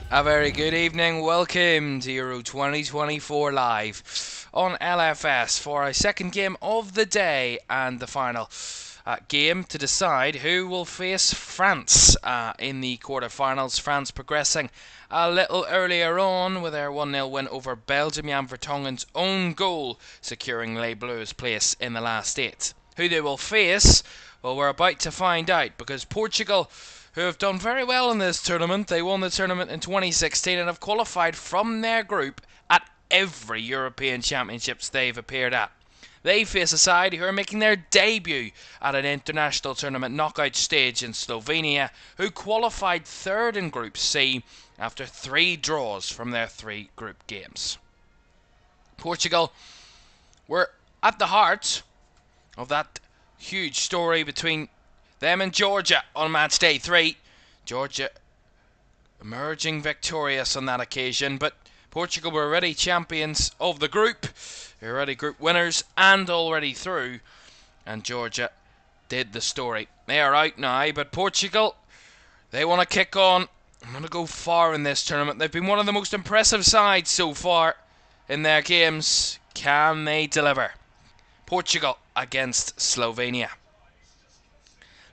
A very good evening, welcome to Euro 2024 live on LFS for a second game of the day and the final game to decide who will face France in the quarterfinals. France progressing a little earlier on with their 1-0 win over Belgium. Jan Vertonghen's own goal securing Les Bleus' place in the last 8. Who they will face? Well, we're about to find out, because Portugal, who have done very well in this tournament. They won the tournament in 2016 and have qualified from their group at every European Championships they've appeared at. They face a side who are making their debut at an international tournament knockout stage in Slovenia, who qualified third in Group C after 3 draws from their 3 group games. Portugal were at the heart of that huge story between them and Georgia on match day 3. Georgia emerging victorious on that occasion, but Portugal were already champions of the group, already group winners and already through, and Georgia did the story. They are out now, but Portugal, they want to kick on and want to go far in this tournament. They've been one of the most impressive sides so far in their games. Can they deliver? Portugal against Slovenia.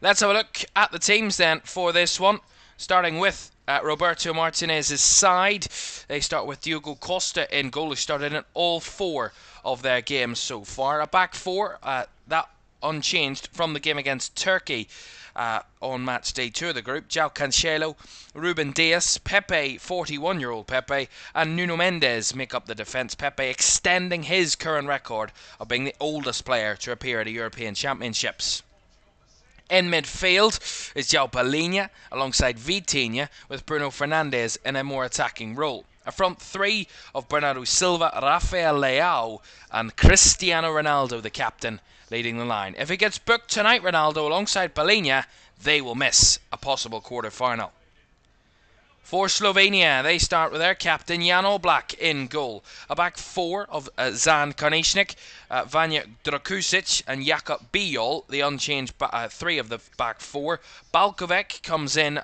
Let's have a look at the teams then for this one, starting with Roberto Martinez's side. They start with Diogo Costa in goal, who started in all 4 of their games so far. A back 4, that unchanged from the game against Turkey on match day 2 of the group. João Cancelo, Ruben Dias, Pepe, 41-year-old Pepe, and Nuno Mendes make up the defence. Pepe extending his current record of being the oldest player to appear at a European Championships. In midfield is João Palhinha alongside Vitinha, with Bruno Fernandes in a more attacking role. A front 3 of Bernardo Silva, Rafael Leao and Cristiano Ronaldo, the captain, leading the line. If he gets booked tonight, Ronaldo, alongside Palhinha, they will miss a possible quarter-final. For Slovenia, they start with their captain Jan Oblak in goal. A back 4 of Zan Karničnik, Vanja Drakusic and Jakub Bijol, the unchanged 3 of the back 4. Balkovec comes in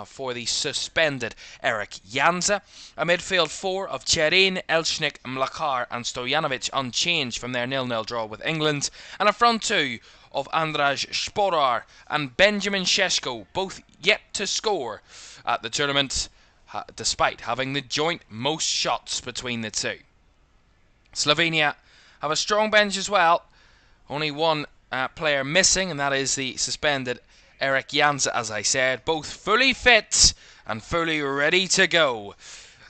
for the suspended Erik Janza. A midfield 4 of Cherin, Elshnik, Mlakar and Stojanovic, unchanged from their 0-0 draw with England. And a front 2 of Andraž Šporar and Benjamin Šeško, both yet to score at the tournament, despite having the joint most shots between the two. Slovenia have a strong bench as well. Only one player missing, and that is the suspended Erik Janza, as I said. Both fully fit and fully ready to go.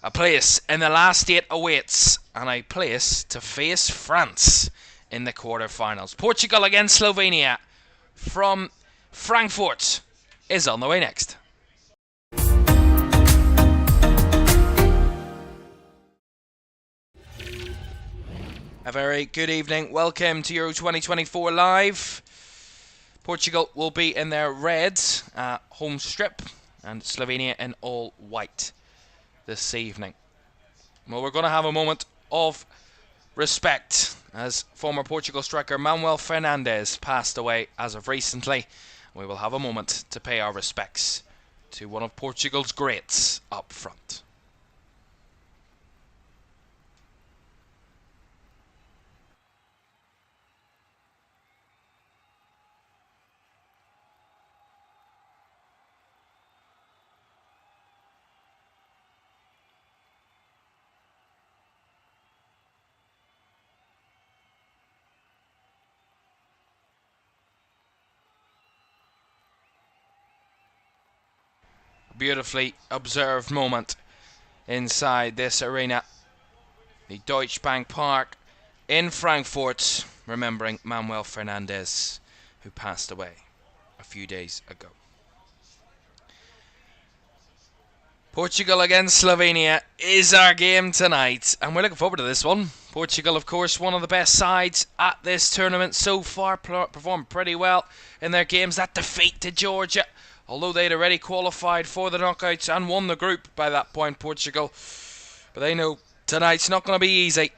A place in the last 8 awaits, and a place to face France in the quarterfinals. Portugal against Slovenia from Frankfurt is on the way next. A very good evening. Welcome to Euro 2024 live. Portugal will be in their red home strip and Slovenia in all white this evening. Well, we're going to have a moment of respect as former Portugal striker Manuel Fernandes passed away as of recently. We will have a moment to pay our respects to one of Portugal's greats up front. beautifully observed moment inside this arena, the Deutsche Bank Park in Frankfurt, remembering Manuel Fernandes, who passed away a few days ago. Portugal against Slovenia is our game tonight, and we're looking forward to this one. Portugal, of course, one of the best sides at this tournament so far, performed pretty well in their games. That defeat to Georgia, although they'd already qualified for the knockouts and won the group by that point, Portugal. But they know tonight's not going to be easy.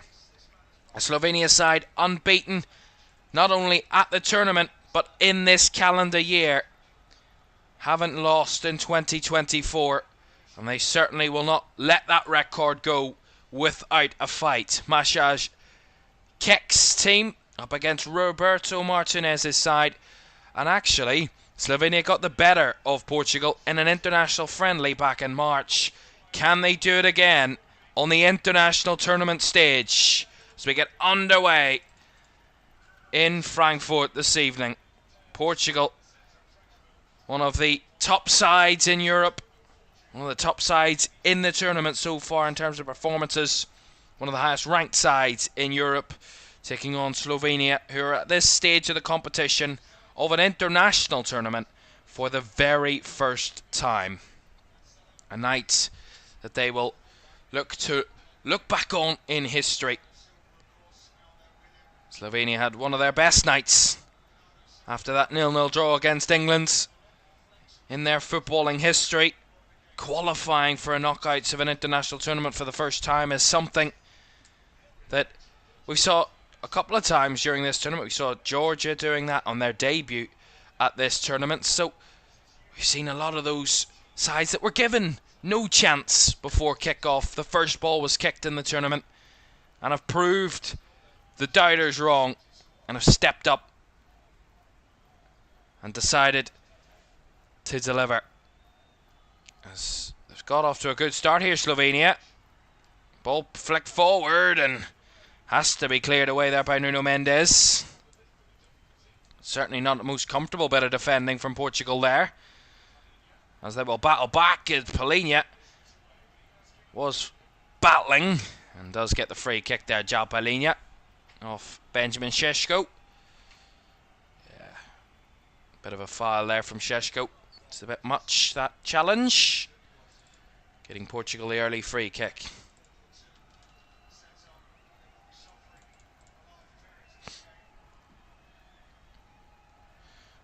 A Slovenia side unbeaten, not only at the tournament, but in this calendar year. Haven't lost in 2024. And they certainly will not let that record go without a fight. Maciej Kek's team up against Roberto Martinez's side. And actually, Slovenia got the better of Portugal in an international friendly back in March. Can they do it again on the international tournament stage as we get underway in Frankfurt this evening? Portugal, one of the top sides in Europe. One of the top sides in the tournament so far in terms of performances. One of the highest ranked sides in Europe, taking on Slovenia, who are at this stage of the competition of an international tournament for the very first time. A night that they will look back on in history. Slovenia had one of their best nights after that 0-0 draw against England in their footballing history. Qualifying for a knockouts of an international tournament for the first time is something that we saw a couple of times during this tournament. We saw Georgia doing that on their debut at this tournament. So we've seen a lot of those sides that were given no chance before kickoff. The first ball was kicked in the tournament and have proved the doubters wrong and have stepped up and decided to deliver. As they've got off to a good start here, Slovenia. Ball flicked forward and has to be cleared away there by Nuno Mendes. Certainly not the most comfortable bit of defending from Portugal there, as they will battle back. As Palhinha was battling and does get the free kick there. João Palhinha off Benjamin Šeško. Yeah, bit of a foul there from Šeško. It's a bit much, that challenge. Getting Portugal the early free kick.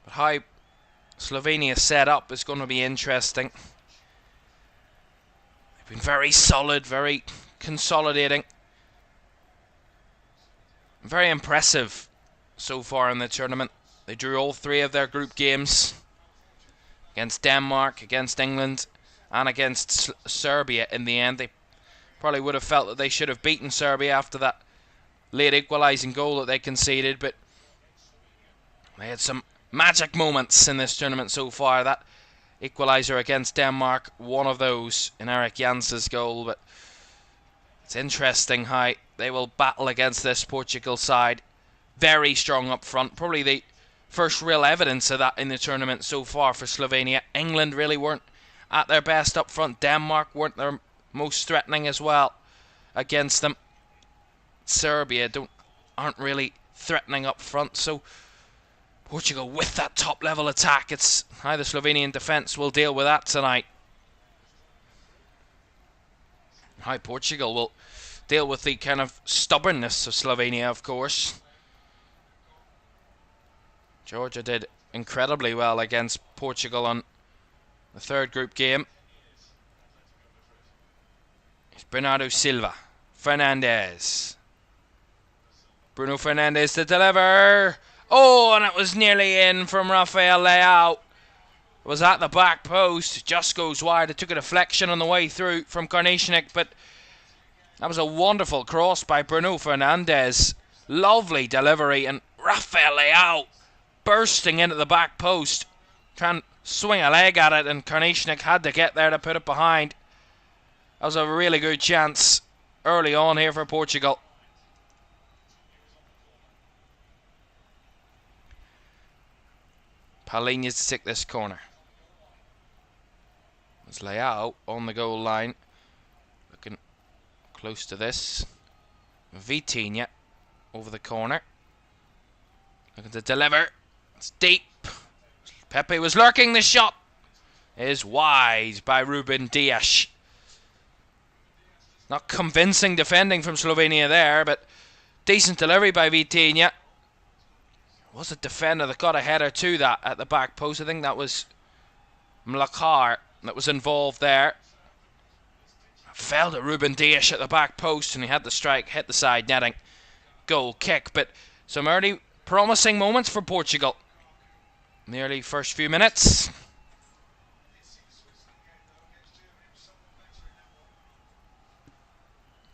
But how Slovenia set up is going to be interesting. They've been very solid, very consolidating. Very impressive so far in the tournament. They drew all three of their group games. Against Denmark, against England, and against Serbia in the end. They probably would have felt that they should have beaten Serbia after that late equalising goal that they conceded, but they had some magic moments in this tournament so far. That equaliser against Denmark, one of those in Erik Janss's goal, but it's interesting how they will battle against this Portugal side. Very strong up front, probably the first real evidence of that in the tournament so far for Slovenia. England really weren't at their best up front. Denmark weren't their most threatening as well against them. Serbia aren't really threatening up front. So Portugal with that top level attack. It's how the Slovenian defence will deal with that tonight. How Portugal will deal with the kind of stubbornness of Slovenia, of course. Georgia did incredibly well against Portugal on the third group game. It's Bernardo Silva. Fernandes. Bruno Fernandes to deliver. Oh, and it was nearly in from Rafael Leao. It was at the back post. Just goes wide. It took a deflection on the way through from Karnišnik, but that was a wonderful cross by Bruno Fernandes. Lovely delivery, and Rafael Leao bursting into the back post, trying to swing a leg at it, and Karnišnik had to get there to put it behind. That was a really good chance early on here for Portugal. Palhinha to take this corner. It's Leao on the goal line. Looking close to this. Vitinha over the corner. Looking to deliver. It's deep. Pepe was lurking. The shot is wide by Ruben Dias. Not convincing defending from Slovenia there, but decent delivery by Vitinha. Was a defender that got a header to that at the back post. I think that was Mlakar that was involved there. Fell to Ruben Dias at the back post, and he had the strike, hit the side netting. Goal kick, but some early promising moments for Portugal. In the early first few minutes.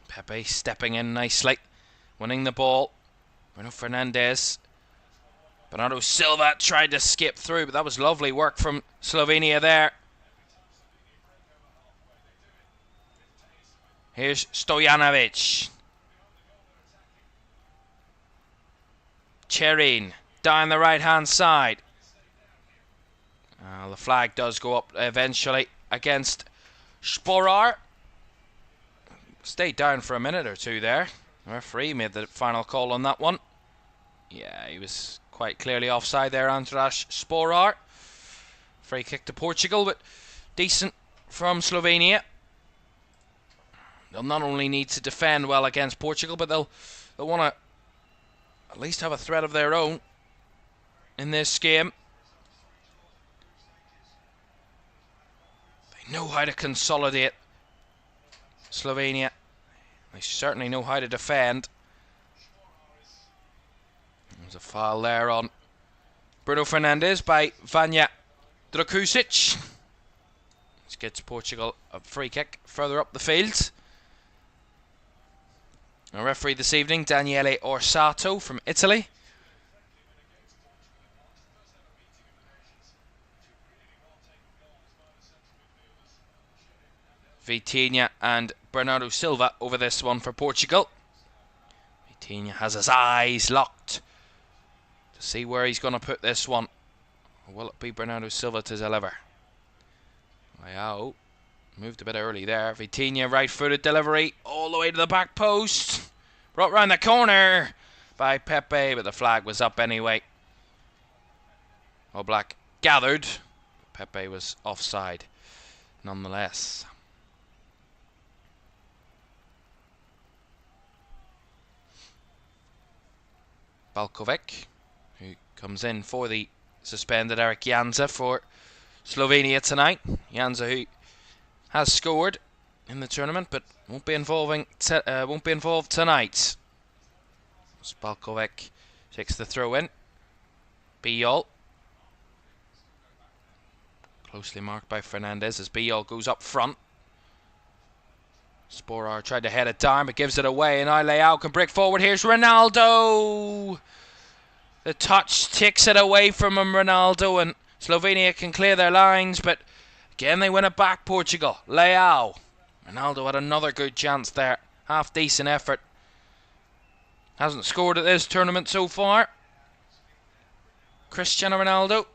Pepe stepping in nicely, winning the ball. Bruno Fernandes. Bernardo Silva tried to skip through, but that was lovely work from Slovenia there. Here's Stojanovic. Cherin down the right hand side. The flag does go up eventually against Sporar. Stayed down for a minute or two there. The referee made the final call on that one. Yeah, he was quite clearly offside there, Andras Sporar. Free kick to Portugal, but decent from Slovenia. They'll not only need to defend well against Portugal, but they'll want to at least have a threat of their own in this game. They know how to consolidate, Slovenia. They certainly know how to defend. There's a foul there on Bruno Fernandes by Vanja Drakusic. This gets Portugal a free kick further up the field. A referee this evening, Daniele Orsato from Italy. Vitinha and Bernardo Silva over this one for Portugal. Vitinha has his eyes locked to see where he's going to put this one. Or will it be Bernardo Silva to deliver? Leao moved a bit early there. Vitinha, right-footed delivery all the way to the back post. Brought round the corner by Pepe, but the flag was up anyway. All Black gathered. Pepe was offside nonetheless. Balkovic, who comes in for the suspended Eric Janza for Slovenia tonight. Janza, who has scored in the tournament, but won't be involved tonight. Balkovic takes the throw in. Bijol, closely marked by Fernandes as Bijol goes up front. Sporar tried to head it down, but gives it away, and now Leao can break forward. Here's Ronaldo. The touch takes it away from him, Ronaldo, and Slovenia can clear their lines, but again they win it back, Portugal. Leao. Ronaldo had another good chance there. Half decent effort. Hasn't scored at this tournament so far. Cristiano Ronaldo.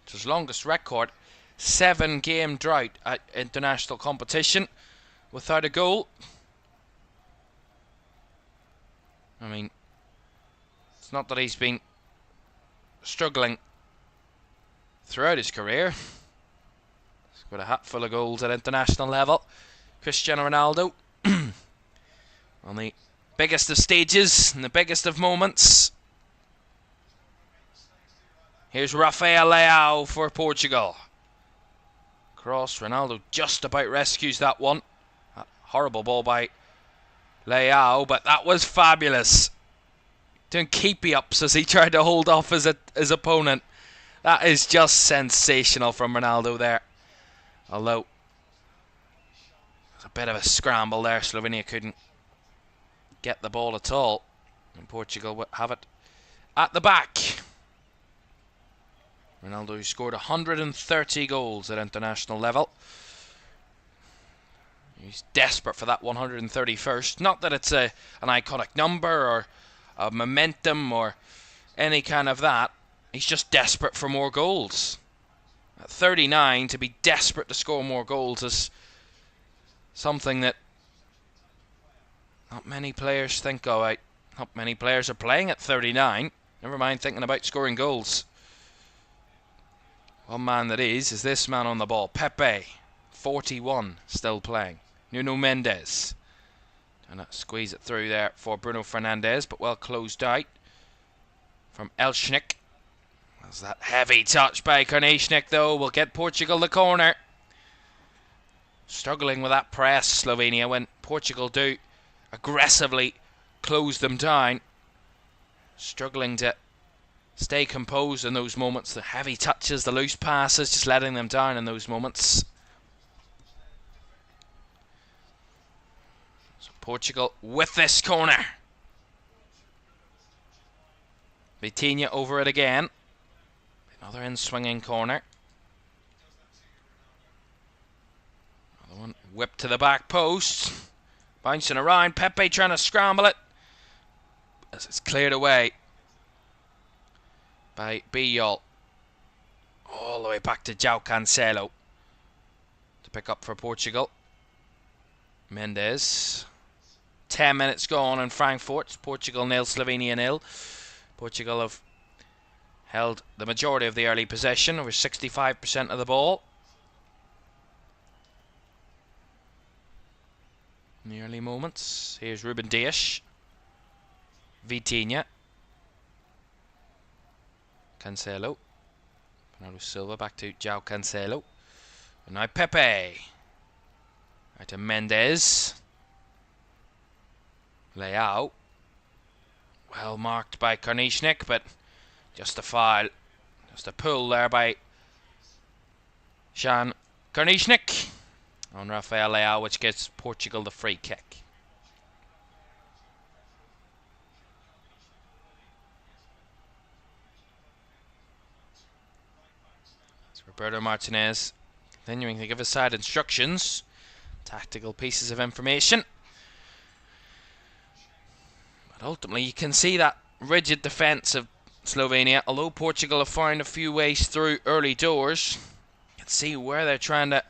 It's his longest record. 7-game drought at international competition without a goal. I mean, it's not that he's been struggling throughout his career. He's got a hat full of goals at international level. Cristiano Ronaldo on the biggest of stages and the biggest of moments. Here's Rafael Leao for Portugal. Cross, Ronaldo just about rescues that one. That horrible ball by Leao, but that was fabulous. Doing keepy-ups as he tried to hold off his opponent. That is just sensational from Ronaldo there. Although, there's a bit of a scramble there. Slovenia couldn't get the ball at all. And Portugal would have it at the back. Ronaldo, who scored 130 goals at international level. He's desperate for that 131st. Not that it's an iconic number or a momentum or any kind of that. He's just desperate for more goals. At 39, to be desperate to score more goals is something that not many players think of. Not many players are playing at 39. Never mind thinking about scoring goals. One man that is this man on the ball. Pepe, 41, still playing. Nuno Mendes. Trying to squeeze it through there for Bruno Fernandes, but well closed out from Elshnik. There's that heavy touch by Karnešnik, though, will get Portugal the corner. Struggling with that press, Slovenia, when Portugal do aggressively close them down. Struggling to stay composed in those moments. The heavy touches, the loose passes, just letting them down in those moments. So Portugal with this corner. Vitinha over it again. Another in-swinging corner. Another one whipped to the back post. Bouncing around. Pepe trying to scramble it. As it's cleared away by Bijol. All the way back to João Cancelo to pick up for Portugal. Mendes. 10 minutes gone in Frankfurt. Portugal 0, Slovenia 0. Portugal have held the majority of the early possession, over 65% of the ball. In the early moments, here's Ruben Dias. Vitinha. Cancelo. Bernardo Silva back to João Cancelo. And now Pepe. Right to Mendes. Leao. Well marked by Karnešnik, but just a foul. Just a pull there by Jan Karnešnik on Rafael Leao, which gives Portugal the free kick. It's Roberto Martinez continuing to give his side instructions, tactical pieces of information. But ultimately you can see that rigid defence of Slovenia, although Portugal have found a few ways through early doors. You can see where they're trying to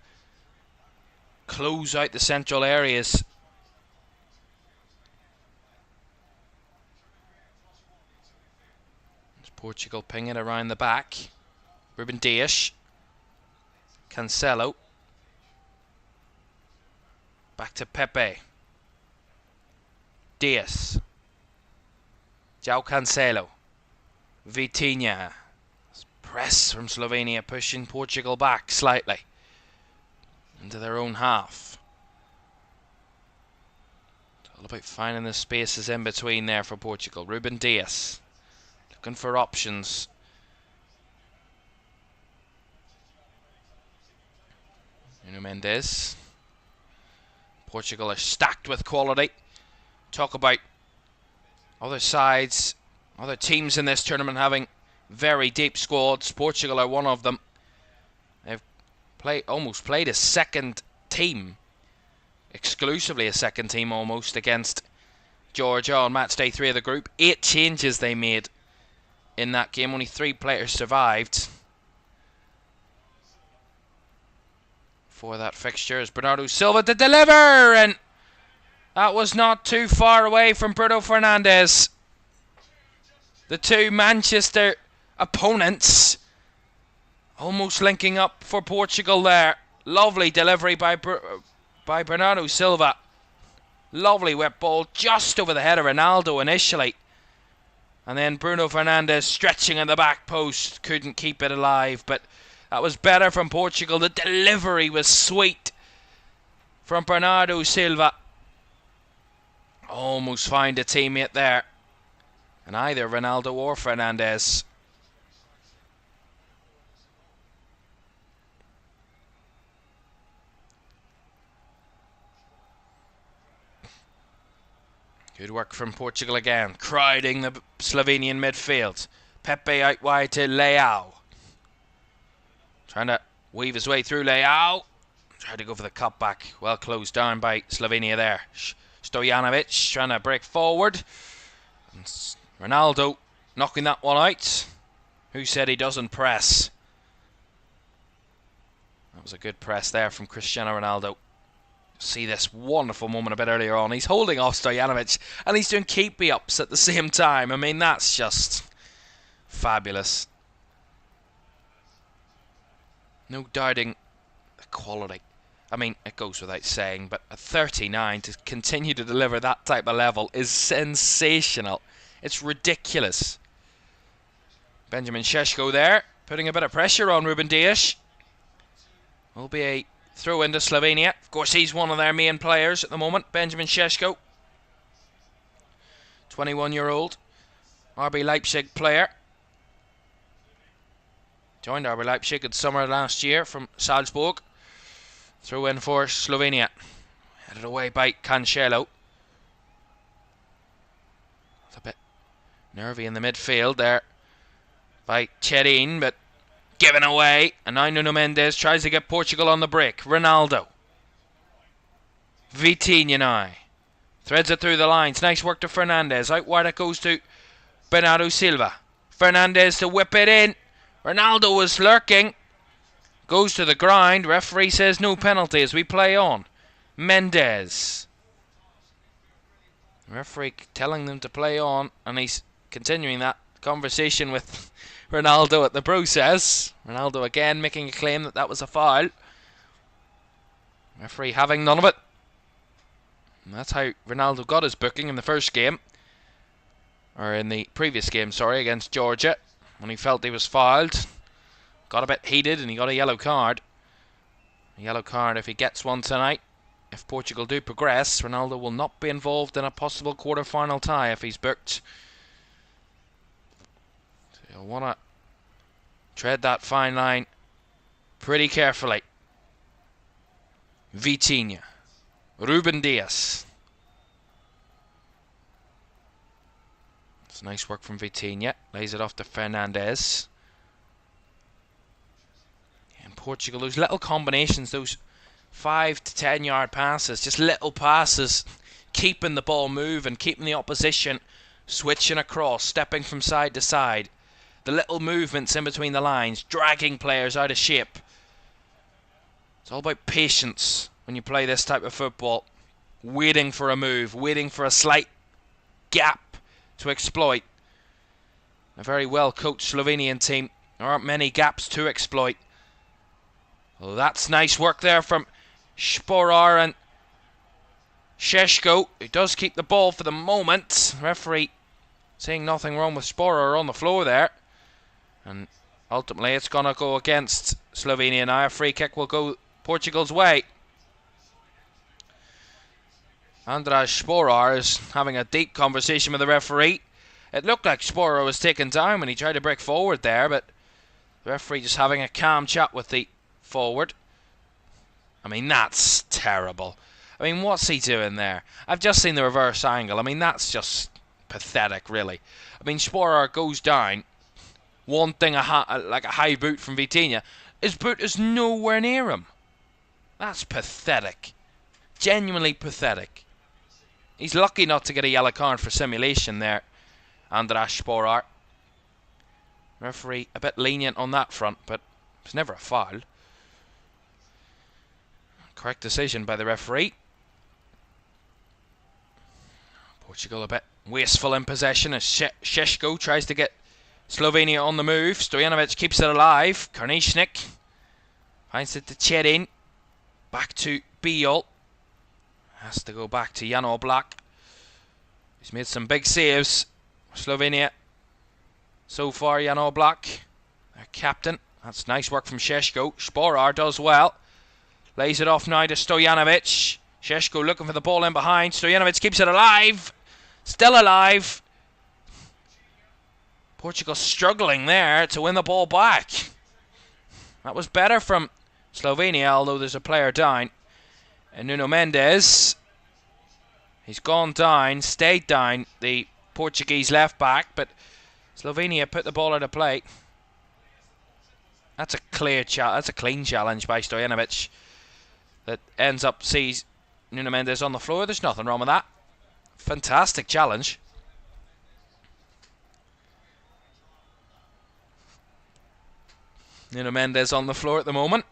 close out the central areas. As Portugal ping it around the back. Ruben Dias. Cancelo. Back to Pepe. Dias. João Cancelo. Vitinha. Press from Slovenia, pushing Portugal back slightly into their own half. It's all about finding the spaces in between there for Portugal. Ruben Dias looking for options. Nuno Mendes. Portugal are stacked with quality. Talk about other sides, other teams in this tournament having very deep squads. Portugal are one of them. They've almost played a second team, exclusively a second team almost, against Georgia on match day 3 of the group. 8 changes they made in that game. Only 3 players survived for that fixture. As Bernardo Silva to deliver, and that was not too far away from Bruno Fernandes. The two Manchester opponents almost linking up for Portugal there. Lovely delivery by Bernardo Silva. Lovely whip ball just over the head of Ronaldo initially. And then Bruno Fernandes stretching in the back post. Couldn't keep it alive, but that was better from Portugal. The delivery was sweet from Bernardo Silva. Almost find a teammate there. And either Ronaldo or Fernandes. Good work from Portugal again, crowding the Slovenian midfield. Pepe out wide to Leao. Trying to weave his way through Leao. Tried to go for the cutback. Well closed down by Slovenia there. Stojanovic trying to break forward. And Ronaldo knocking that one out. Who said he doesn't press? That was a good press there from Cristiano Ronaldo. See this wonderful moment a bit earlier on. He's holding off Stojanovic and he's doing keepy-ups at the same time. I mean, that's just fabulous. No doubting the quality. I mean, it goes without saying, but at 39 to continue to deliver that type of level is sensational. It's ridiculous. Benjamin Šeško there, putting a bit of pressure on Ruben Dias. Will be a throw into Slovenia. Of course, he's one of their main players at the moment, Benjamin Šeško. 21-year-old RB Leipzig player. Joined RB Leipzig in summer last year from Salzburg. Throw in for Slovenia. Headed away by Cancelo. It's a bit nervy in the midfield there by Cherin, but given away. And now Nuno Mendes tries to get Portugal on the break. Ronaldo. Vitinha now. Threads it through the lines. Nice work to Fernandes. Out wide it goes to Bernardo Silva. Fernandes to whip it in. Ronaldo was lurking. Goes to the ground. Referee says no penalty as we play on. Mendes. Referee telling them to play on. And he's continuing that conversation with Ronaldo at the process. Ronaldo again making a claim that that was a foul. Referee having none of it. And that's how Ronaldo got his booking in the first game. Or in the previous game, sorry, against Georgia. When he felt he was fouled. Got a bit heated and he got a yellow card. A yellow card if he gets one tonight. If Portugal do progress, Ronaldo will not be involved in a possible quarter-final tie if he's booked. So you'll want to tread that fine line pretty carefully. Vitinha. Ruben Dias. It's nice work from Vitinha. Lays it off to Fernandes. And Portugal, those little combinations, those 5 to 10 yard passes, just little passes, keeping the ball moving, keeping the opposition switching across, stepping from side to side. The little movements in between the lines, dragging players out of shape. It's all about patience when you play this type of football. Waiting for a move, waiting for a slight gap to exploit. A very well coached Slovenian team. There aren't many gaps to exploit. Well, that's nice work there from Sporar and Šeško, who does keep the ball for the moment. Referee saying nothing wrong with Sporar on the floor there. And ultimately it's going to go against Slovenia now. A free kick will go Portugal's way. Andras Sporar is having a deep conversation with the referee. It looked like Sporar was taken down when he tried to break forward there, but the referee just having a calm chat with the forward. I mean, that's terrible. I mean, what's he doing there? I've just seen the reverse angle. I mean, that's just pathetic, really. I mean, Sporar goes down, wanting like a high boot from Vitinha. His boot is nowhere near him. That's pathetic. Genuinely pathetic. He's lucky not to get a yellow card for simulation there, Andras Sporar. Referee a bit lenient on that front, but it's never a foul. Correct decision by the referee. Portugal a bit wasteful in possession as Šeško tries to get Slovenia on the move. Stojanovic keeps it alive. Karnišnik finds it to Cherin. Back to Bijol. Has to go back to Jan Oblak. He's made some big saves. Slovenia so far, Jan Oblak, their captain. That's nice work from Šeško. Sporar does well. Lays it off now to Stojanovic. Šeško looking for the ball in behind. Stojanovic keeps it alive. Still alive. Portugal struggling there to win the ball back. That was better from Slovenia, although there's a player down. And Nuno Mendes, he's gone down, stayed down, the Portuguese left back, but Slovenia put the ball out of play. That's a clean challenge by Stojanovic that ends up sees Nuno Mendes on the floor. There's nothing wrong with that. Fantastic challenge. Nuno Mendes on the floor at the moment.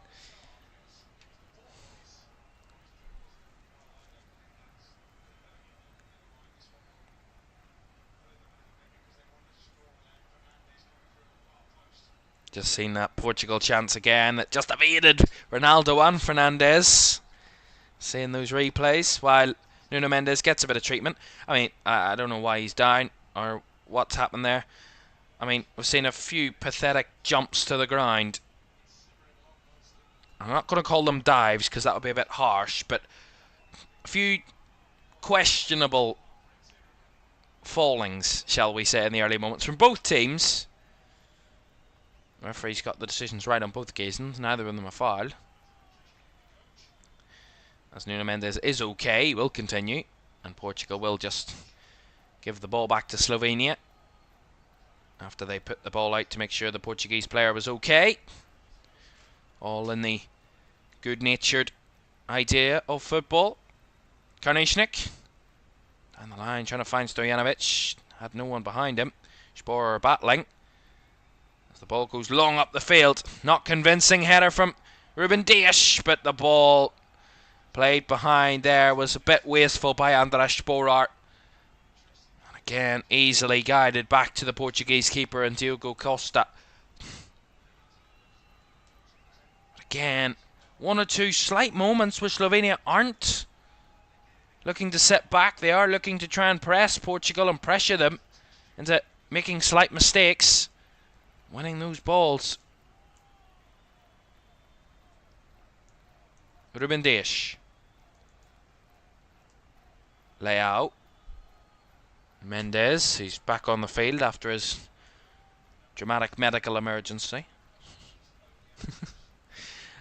Just seen that Portugal chance again that just evaded Ronaldo and Fernandes. Seeing those replays while Nuno Mendes gets a bit of treatment. I mean, I don't know why he's down or what's happened there. I mean, we've seen a few pathetic jumps to the ground. I'm not going to call them dives because that would be a bit harsh, but a few questionable fallings, shall we say, in the early moments from both teams. The referee's got the decisions right on both occasions, neither of them a foul. As Nuno Mendes is okay, he will continue, and Portugal will just give the ball back to Slovenia after they put the ball out to make sure the Portuguese player was okay. All in the good-natured idea of football. Karnišnik down the line trying to find Stojanovic. Had no one behind him. Sporer battling as the ball goes long up the field. Not convincing header from Ruben Dias, but the ball played behind there was a bit wasteful by Andras Sporer. And again, easily guided back to the Portuguese keeper and Diogo Costa. Again, one or two slight moments where Slovenia aren't looking to sit back. They are looking to try and press Portugal and pressure them into making slight mistakes, winning those balls. Ruben Dias. Leao. Mendes, he's back on the field after his dramatic medical emergency.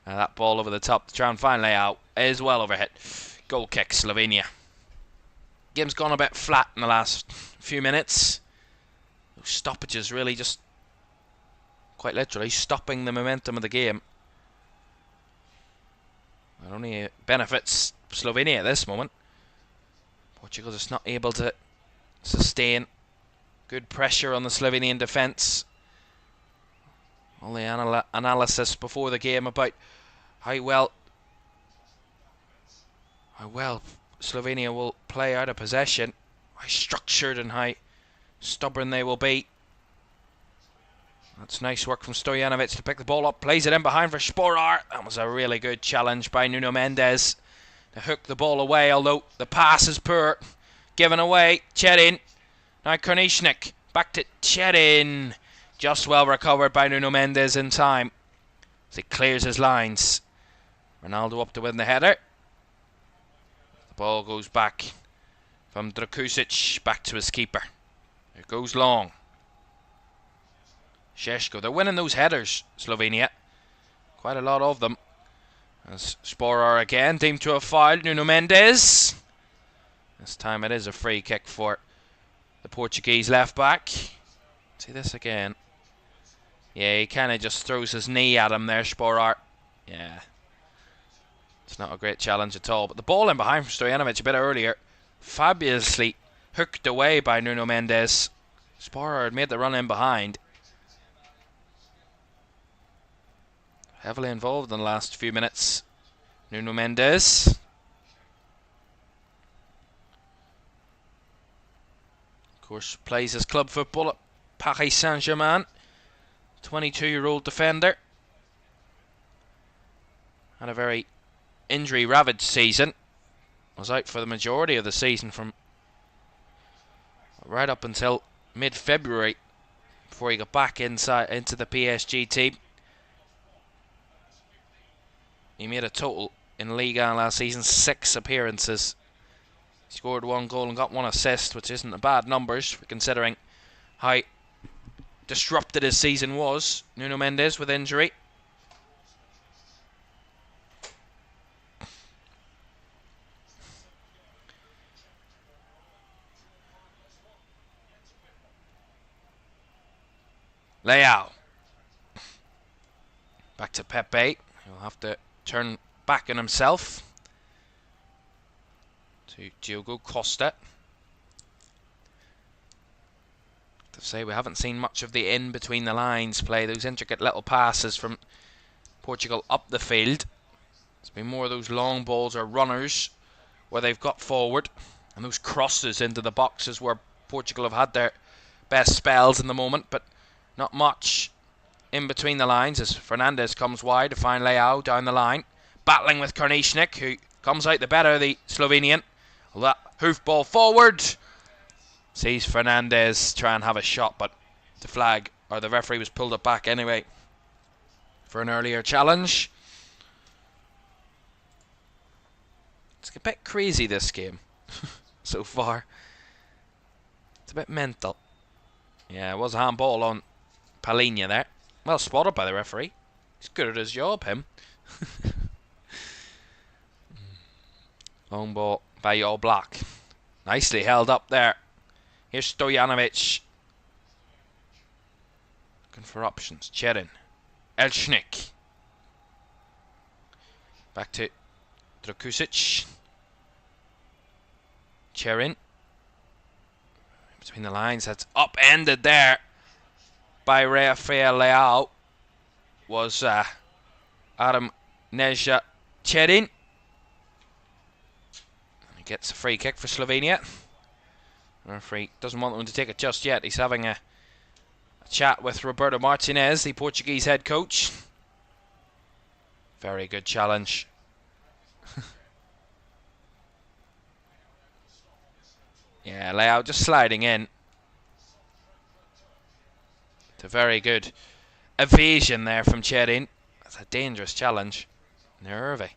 And that ball over the top to try and find Leao is well overhit. Goal kick, Slovenia. Game's gone a bit flat in the last few minutes. Those stoppages really just, quite literally, stopping the momentum of the game. It only benefits Slovenia at this moment. Portugal just not able to sustain good pressure on the Slovenian defence. All the analysis before the game about how well Slovenia will play out of possession, how structured and how stubborn they will be. That's nice work from Stojanovic to pick the ball up, plays it in behind for Sporer. That was a really good challenge by Nuno Mendes to hook the ball away, although the pass is poor. Given away, Cherin. Now Karnišnik, back to Cherin. Just well recovered by Nuno Mendes in time as he clears his lines. Ronaldo up to win the header. The ball goes back from Drakusic back to his keeper. It goes long. Šeško, they're winning those headers, Slovenia. Quite a lot of them. As Sporer again deemed to have fouled Nuno Mendes. This time it is a free kick for the Portuguese left back. See this again. Yeah, he kind of just throws his knee at him there, Sporer. Yeah. It's not a great challenge at all. But the ball in behind from Stojanovic a bit earlier. Fabulously hooked away by Nuno Mendes. Sporer had made the run in behind. Heavily involved in the last few minutes. Nuno Mendes. Of course, plays his club football at Paris Saint-Germain. 22-year-old defender. Had a very injury-ravaged season. Was out for the majority of the season from right up until mid-February before he got back into the PSG team. He made a total in Liga last season, 6 appearances. He scored 1 goal and got 1 assist, which isn't a bad numbers considering how disrupted his season was. Nuno Mendes with injury. Leao. Back to Pepe. He'll have to turn back on himself. To Diogo Costa. To say we haven't seen much of the in between the lines play. Those intricate little passes from Portugal up the field. It's been more of those long balls or runners where they've got forward. And those crosses into the boxes where Portugal have had their best spells in the moment. But not much in between the lines as Fernandez comes wide to find Leao down the line. Battling with Karnišnik, who comes out the better, the Slovenian. That hoof ball forward. Sees Fernandez try and have a shot, but the flag, or the referee, was pulled it back anyway for an earlier challenge. It's a bit crazy, this game, so far. It's a bit mental. Yeah, it was a handball on Palhinha there. Well spotted by the referee. He's good at his job, him. Long ball by All Black. Nicely held up there. Here's Stojanovic. Looking for options. Cherin. Elchnik. Back to Drakusic. Cherin. Between the lines. That's upended there by Rafael Leao. Was Adam Neja Cherin. He gets a free kick for Slovenia. The referee doesn't want them to take it just yet. He's having a chat with Roberto Martinez, the Portuguese head coach. Very good challenge. Yeah, Leao just sliding in. It's a very good evasion there from Cherin. That's a dangerous challenge. Nervy.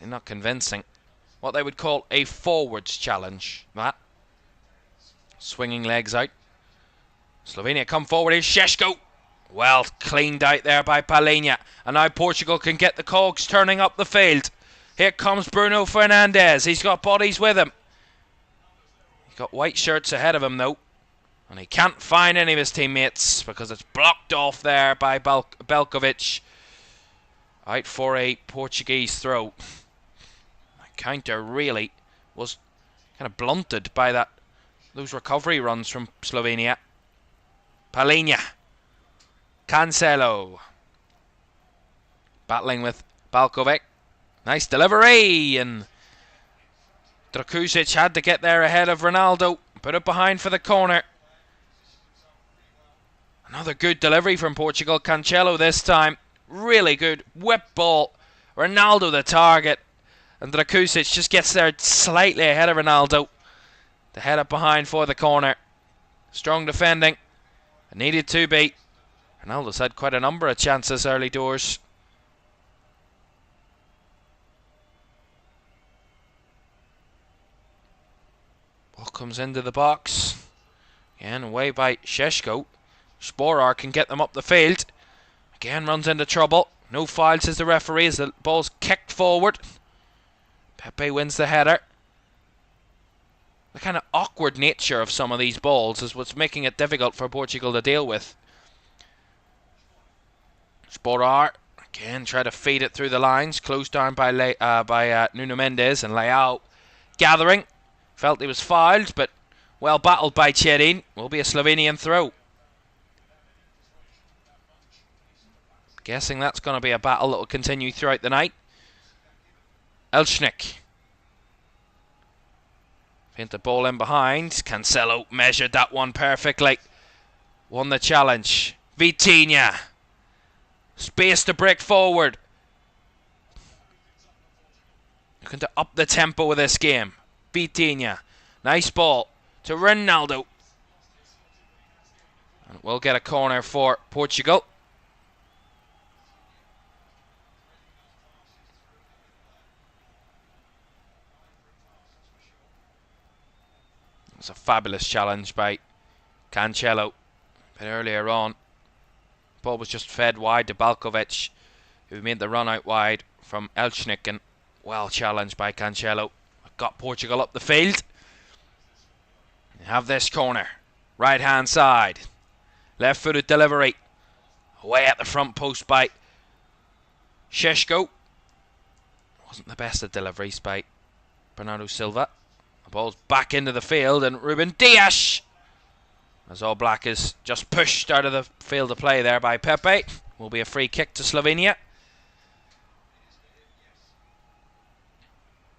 Not convincing. What they would call a forwards challenge. That. Swinging legs out. Slovenia come forward. Here's Šeško. Well cleaned out there by Palhinha. And now Portugal can get the cogs turning up the field. Here comes Bruno Fernandes. He's got bodies with him. He's got white shirts ahead of him though. And he can't find any of his teammates because it's blocked off there by Belkovic. Out for a Portuguese throw. Counter really was kind of blunted by those recovery runs from Slovenia. Palhinha. Cancelo. Battling with Balkovic. Nice delivery, and Drakusic had to get there ahead of Ronaldo. Put it behind for the corner. Another good delivery from Portugal. Cancelo this time. Really good whip ball. Ronaldo the target. And Drakusic just gets there slightly ahead of Ronaldo. To head up behind for the corner. Strong defending. It needed to be. Ronaldo's had quite a number of chances early doors. Ball comes into the box. Again, away by Šeško. Sporar can get them up the field. Again, runs into trouble. No foul, says the referee, as the ball's kicked forward. Pepe wins the header. The kind of awkward nature of some of these balls is what's making it difficult for Portugal to deal with. Sporar again try to feed it through the lines, closed down by Nuno Mendes, and Leao gathering. Felt he was fouled, but well battled by Cherin. Will be a Slovenian throw. Guessing that's going to be a battle that will continue throughout the night. Elchnik. Paint the ball in behind. Cancelo measured that one perfectly. Won the challenge. Vitinha. Space to break forward. Looking to up the tempo of this game. Vitinha. Nice ball to Ronaldo. And we'll get a corner for Portugal. It's a fabulous challenge by Cancelo. But earlier on, ball was just fed wide to Balkovic, who made the run out wide from Elchnik, and well challenged by Cancelo. Got Portugal up the field. They have this corner. Right hand side. Left footed delivery. Away at the front post by Šeško. Wasn't the best of deliveries by Bernardo Silva. The ball's back into the field, and Ruben Dias, as All Black is just pushed out of the field of play there by Pepe. Will be a free kick to Slovenia.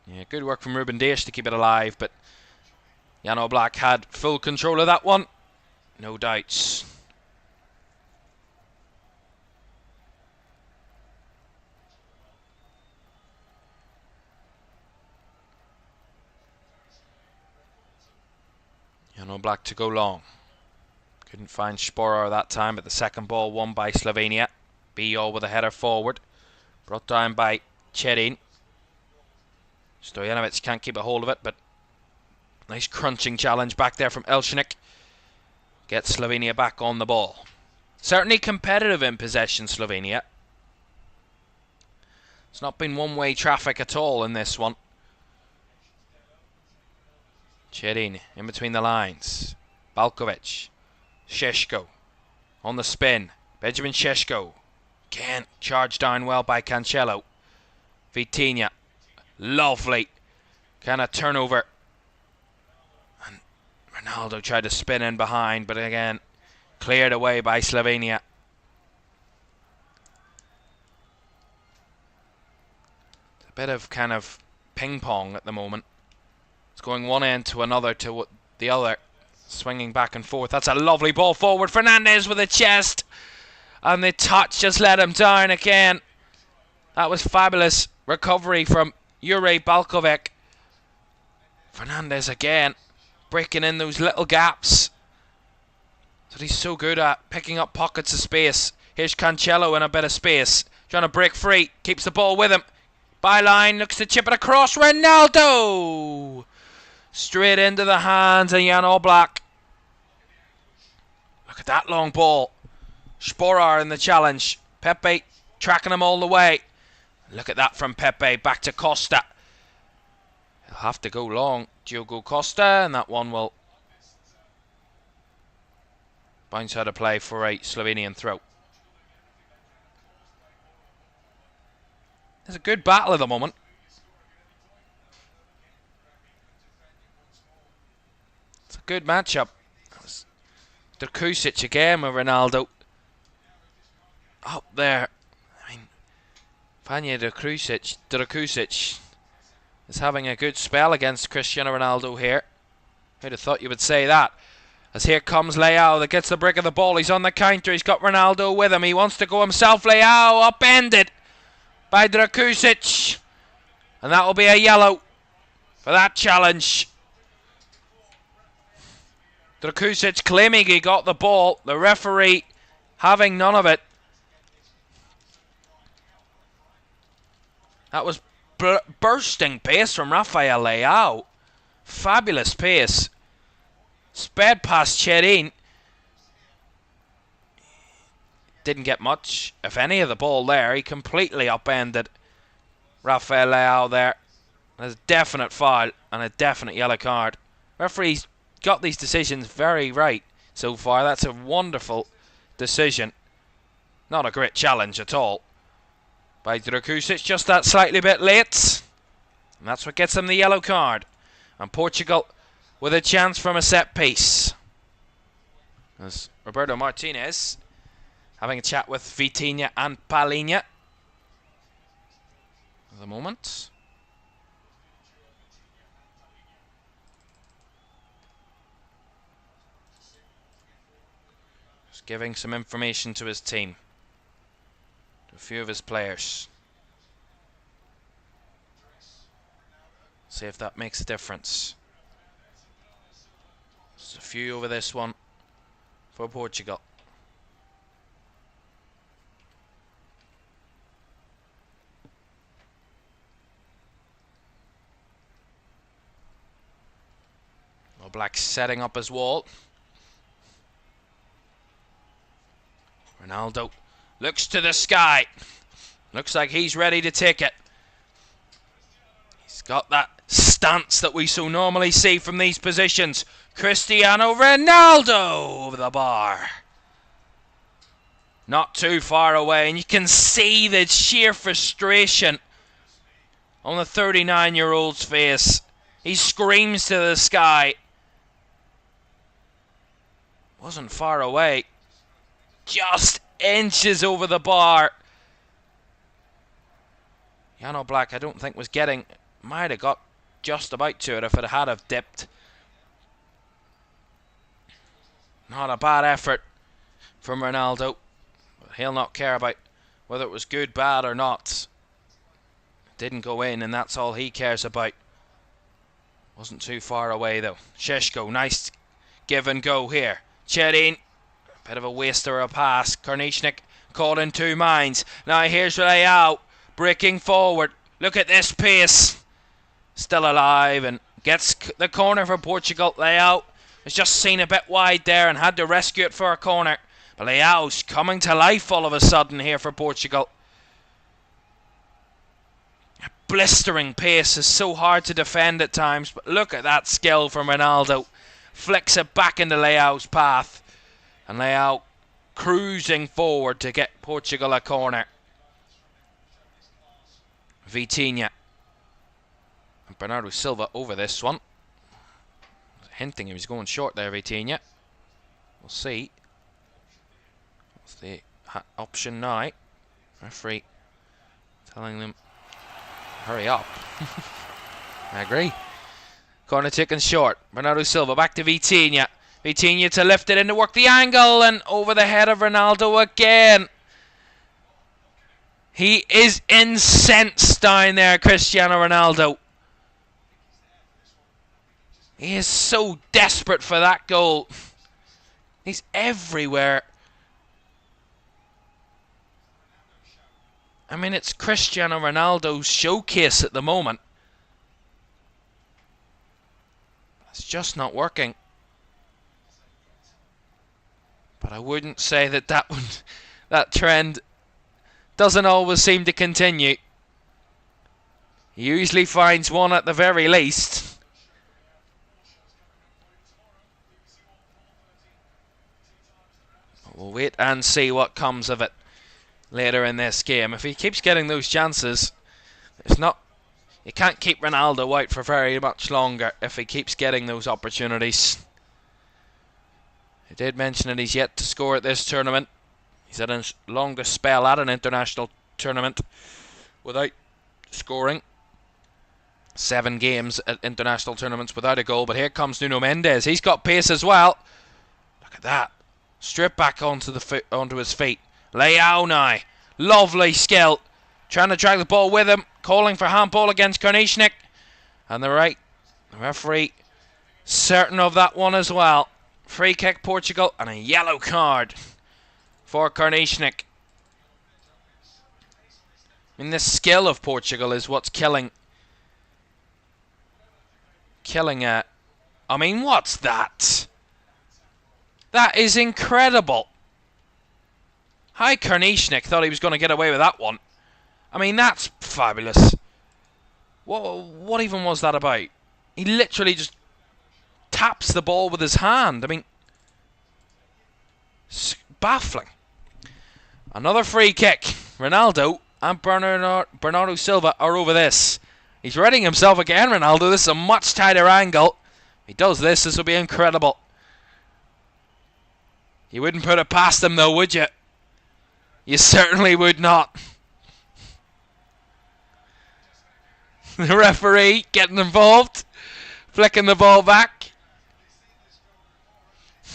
Yeah, good work from Ruben Dias to keep it alive, but Jan All Black had full control of that one. No doubts. Black to go long. Couldn't find Sporer that time, but the second ball won by Slovenia. Bijol with a header forward. Brought down by Cherin. Stojanovic can't keep a hold of it, but nice crunching challenge back there from Elshnik. Gets Slovenia back on the ball. Certainly competitive in possession, Slovenia. It's not been one-way traffic at all in this one. Cherin in between the lines. Balkovic. Šeško on the spin. Benjamin Šeško. Again, charged down well by Cancelo. Vitinha. Lovely kind of turnover. And Ronaldo tried to spin in behind, but again, cleared away by Slovenia. It's a bit of kind of ping pong at the moment. It's going one end to another to the other. Swinging back and forth. That's a lovely ball forward. Fernandez with a chest. And the touch just let him down again. That was fabulous recovery from Jure Balkovic. Fernandez again. Breaking in those little gaps that he's so good at. Picking up pockets of space. Here's Cancelo in a bit of space. Trying to break free. Keeps the ball with him. Byline. Looks to chip it across. Ronaldo! Straight into the hands of Jan Oblak. Look at that long ball. Sporer in the challenge. Pepe tracking him all the way. Look at that from Pepe. Back to Costa. He'll have to go long. Diogo Costa. And that one will bounce out of play for a Slovenian throw. There's a good battle at the moment. Good matchup. Drkusic again with Ronaldo. Up there. I mean, Vanja Drkusic is having a good spell against Cristiano Ronaldo here. Who'd have thought you would say that? As here comes Leao that gets the break of the ball. He's on the counter. He's got Ronaldo with him. He wants to go himself. Leao upended by Drkusic. And that will be a yellow for that challenge. Drkusic claiming he got the ball. The referee having none of it. That was bursting pace from Rafael Leao. Fabulous pace. Sped past Cherin. Didn't get much, if any, of the ball there. He completely upended Rafael Leao there. There's a definite foul and a definite yellow card. Referees got these decisions very right so far. That's a wonderful decision. Not a great challenge at all by Drkusic, just that slightly bit late. And that's what gets him the yellow card. And Portugal with a chance from a set piece. As Roberto Martinez having a chat with Vitinha and Palhinha at the moment. Giving some information to his team, to a few of his players. See if that makes a difference. There's a few over this one for Portugal. Black setting up his wall. Ronaldo looks to the sky. Looks like he's ready to take it. He's got that stance that we so normally see from these positions. Cristiano Ronaldo over the bar. Not too far away, and you can see the sheer frustration on the 39-year-old's face. He screams to the sky. Wasn't far away. Just inches over the bar. Jan Oblak, I don't think was getting, might have got just about to it if it had have dipped. Not a bad effort from Ronaldo. But he'll not care about whether it was good, bad or not. It didn't go in, and that's all he cares about. Wasn't too far away though. Šeško, nice give and go here. Cherin, bit of a waster of a pass. Karnichnik caught in two minds. Now here's Leao, breaking forward. Look at this pace. Still alive and gets the corner for Portugal. Leao was just seen a bit wide there and had to rescue it for a corner. But Leao's coming to life all of a sudden here for Portugal. A blistering pace is so hard to defend at times, but look at that skill from Ronaldo. Flicks it back into Leao's path. And Leao cruising forward to get Portugal a corner. Vitinha. And Bernardo Silva over this one. Hinting he was going short there, Vitinha. We'll see. What's the option now? Referee telling them, hurry up. I agree. Corner taken short. Bernardo Silva back to Vitinha. Vitinha to lift it in to work the angle and over the head of Ronaldo again. He is incensed down there, Cristiano Ronaldo. He is so desperate for that goal. He's everywhere. I mean, it's Cristiano Ronaldo's showcase at the moment. It's just not working. But I wouldn't say that trend doesn't always seem to continue. He usually finds one at the very least. We'll wait and see what comes of it later in this game. If he keeps getting those chances, you can't keep Ronaldo out for very much longer if he keeps getting those opportunities. He did mention that he's yet to score at this tournament. He's had his longest spell at an international tournament without scoring. 7 games at international tournaments without a goal. But here comes Nuno Mendes. He's got pace as well. Look at that. Straight back onto his feet. Leao now. Lovely skill. Trying to drag the ball with him. Calling for handball against Karnichnik. And the referee certain of that one as well. Free kick Portugal and a yellow card for Karnichnik. I mean, the skill of Portugal is what's killing. I mean, what's that? That is incredible. How Karnichnik thought he was going to get away with that one. I mean, that's fabulous. What even was that about? He literally just taps the ball with his hand. I mean, it's baffling. Another free kick. Ronaldo and Bernardo Silva are over this. He's readying himself again, Ronaldo. This is a much tighter angle. If he does this will be incredible. You wouldn't put it past him though, would you? You certainly would not. The referee getting involved. Flicking the ball back.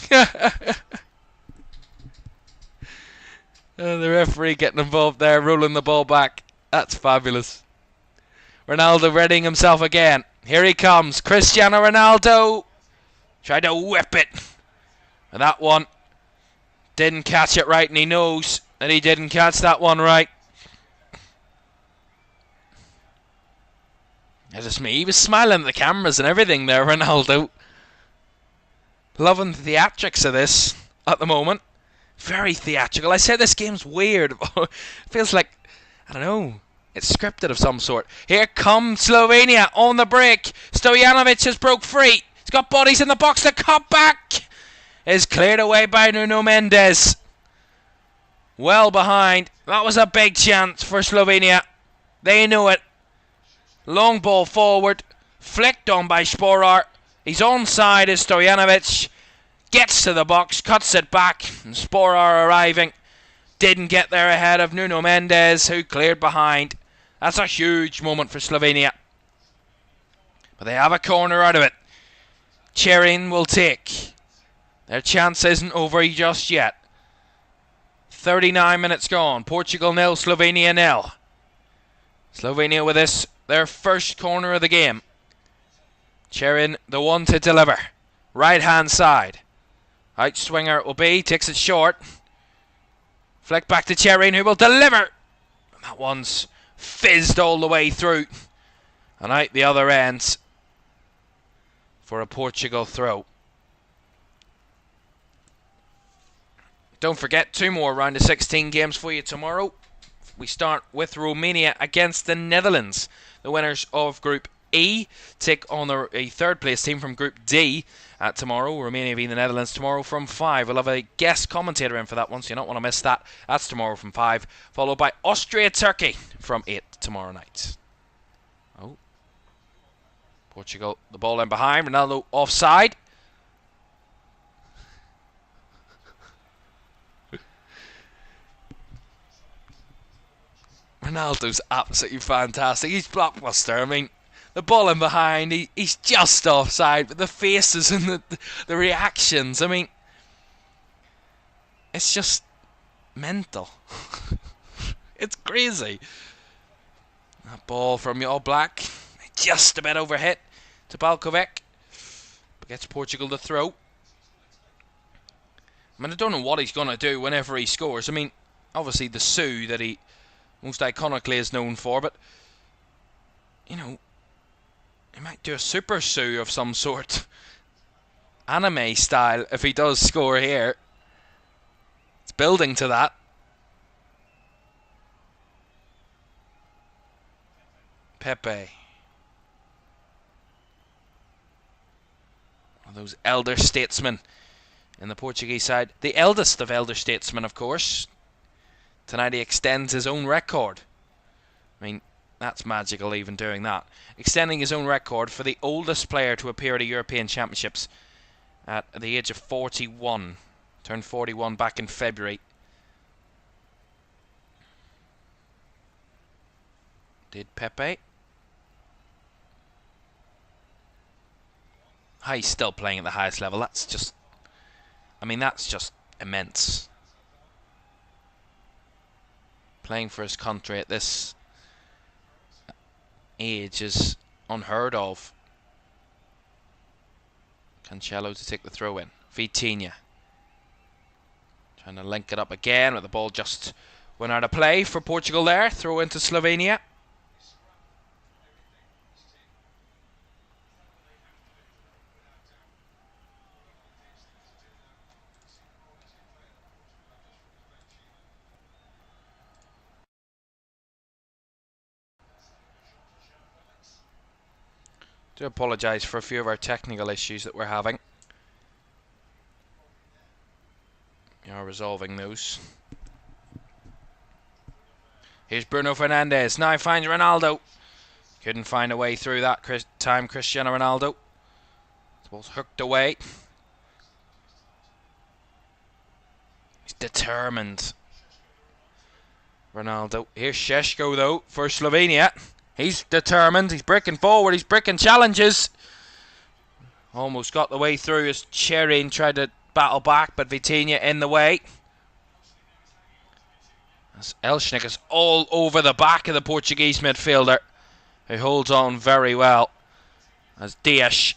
The referee getting involved there, rolling the ball back. That's fabulous. Ronaldo readying himself again. Here he comes. Cristiano Ronaldo. Tried to whip it. And that one didn't catch it right, and he knows that he didn't catch that one right. It's just me. He was smiling at the cameras and everything there, Ronaldo. Loving the theatrics of this at the moment. Very theatrical. I said this game's weird. It feels like, I don't know, it's scripted of some sort. Here comes Slovenia on the break. Stojanovic has broke free. He's got bodies in the box. The cutback is cleared away by Nuno Mendes. Well behind. That was a big chance for Slovenia. They knew it. Long ball forward. Flicked on by Sporar. He's onside as Stojanovic. Gets to the box. Cuts it back. And Sporar arriving. Didn't get there ahead of Nuno Mendes, who cleared behind. That's a huge moment for Slovenia. But they have a corner out of it. Cherin will take. Their chance isn't over just yet. 39 minutes gone. Portugal 0, Slovenia 0. Slovenia with this, their first corner of the game. Cherin, the one to deliver. Right hand side. Out swinger it will be. Takes it short. Flick back to Cherine, who will deliver. And that one's fizzed all the way through. And out the other end for a Portugal throw. Don't forget, 2 more round of 16 games for you tomorrow. We start with Romania against the Netherlands. The winners of Group E take on a third place team from Group D tomorrow. Romania being the Netherlands tomorrow from 5. We'll have a guest commentator in for that one, so you don't want to miss that. That's tomorrow from 5, followed by Austria-Turkey from 8 tomorrow night. Oh, Portugal, the ball in behind. Ronaldo offside. Ronaldo's absolutely fantastic. He's blockbuster. I mean, the ball in behind, he's just offside, but the faces and the reactions, I mean, it's just mental. It's crazy. That ball from All Black, just a bit overhit to Balkovic, but gets Portugal to throw. I mean, I don't know what he's going to do whenever he scores. I mean, obviously the Sue that he most iconically is known for, but, you know, he might do a super Sue of some sort. Anime style, if he does score here. It's building to that. Pepe. One of those elder statesmen in the Portuguese side. The eldest of elder statesmen, of course. Tonight he extends his own record. I mean, that's magical even doing that. Extending his own record for the oldest player to appear at a European Championships at the age of 41. Turned 41 back in February. Did Pepe? He's still playing at the highest level. That's just, I mean, that's just immense. Playing for his country at this age is unheard of. Cancelo to take the throw in. Vitinha trying to link it up again, but the ball just went out of play for Portugal there. Throw into Slovenia. Do apologise for a few of our technical issues that we're having. We are resolving those. Here's Bruno Fernandes. Now finds Ronaldo. Couldn't find a way through that time, Cristiano Ronaldo. The ball's hooked away. He's determined. Ronaldo. Here's Šeško though for Slovenia. He's determined. He's breaking forward. He's breaking challenges. Almost got the way through as Cherine tried to battle back, but Vitinha in the way. As Elshnik is all over the back of the Portuguese midfielder, who holds on very well. As Dias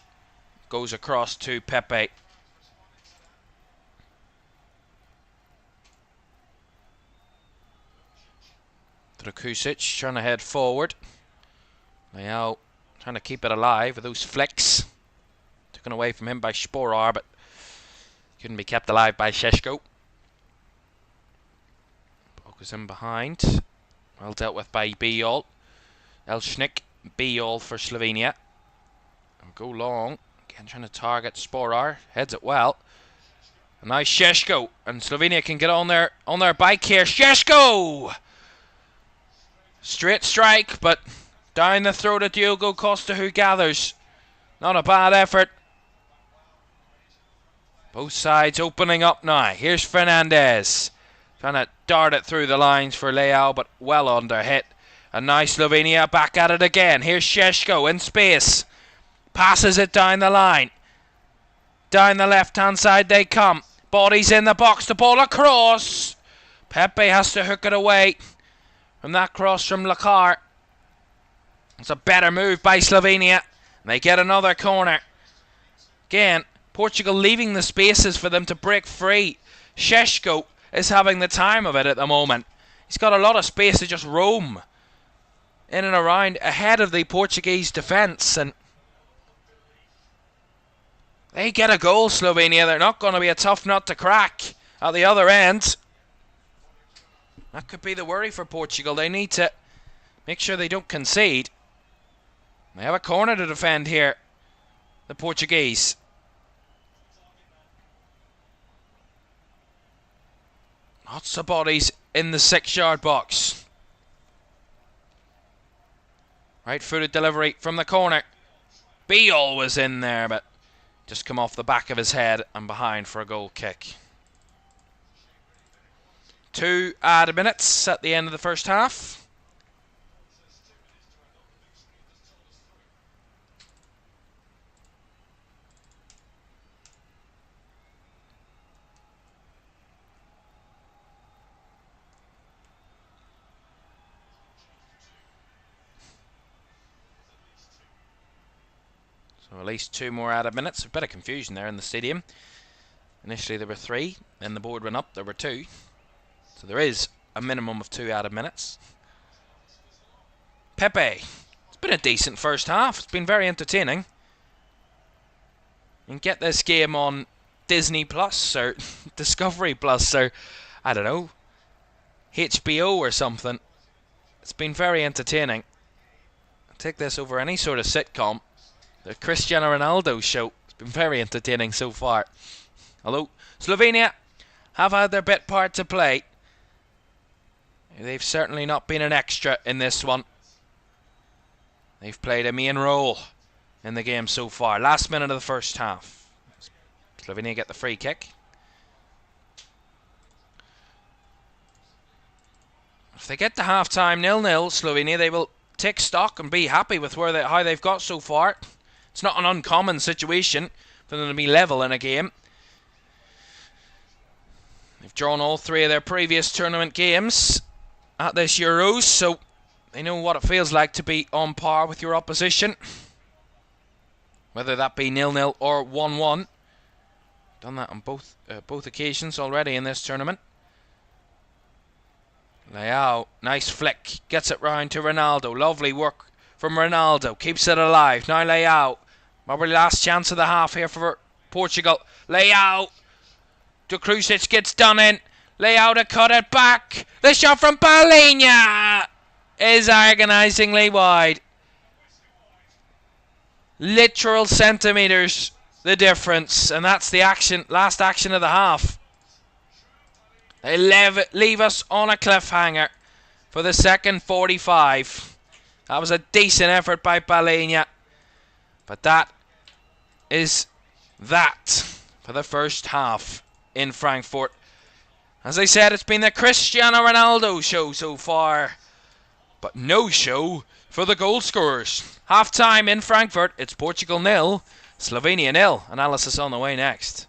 goes across to Pepe. Drakusic trying to head forward. Leao trying to keep it alive with those flicks. Taken away from him by Sporar, but couldn't be kept alive by Šeško. Focus in behind. Well dealt with by Bijol. Elshnik, Bijol for Slovenia. And go long. Again trying to target Sporar. Heads it well. And now Šeško. And Slovenia can get on their bike here. Šeško! Straight strike, but down the throat of Diogo Costa, who gathers. Not a bad effort. Both sides opening up now. Here's Fernandes. Trying to dart it through the lines for Leao, but well under hit. And now Slovenia back at it again. Here's Šeško in space. Passes it down the line. Down the left-hand side they come. Bodies in the box. The ball across. Pepe has to hook it away from that cross from Lakar. It's a better move by Slovenia. They get another corner. Again, Portugal leaving the spaces for them to break free. Šeško is having the time of it at the moment. He's got a lot of space to just roam in and around ahead of the Portuguese defence, and they get a goal, Slovenia. They're not going to be a tough nut to crack at the other end. That could be the worry for Portugal. They need to make sure they don't concede. They have a corner to defend here, the Portuguese. Lots of bodies in the 6-yard box. Right-footed delivery from the corner. Beal was in there, but just come off the back of his head and behind for a goal kick. 2 added minutes at the end of the first half. So at least 2 more added minutes. A bit of confusion there in the stadium. Initially there were 3, then the board went up, there were 2. So there is a minimum of 2 added minutes. Pepe. It's been a decent first half. It's been very entertaining. You can get this game on Disney Plus or Discovery Plus or, I don't know, HBO or something. It's been very entertaining. I'll take this over any sort of sitcom. The Cristiano Ronaldo show. It's been very entertaining so far. Although Slovenia have had their bit part to play, they've certainly not been an extra in this one. They've played a main role in the game so far. Last minute of the first half. Slovenia get the free kick. If they get to half-time 0-0, Slovenia, they will take stock and be happy with how they've got so far. It's not an uncommon situation for them to be level in a game. They've drawn all 3 of their previous tournament games at this Euros, so they know what it feels like to be on par with your opposition. Whether that be 0-0 or 1-1. Done that on both occasions already in this tournament. Leao, nice flick, gets it round to Ronaldo. Lovely work from Ronaldo, keeps it alive. Now Leao, probably last chance of the half here for Portugal. Leao, to Krusic, gets done in. Leao to cut it back. The shot from Palhinha is agonisingly wide. Literal centimetres the difference, and that's the last action of the half. They leave us on a cliffhanger for the second 45. That was a decent effort by Palhinha, but that is that for the first half in Frankfurt. As I said, it's been the Cristiano Ronaldo show so far, but no show for the goal scorers. Half time in Frankfurt, it's Portugal 0, Slovenia 0. Analysis on the way next.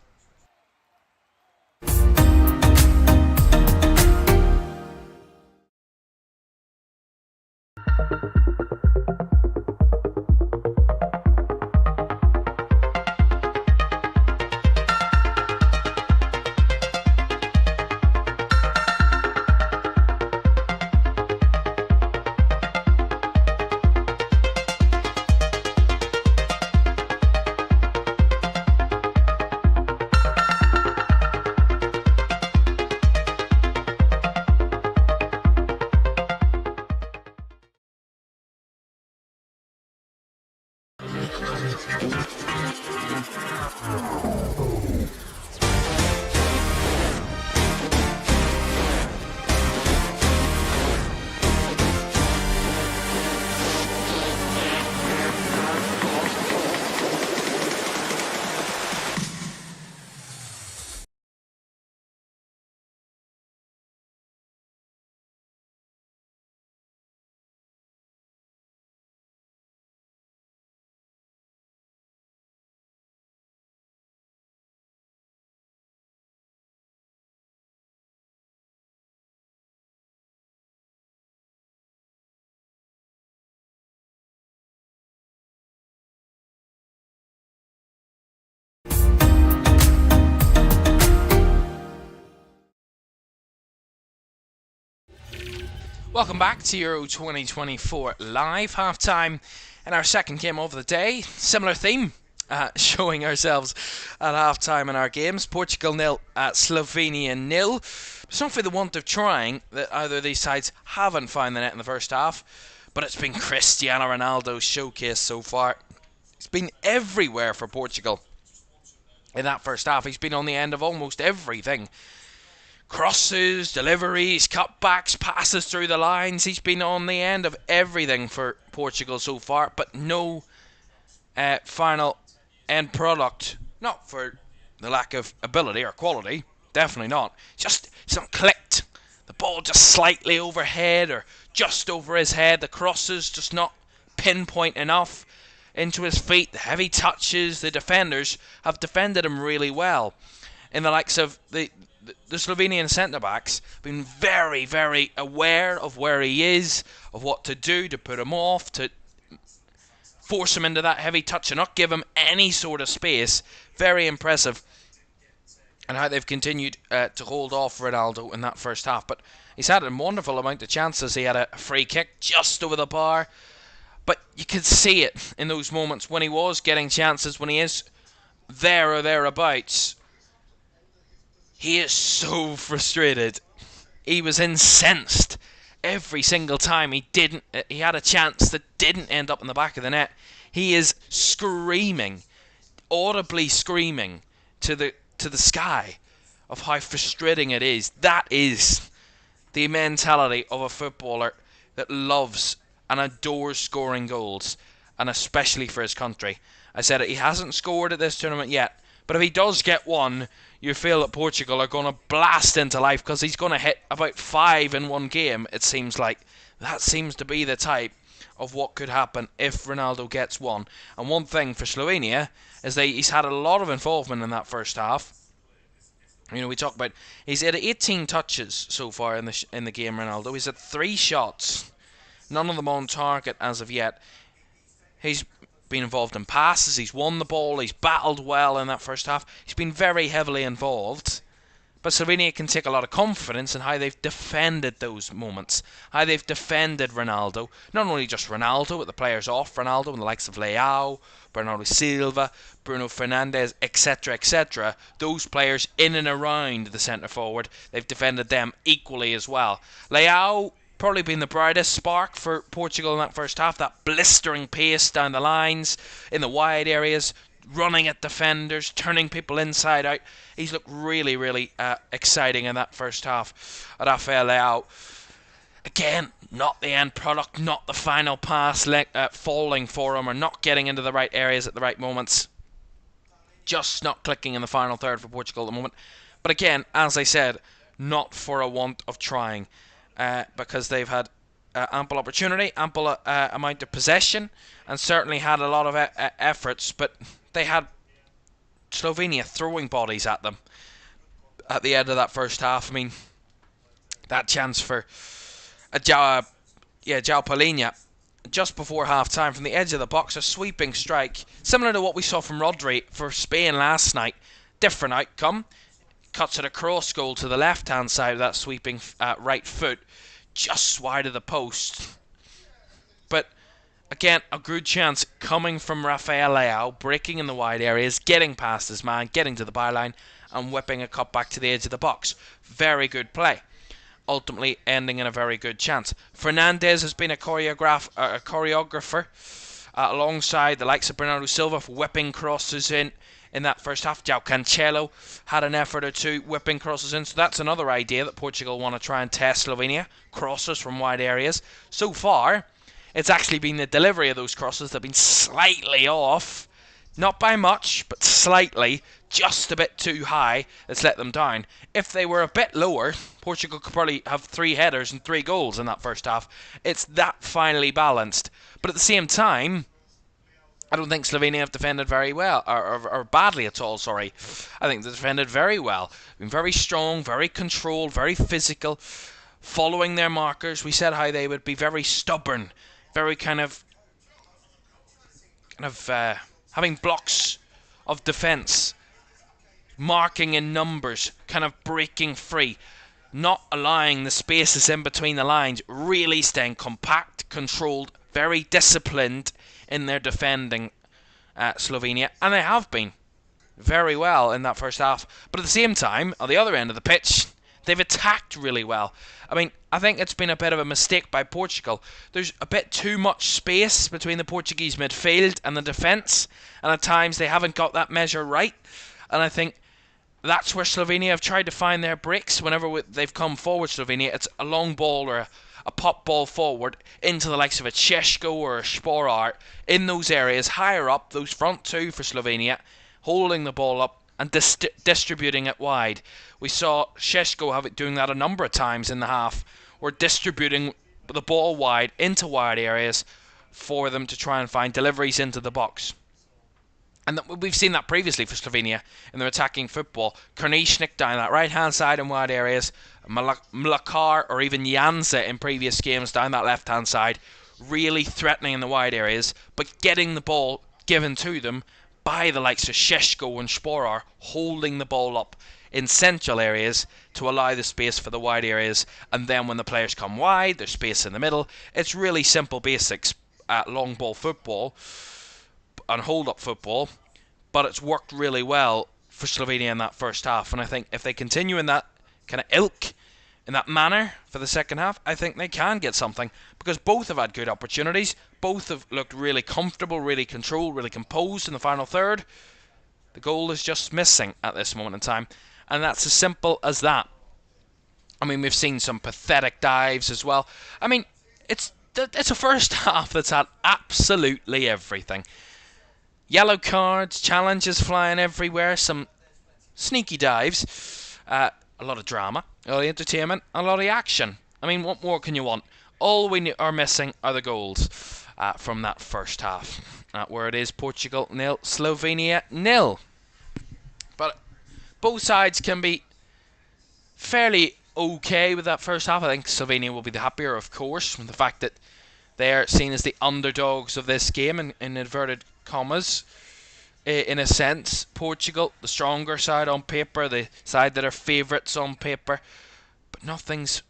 Welcome back to Euro 2024 live half-time in our second game of the day. Similar theme, showing ourselves at half-time in our games. Portugal 0, Slovenia 0. It's not for the want of trying that either of these sides haven't found the net in the first half, but it's been Cristiano Ronaldo's showcase so far. It's been everywhere for Portugal in that first half. He's been on the end of almost everything. Crosses, deliveries, cutbacks, passes through the lines. He's been on the end of everything for Portugal so far, but no final end product. Not for the lack of ability or quality, definitely not. Just something clicked. The ball just slightly overhead or just over his head. The crosses just not pinpoint enough into his feet. The heavy touches. The defenders have defended him really well. In the likes of the Slovenian centre-backs, been very, very aware of where he is, of what to do to put him off, to force him into that heavy touch and not give him any sort of space. Very impressive. And how they've continued to hold off Ronaldo in that first half. But he's had a wonderful amount of chances. He had a free kick just over the bar. But you could see it in those moments when he was getting chances, when he is there or thereabouts. He is so frustrated. He was incensed every single time he had a chance that didn't end up in the back of the net. He is screaming, audibly screaming to the sky of how frustrating it is. That is the mentality of a footballer that loves and adores scoring goals, and especially for his country. I said it, he hasn't scored at this tournament yet, but if he does get one, you feel that Portugal are going to blast into life, because he's going to hit about 5 in one game, it seems like. That seems to be the type of what could happen if Ronaldo gets one. And one thing for Slovenia is that he's had a lot of involvement in that first half. You know, we talk about he's had 18 touches so far in the game. Ronaldo, he's had 3 shots, none of them on target as of yet. He's been involved in passes, he's won the ball, he's battled well in that first half. He's been very heavily involved. But Slovenia can take a lot of confidence in how they've defended those moments, how they've defended Ronaldo. Not only just Ronaldo, but the players off Ronaldo, and the likes of Leao, Bernardo Silva, Bruno Fernandes, etc., etc. Those players in and around the centre forward, they've defended them equally as well. Leao probably been the brightest spark for Portugal in that first half. That blistering pace down the lines, in the wide areas, running at defenders, turning people inside out. He's looked really, really exciting in that first half. Rafael Leao, again, not the end product, not the final pass falling for him, or not getting into the right areas at the right moments. Just not clicking in the final third for Portugal at the moment. But again, as I said, not for a want of trying. Because they've had ample opportunity, ample amount of possession, and certainly had a lot of efforts, but they had Slovenia throwing bodies at them at the end of that first half. I mean, that chance for João Palhinha just before half-time from the edge of the box, a sweeping strike, similar to what we saw from Rodri for Spain last night. Different outcome. Cuts it across goal to the left-hand side of that sweeping right foot, just wide of the post. But again, a good chance coming from Rafael Leao, breaking in the wide areas, getting past his man, getting to the byline, and whipping a cut back to the edge of the box. Very good play. Ultimately ending in a very good chance. Fernandes has been a choreographer alongside the likes of Bernardo Silva for whipping crosses in that first half. João Cancelo had an effort or two whipping crosses in, so that's another idea that Portugal want to try and test Slovenia. Crosses from wide areas. So far, it's actually been the delivery of those crosses that have been slightly off. Not by much, but slightly, just a bit too high, that's let them down. If they were a bit lower, Portugal could probably have 3 headers and 3 goals in that first half. It's that finely balanced. But at the same time, I don't think Slovenia have defended very well, or badly at all, sorry. I think they defended very well. Been very strong, very controlled, very physical, following their markers. We said how they would be very stubborn, very kind of having blocks of defence, marking in numbers, kind of breaking free. not allowing the spaces in between the lines, really staying compact, controlled, very disciplined in their defending Slovenia, and they have been very well in that first half. But at the same time, on the other end of the pitch, they've attacked really well. I mean, I think it's been a bit of a mistake by Portugal. There's a bit too much space between the Portuguese midfield and the defence, and at times they haven't got that measure right. And I think that's where Slovenia have tried to find their breaks. Whenever they've come forward, Slovenia, it's a long ball or a pop ball forward into the likes of a Češko or a Sporar in those areas, higher up, those front two for Slovenia, holding the ball up and distributing it wide. We saw Češko doing that a number of times in the half. We're distributing the ball wide into wide areas for them to try and find deliveries into the box. And we've seen that previously for Slovenia in their attacking football. Krničnik down that right-hand side in wide areas. Mlakar or even Janse in previous games down that left-hand side, really threatening in the wide areas, but getting the ball given to them by the likes of Češko and Sporar, holding the ball up in central areas to allow the space for the wide areas. And then when the players come wide, there's space in the middle. It's really simple basics at long ball football and hold-up football, but it's worked really well for Slovenia in that first half. And I think if they continue in that kind of ilk, in that manner for the second half, I think they can get something, because both have had good opportunities. Both have looked really comfortable, really controlled, really composed in the final third. The goal is just missing at this moment in time, and that's as simple as that. I mean, we've seen some pathetic dives as well. I mean, it's a first half that's had absolutely everything. Yellow cards, challenges flying everywhere, some sneaky dives, a lot of drama, a lot of entertainment, a lot of action. I mean, what more can you want? All we are missing are the goals from that first half, where it is Portugal 0, Slovenia 0. But both sides can be fairly okay with that first half. I think Slovenia will be the happier, of course, from the fact that they're seen as the underdogs of this game, in inverted commas, in a sense. Portugal, the stronger side on paper, the side that are favourites on paper, but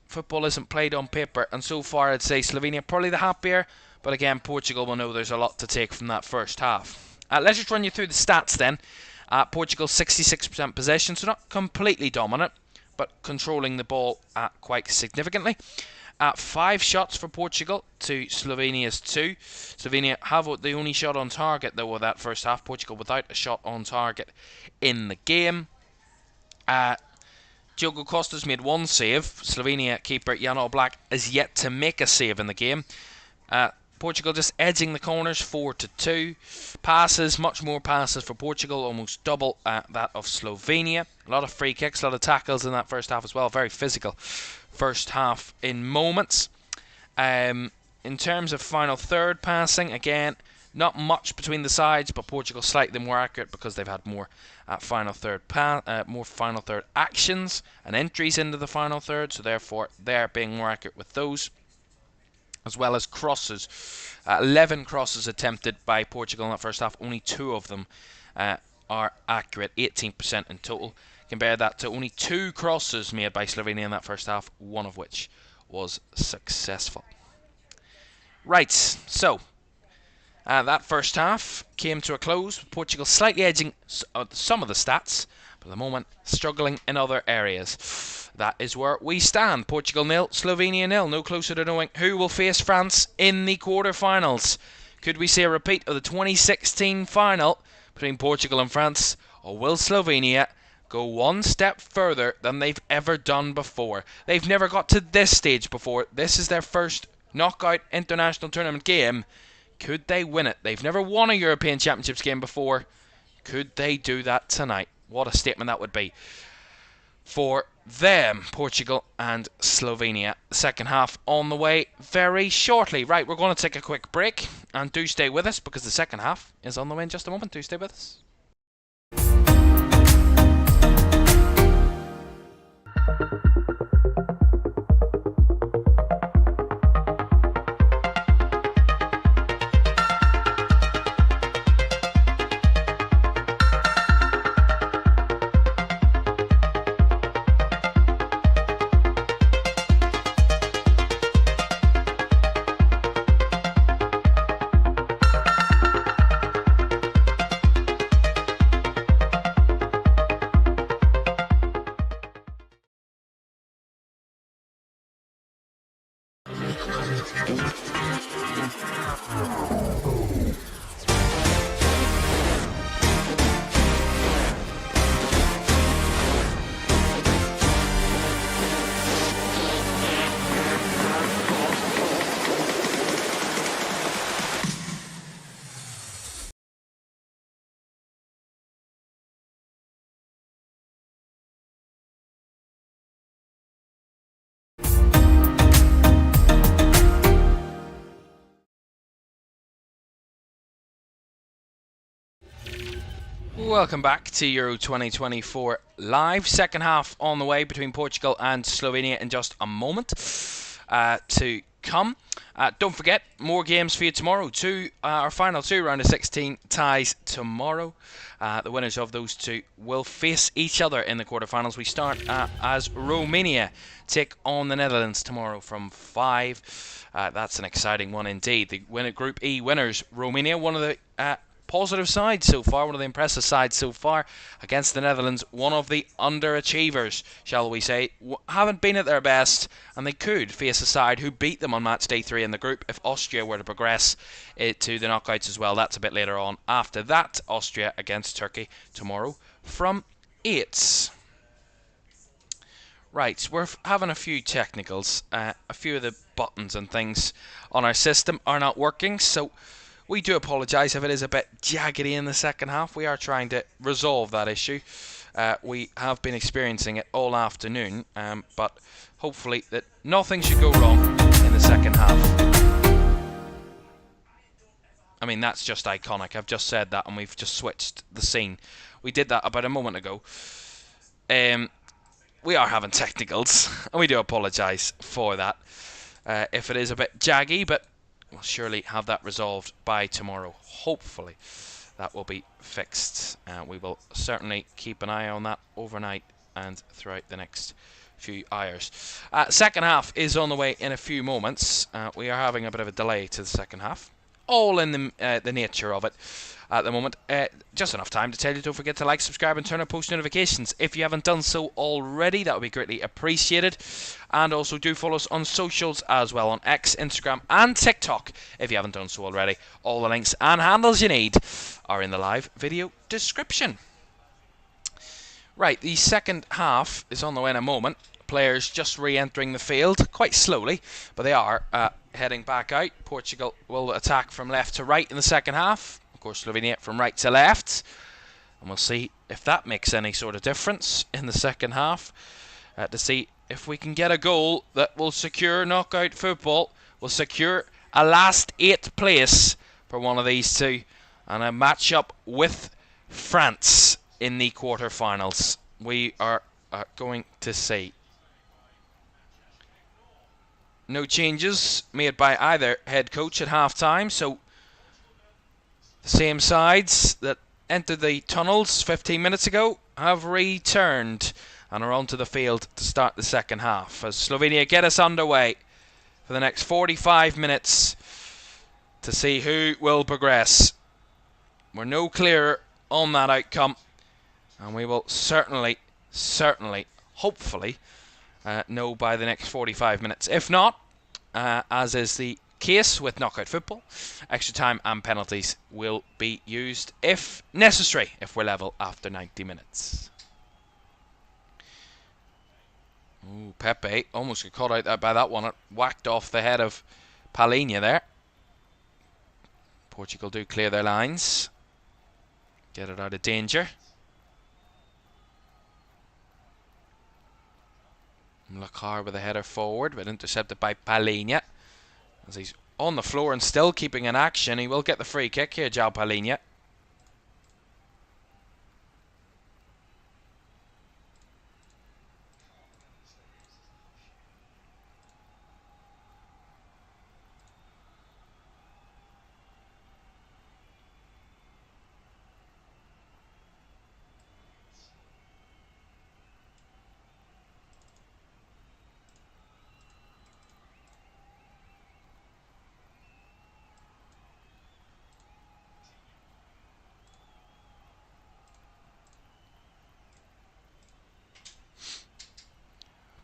football isn't played on paper, and so far I'd say Slovenia probably the happier, but again, Portugal will know there's a lot to take from that first half. Let's just run you through the stats then. Portugal 66% possession, so not completely dominant, but controlling the ball quite significantly. 5 shots for Portugal to Slovenia's 2. Slovenia have the only shot on target though of that first half. Portugal without a shot on target in the game. Diogo Costa's made 1 save. Slovenia keeper Jan Oblak is yet to make a save in the game. Portugal just edging the corners 4-2. Passes, much more passes for Portugal, almost double that of Slovenia. A lot of free kicks, a lot of tackles in that first half as well. Very physical first half in moments. In terms of final third passing, again, not much between the sides, but Portugal slightly more accurate because they've had more final third actions and entries into the final third, so therefore they're being more accurate with those, as well as crosses. 11 crosses attempted by Portugal in that first half, only 2 of them are accurate, 18% in total. Compare that to only 2 crosses made by Slovenia in that first half, 1 of which was successful. Right, so that first half came to a close, with Portugal slightly edging some of the stats, but at the moment struggling in other areas. That is where we stand. Portugal 0, Slovenia 0. No closer to knowing who will face France in the quarterfinals. Could we see a repeat of the 2016 final between Portugal and France, or will Slovenia go one step further than they've ever done before? They've never got to this stage before. This is their first knockout international tournament game. Could they win it? They've never won a European Championships game before. Could they do that tonight? What a statement that would be for them, Portugal and Slovenia. Second half on the way very shortly. Right, we're going to take a quick break, and do stay with us because the second half is on the way in just a moment. Do stay with us. Welcome back to Euro 2024 live. Second half on the way between Portugal and Slovenia in just a moment to come. Don't forget, more games for you tomorrow. Our final two round of 16 ties tomorrow. The winners of those two will face each other in the quarterfinals. We start as Romania take on the Netherlands tomorrow from 5. That's an exciting one indeed. The Group E winners, Romania, one of the positive side so far, one of the impressive sides so far against the Netherlands, one of the underachievers, shall we say, haven't been at their best, and they could face a side who beat them on match day 3 in the group if Austria were to progress to the knockouts as well. That's a bit later on. After that, Austria against Turkey tomorrow from 8. Right, we're having a few technicals. A few of the buttons and things on our system are not working, so we do apologise if it is a bit jaggedy in the second half. We are trying to resolve that issue. We have been experiencing it all afternoon, but hopefully that nothing should go wrong in the second half. I mean, that's just iconic. I've just said that and we've just switched the scene. We did that about a moment ago. We are having technicals, and we do apologise for that. If it is a bit jaggy, but we'll surely have that resolved by tomorrow. Hopefully that will be fixed. We will certainly keep an eye on that overnight and throughout the next few hours. Second half is on the way in a few moments. We are having a bit of a delay to the second half. All in the nature of it at the moment. Just enough time to tell you, don't forget to like, subscribe and turn on post notifications. If you haven't done so already, that would be greatly appreciated. And also do follow us on socials as well, on X, Instagram and TikTok if you haven't done so already. All the links and handles you need are in the live video description. Right, the second half is on the way in a moment. Players just re-entering the field quite slowly, but they are heading back out. Portugal will attack from left to right in the second half. Of course, Slovenia from right to left. And we'll see if that makes any sort of difference in the second half. To see if we can get a goal that will secure knockout football, will secure a last 8th place for one of these two, and a match-up with France in the quarterfinals. We are going to see. No changes made by either head coach at half-time, so the same sides that entered the tunnels 15 minutes ago have returned and are onto the field to start the second half as Slovenia get us underway for the next 45 minutes to see who will progress. We're no clearer on that outcome, and we will certainly, hopefully, know by the next 45 minutes. If not, as is the case with knockout football, extra time and penalties will be used if necessary, if we're level after 90 minutes. Ooh, Pepe almost got caught out by that one. It whacked off the head of Palhinha there. Portugal do clear their lines, get it out of danger. Lakar with a header forward, but intercepted by Palhinha. As he's on the floor and still keeping in action, he will get the free kick here, João Palhinha.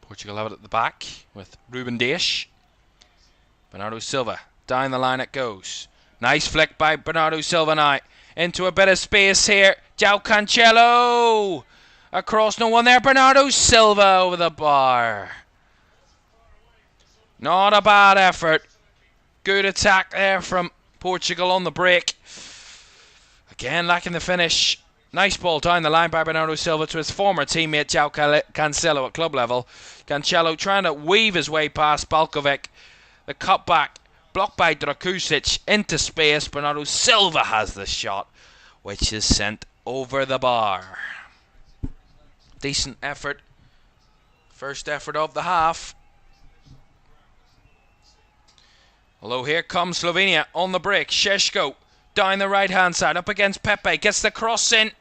Portugal have it at the back with Ruben Dias. Bernardo Silva, down the line it goes. Nice flick by Bernardo Silva now. Into a bit of space here. João Cancelo! Across, no one there. Bernardo Silva over the bar. Not a bad effort. Good attack there from Portugal on the break. Again, lacking the finish. Nice ball down the line by Bernardo Silva to his former teammate João Cancelo at club level. Cancelo trying to weave his way past Balkovic. The cutback blocked by Drakusic into space. Bernardo Silva has the shot, which is sent over the bar. Decent effort. First effort of the half. Although here comes Slovenia on the break. Šeško down the right hand side up against Pepe. Gets the cross in.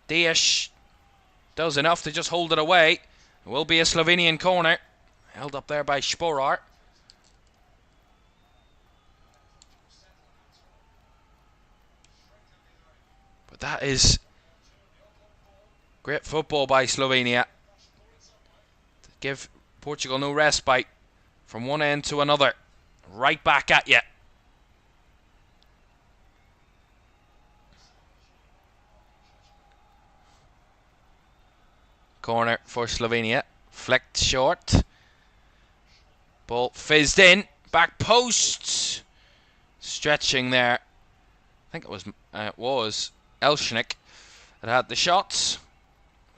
Dias does enough to just hold it away. It will be a Slovenian corner. Held up there by Sporar. But that is great football by Slovenia to give Portugal no respite from one end to another. Right back at you. Corner for Slovenia. Flicked short. Ball fizzed in. Back post. Stretching there. I think it was Elshnik that had the shots.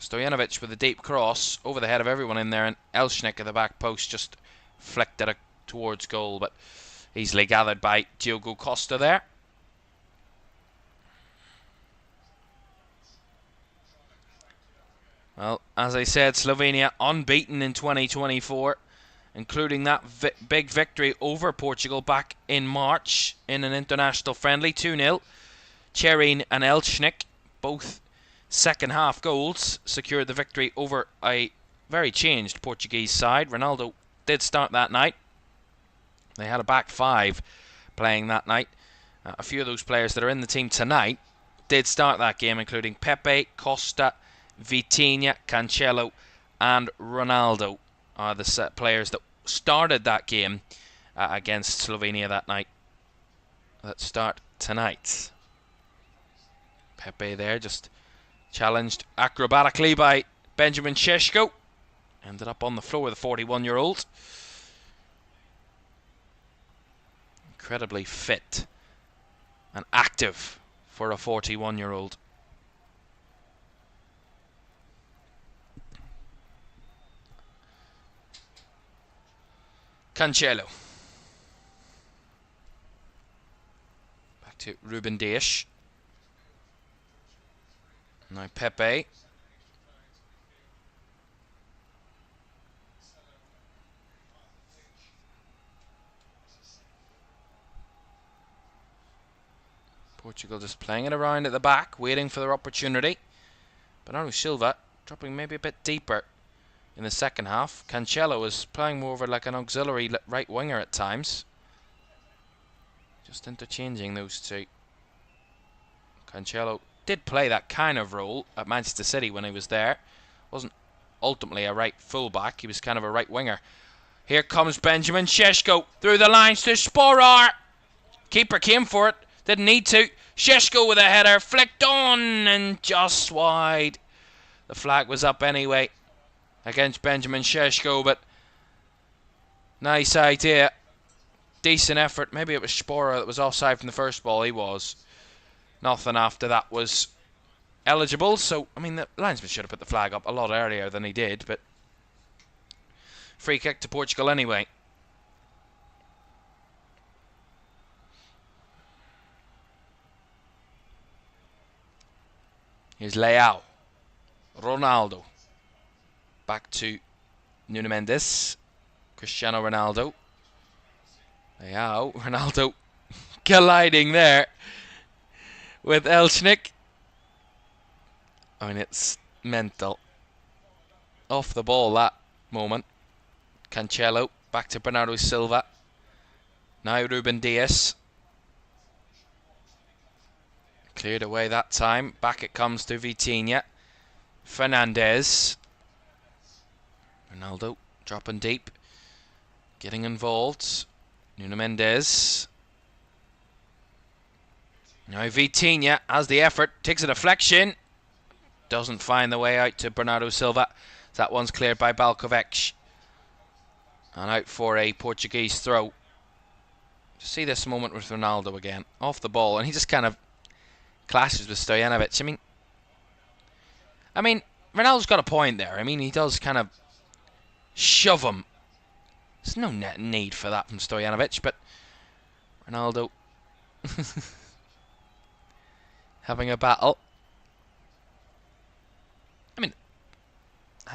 Stojanovic with a deep cross over the head of everyone in there, and Elshnik at the back post just flicked it towards goal, but easily gathered by Diogo Costa there. Well, as I said, Slovenia unbeaten in 2024, including that big victory over Portugal back in March in an international friendly, 2-0. Cherin and Elshnik, both second half goals, secured the victory over a very changed Portuguese side. Ronaldo did start that night. They had a back five playing that night. A few of those players that are in the team tonight did start that game, including Pepe, Costa, Vitinha, Cancelo and Ronaldo are the set players that started that game against Slovenia that night. Let's start tonight. Pepe there just challenged acrobatically by Benjamin Šeško. Ended up on the floor, the 41-year-old. Incredibly fit and active for a 41-year-old. Cancelo. Back to Ruben Dias. Now Pepe. Portugal just playing it around at the back, waiting for their opportunity. Bernardo Silva dropping maybe a bit deeper in the second half. Cancelo is playing more over like an auxiliary right winger at times. Just interchanging those two. Cancelo did play that kind of role at Manchester City when he was there. Wasn't ultimately a right fullback, he was kind of a right winger. Here comes Benjamin Šeško through the lines to Sporar. Keeper came for it, didn't need to. Šeško with a header, flicked on and just wide. The flag was up anyway against Benjamin Šeško, but nice idea. Decent effort. Maybe it was Sporar that was offside from the first ball. He was. Nothing after that was eligible. So, I mean, the linesman should have put the flag up a lot earlier than he did, but free kick to Portugal anyway. Here's Leao. Ronaldo. Back to Nuno Mendes. Cristiano Ronaldo. Leao. Ronaldo colliding there with Elshnik. I mean, it's mental. Off the ball that moment. Cancelo. Back to Bernardo Silva. Now Ruben Dias. Cleared away that time. Back it comes to Vitinha. Fernandes. Ronaldo dropping deep. Getting involved. Nuno Mendes. Now Vitinha has the effort. Takes a deflection. Doesn't find the way out to Bernardo Silva. That one's cleared by Balkovic. And out for a Portuguese throw. See this moment with Ronaldo again. Off the ball. And he just kind of clashes with Stojanovic. I mean, Ronaldo's got a point there. I mean, he does kind of shove him. There's no need for that from Stojanovic, but Ronaldo having a battle.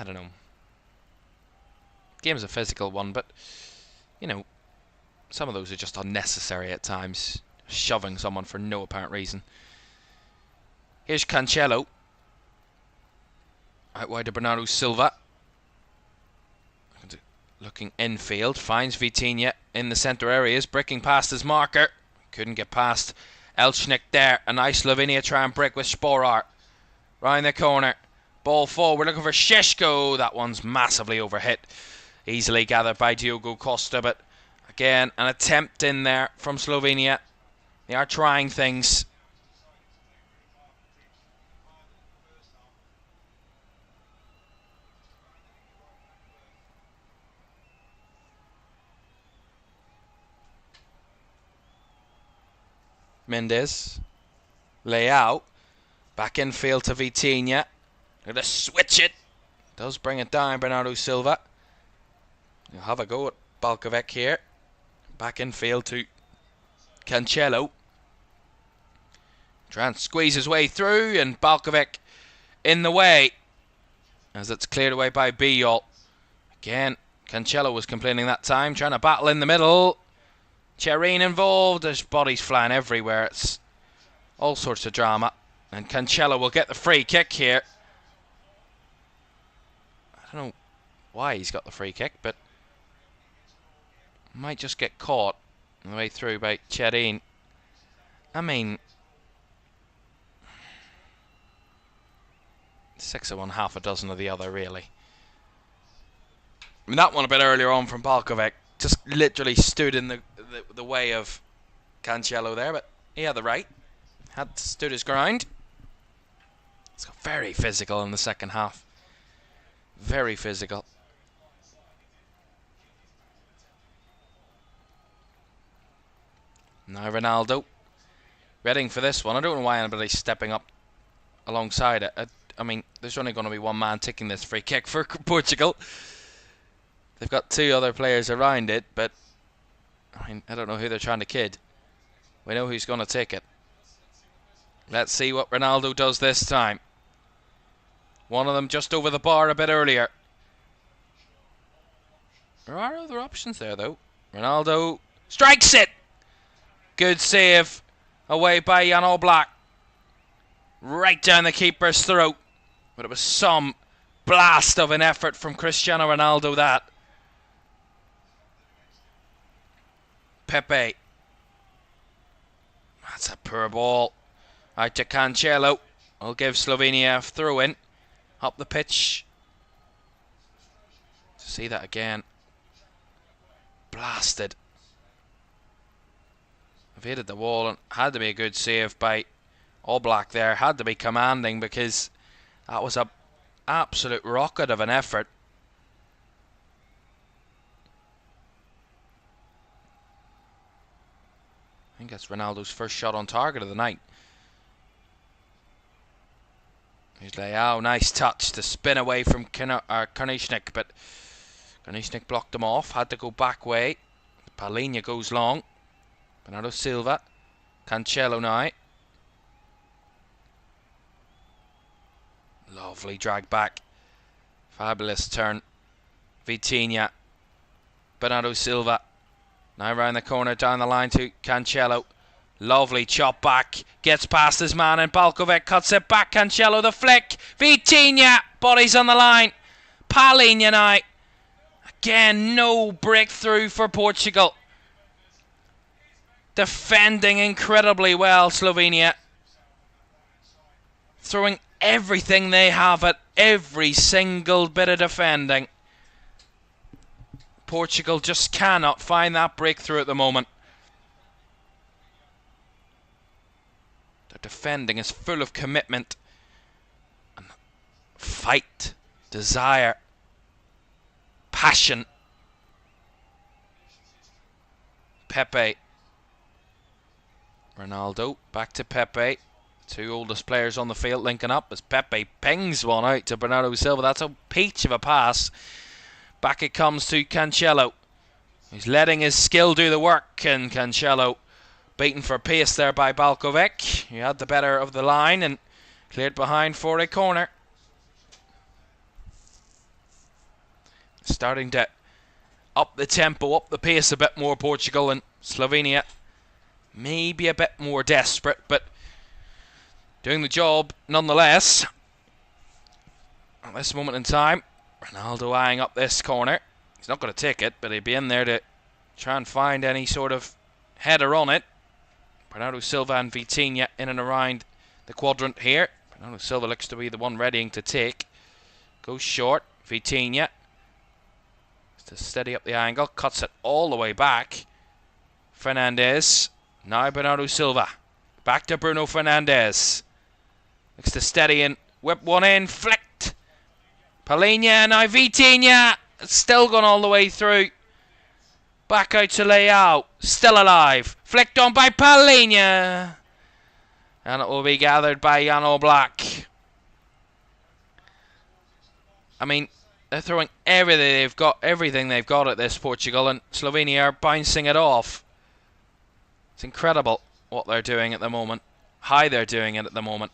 I don't know. Game's a physical one, but, you know, some of those are just unnecessary at times. Shoving someone for no apparent reason. Here's Cancelo. Out wide to Bernardo Silva. Looking infield. Finds Vitinha in the centre areas. Breaking past his marker. Couldn't get past Elchnik there. A nice Slovenia try and break with Sporar. Round the corner. Ball forward. Looking for Šeško. That one's massively overhit. Easily gathered by Diogo Costa. But again, an attempt in there from Slovenia. They are trying things. Mendes. Leao. Back infield to Vitinha. Going to switch it. Does bring it down, Bernardo Silva. He'll have a go at Balkovic here. Back infield to Cancelo. Trying to squeeze his way through, and Balkovic in the way as it's cleared away by Bijol. Again, Cancelo was complaining that time, trying to battle in the middle. Cherine involved. There's bodies flying everywhere. It's all sorts of drama. And Cancelo will get the free kick here. I don't know why he's got the free kick, but might just get caught on the way through by Cherine. I mean, 6 of one, half a dozen of the other, really. I mean, that one a bit earlier on from Balkovic just literally stood in the way of Cancelo there, but he had the right. Had stood his ground. It's got very physical in the second half. Very physical. Now Ronaldo. Reading for this one. I don't know why anybody's stepping up alongside it. I mean, there's only going to be one man taking this free kick for Portugal. They've got 2 other players around it, but I mean, I don't know who they're trying to kid. We know who's going to take it. Let's see what Ronaldo does this time. One of them just over the bar a bit earlier. There are other options there, though. Ronaldo strikes it! Good save away by Jan Oblak. Right down the keeper's throat. But it was some blast of an effort from Cristiano Ronaldo, that. Pepe. That's a poor ball. Out to Cancelo. Will give Slovenia a throw-in. Up the pitch. See that again. Blasted. Evaded the wall, and had to be a good save by Oblak there. Had to be commanding, because that was a absolute rocket of an effort. I think that's Ronaldo's first shot on target of the night. Here's Leao. Nice touch to spin away from Karnišnik, but Karnišnik blocked him off. Had to go back way. Palhinha goes long. Bernardo Silva. Cancelo now. Lovely drag back. Fabulous turn. Vitinha. Bernardo Silva. Now round the corner, down the line to Cancelo. Lovely chop back. Gets past his man, and Balkovic cuts it back. Cancelo the flick. Vitinha. Bodies on the line. Palhinha now. Again, no breakthrough for Portugal. Defending incredibly well, Slovenia. Throwing everything they have at every single bit of defending. Portugal just cannot find that breakthrough at the moment. Their defending is full of commitment and fight, desire, passion. Pepe. Ronaldo, back to Pepe. 2 oldest players on the field linking up as Pepe pings one out to Bernardo Silva. That's a peach of a pass. Back it comes to Cancelo. He's letting his skill do the work, and Cancelo beaten for pace there by Balkovic. He had the better of the line and cleared behind for a corner. Starting to up the tempo, up the pace a bit more, Portugal, and Slovenia maybe a bit more desperate, but doing the job nonetheless. At this moment in time, Ronaldo eyeing up this corner. He's not going to take it, but he'd be in there to try and find any sort of header on it. Bernardo Silva and Vitinha in and around the quadrant here. Bernardo Silva looks to be the one readying to take. Goes short. Vitinha to steady up the angle. Cuts it all the way back. Fernandes. Now Bernardo Silva. Back to Bruno Fernandes. Looks to steady and whip one in. Flicked. Palhinha. Now Vitinha. Still gone all the way through. Back out to Leao. Still alive. Flicked on by Palhinha. And it will be gathered by Jan Oblak. I mean, they're throwing everything they've got at this, Portugal, and Slovenia are bouncing it off. It's incredible what they're doing at the moment. How they're doing it at the moment.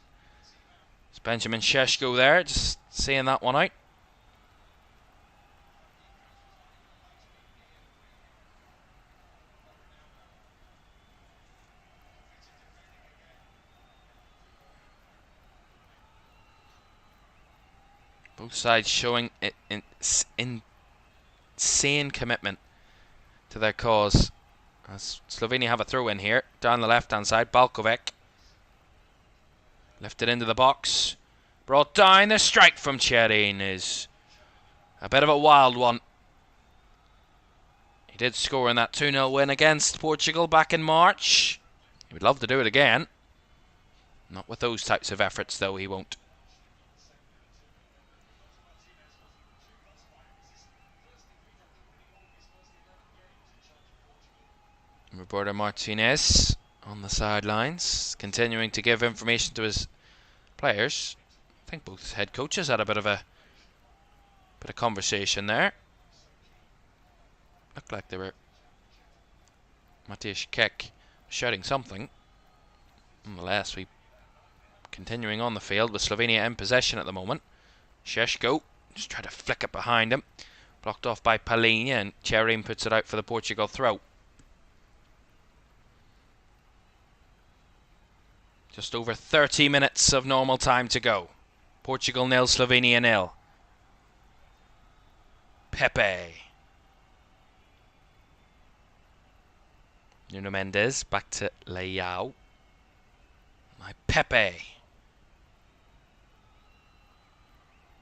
It's Benjamin Šeško there, just seeing that one out. Both sides showing insane commitment to their cause. As Slovenia have a throw in here. Down the left-hand side, Balkovic. Lifted into the box. Brought down. The strike from Cherin is a bit of a wild one. He did score in that 2-0 win against Portugal back in March. He would love to do it again. Not with those types of efforts, though, he won't. Roberto Martinez on the sidelines, continuing to give information to his players. I think both head coaches had a bit of conversation there. Looked like they were Mateusz Kek shouting something. Nonetheless, we continuing on the field with Slovenia in possession at the moment. Šeško just tried to flick it behind him, blocked off by Palhinha, and Cherin puts it out for the Portugal throw. Just over 30 minutes of normal time to go. Portugal 0, Slovenia 0. Pepe. Nuno Mendes back to Leao. My Pepe.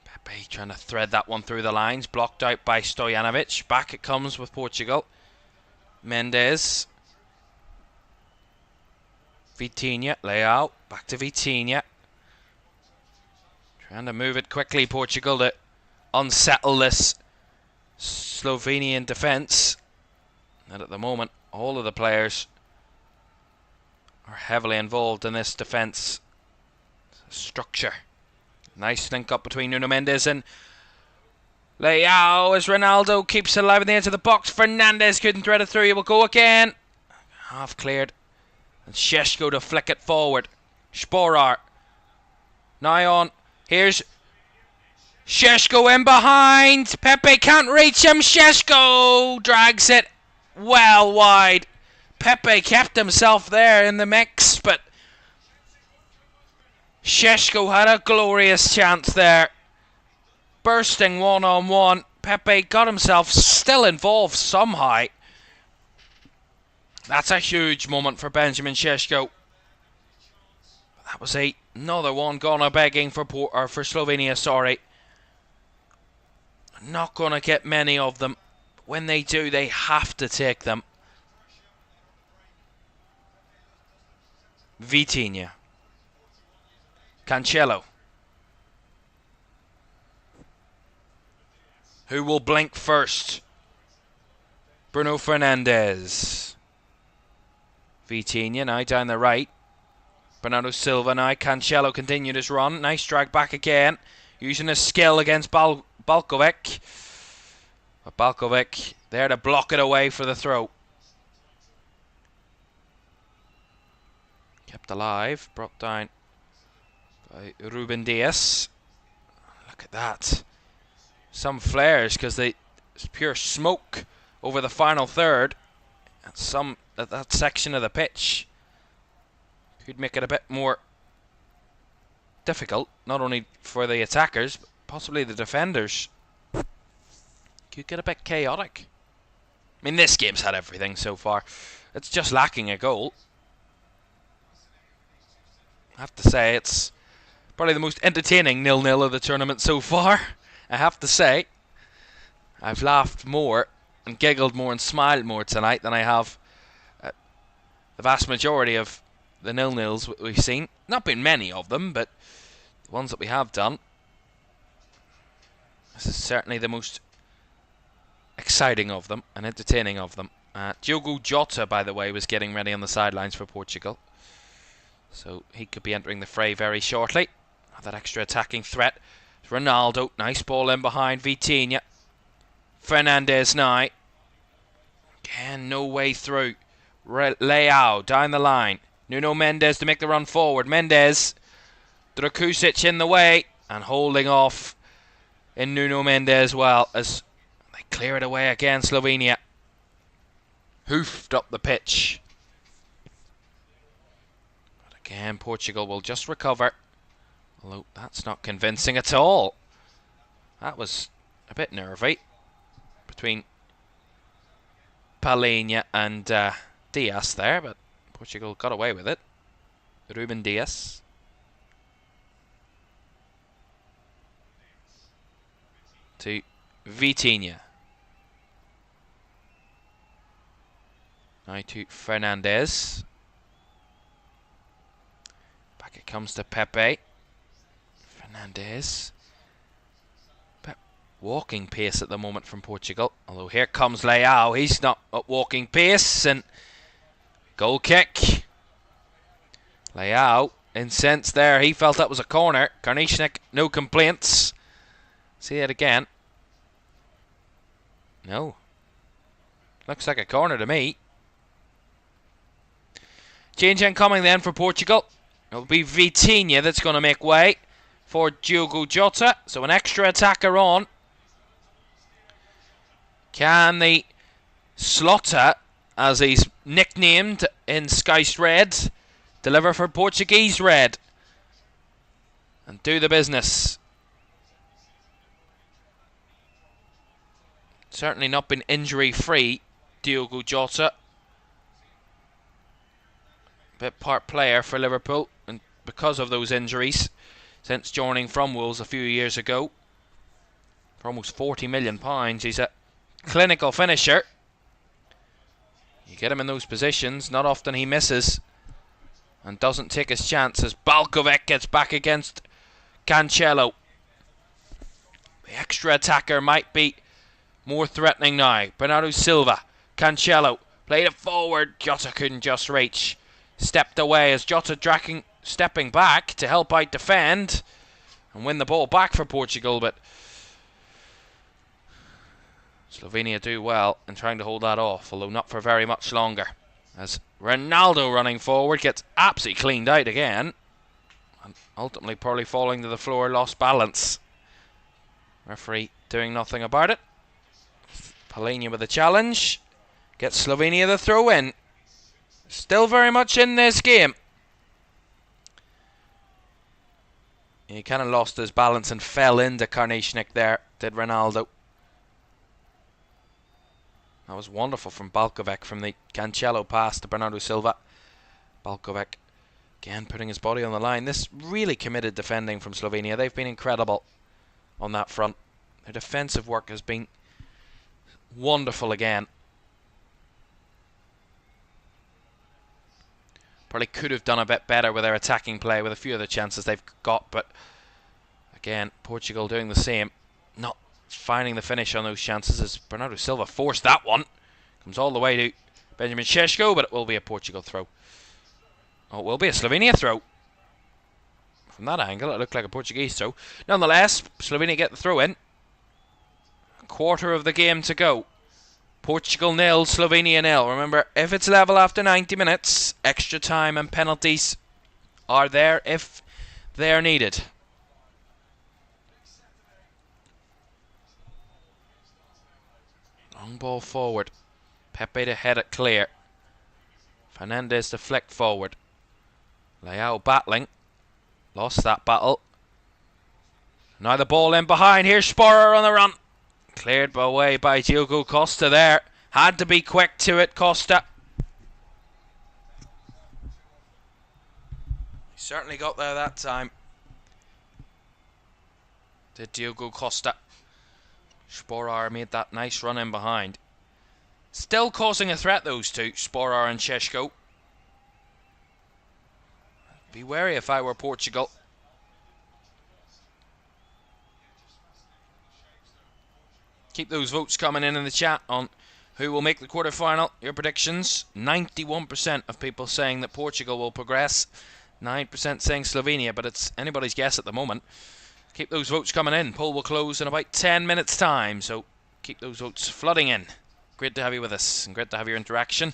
Pepe trying to thread that one through the lines. Blocked out by Stojanovic. Back it comes with Portugal. Mendes. Vitinha, Leao, back to Vitinha. Trying to move it quickly, Portugal, to unsettle this Slovenian defence. And at the moment, all of the players are heavily involved in this defence structure. Nice link up between Nuno Mendes and Leao as Ronaldo keeps it alive in the edge of the box. Fernandes couldn't thread it through. He will go again. Half cleared. And Šeško to flick it forward. Sporar. Now on. Here's Šeško in behind. Pepe can't reach him. Šeško drags it well wide. Pepe kept himself there in the mix, but Šeško had a glorious chance there. Bursting one-on-one. Pepe got himself still involved somehow. That's a huge moment for Benjamin Šeško. That was another one gone a begging for Slovenia, sorry. Not going to get many of them. When they do, they have to take them. Vitinha. Cancelo. Who will blink first? Bruno Fernandes. Vitinha now down the right. Bernardo Silva now. Cancelo continued his run. Nice drag back again. Using his skill against Balkovic. But Balkovic there to block it away for the throw. Kept alive. Brought down by Ruben Dias. Look at that. Some flares because they It's pure smoke over the final third. That section of the pitch could make it a bit more difficult, not only for the attackers, but possibly the defenders. Could get a bit chaotic. I mean, this game's had everything so far. It's just lacking a goal. I have to say, it's probably the most entertaining 0-0 of the tournament so far. I have to say, I've laughed more and giggled more and smiled more tonight than I have the vast majority of the 0-0s we've seen. Not been many of them, but the ones that we have done. This is certainly the most exciting of them and entertaining of them. Diogo Jota, by the way, was getting ready on the sidelines for Portugal, so he could be entering the fray very shortly. That extra attacking threat. Ronaldo, nice ball in behind Vitinha. Fernandes now. Again, no way through. Leao down the line. Nuno Mendes to make the run forward. Mendes, Drakusic in the way and holding off in Nuno Mendes well as they clear it away again. Slovenia hoofed up the pitch. But again, Portugal will just recover. Although that's not convincing at all. That was a bit nervy between Palhinha and Diaz there, but Portugal got away with it. Ruben Diaz. To Vitinha. Now to Fernandes. Back it comes to Pepe. Fernandes. Walking pace at the moment from Portugal. Although here comes Leao. He's not at walking pace. And goal kick. Leao incensed there. He felt that was a corner. Karnišnik, no complaints. See it again. No. Looks like a corner to me. Change incoming then for Portugal. It'll be Vitinha that's going to make way for Diogo Jota. So an extra attacker on. Can the Slaughter, as he's nicknamed in Scouse Red, deliver for Portuguese Red and do the business? Certainly not been injury free, Diogo Jota. Bit part player for Liverpool, and because of those injuries, since joining from Wolves a few years ago, for almost £40 million, he's a clinical finisher. You get him in those positions, not often he misses and doesn't take his chances. Balkovic gets back against Cancelo. The extra attacker might be more threatening now. Bernardo Silva, Cancelo played it forward. Jota couldn't just reach. Stepped away as Jota stepping back to help out defend and win the ball back for Portugal, but Slovenia do well in trying to hold that off, although not for very much longer. As Ronaldo running forward gets absolutely cleaned out again, and ultimately probably falling to the floor, lost balance. Referee doing nothing about it. Palhinha with a challenge. Gets Slovenia the throw in. Still very much in this game. He kind of lost his balance and fell into Karnišnik there, did Ronaldo. That was wonderful from Balkovic, from the Cancelo pass to Bernardo Silva. Balkovic again putting his body on the line. This really committed defending from Slovenia. They've been incredible on that front. Their defensive work has been wonderful again. Probably could have done a bit better with their attacking play with a few of the chances they've got, but again, Portugal doing the same. Not finding the finish on those chances as Bernardo Silva forced that one. Comes all the way to Benjamin Šeško, but it will be a Portugal throw. Oh, it will be a Slovenia throw. From that angle, it looked like a Portuguese throw. Nonetheless, Slovenia get the throw in. A quarter of the game to go. Portugal 0, Slovenia 0. Remember, if it's level after 90 minutes, extra time and penalties are there if they're needed. Long ball forward. Pepe to head it clear. Fernandez to flick forward. Leao battling. Lost that battle. Now the ball in behind. Here's Sporer on the run. Cleared away by Diogo Costa there. Had to be quick to it, Costa. He certainly got there that time. Did Diogo Costa. Sporer made that nice run in behind. Still causing a threat, those two, Sporer and Šeško. Be wary if I were Portugal. Keep those votes coming in the chat on who will make the quarterfinal. Your predictions. 91% of people saying that Portugal will progress. 9% saying Slovenia, but it's anybody's guess at the moment. Keep those votes coming in. Poll will close in about 10 minutes time, so keep those votes flooding in. Great to have you with us and great to have your interaction.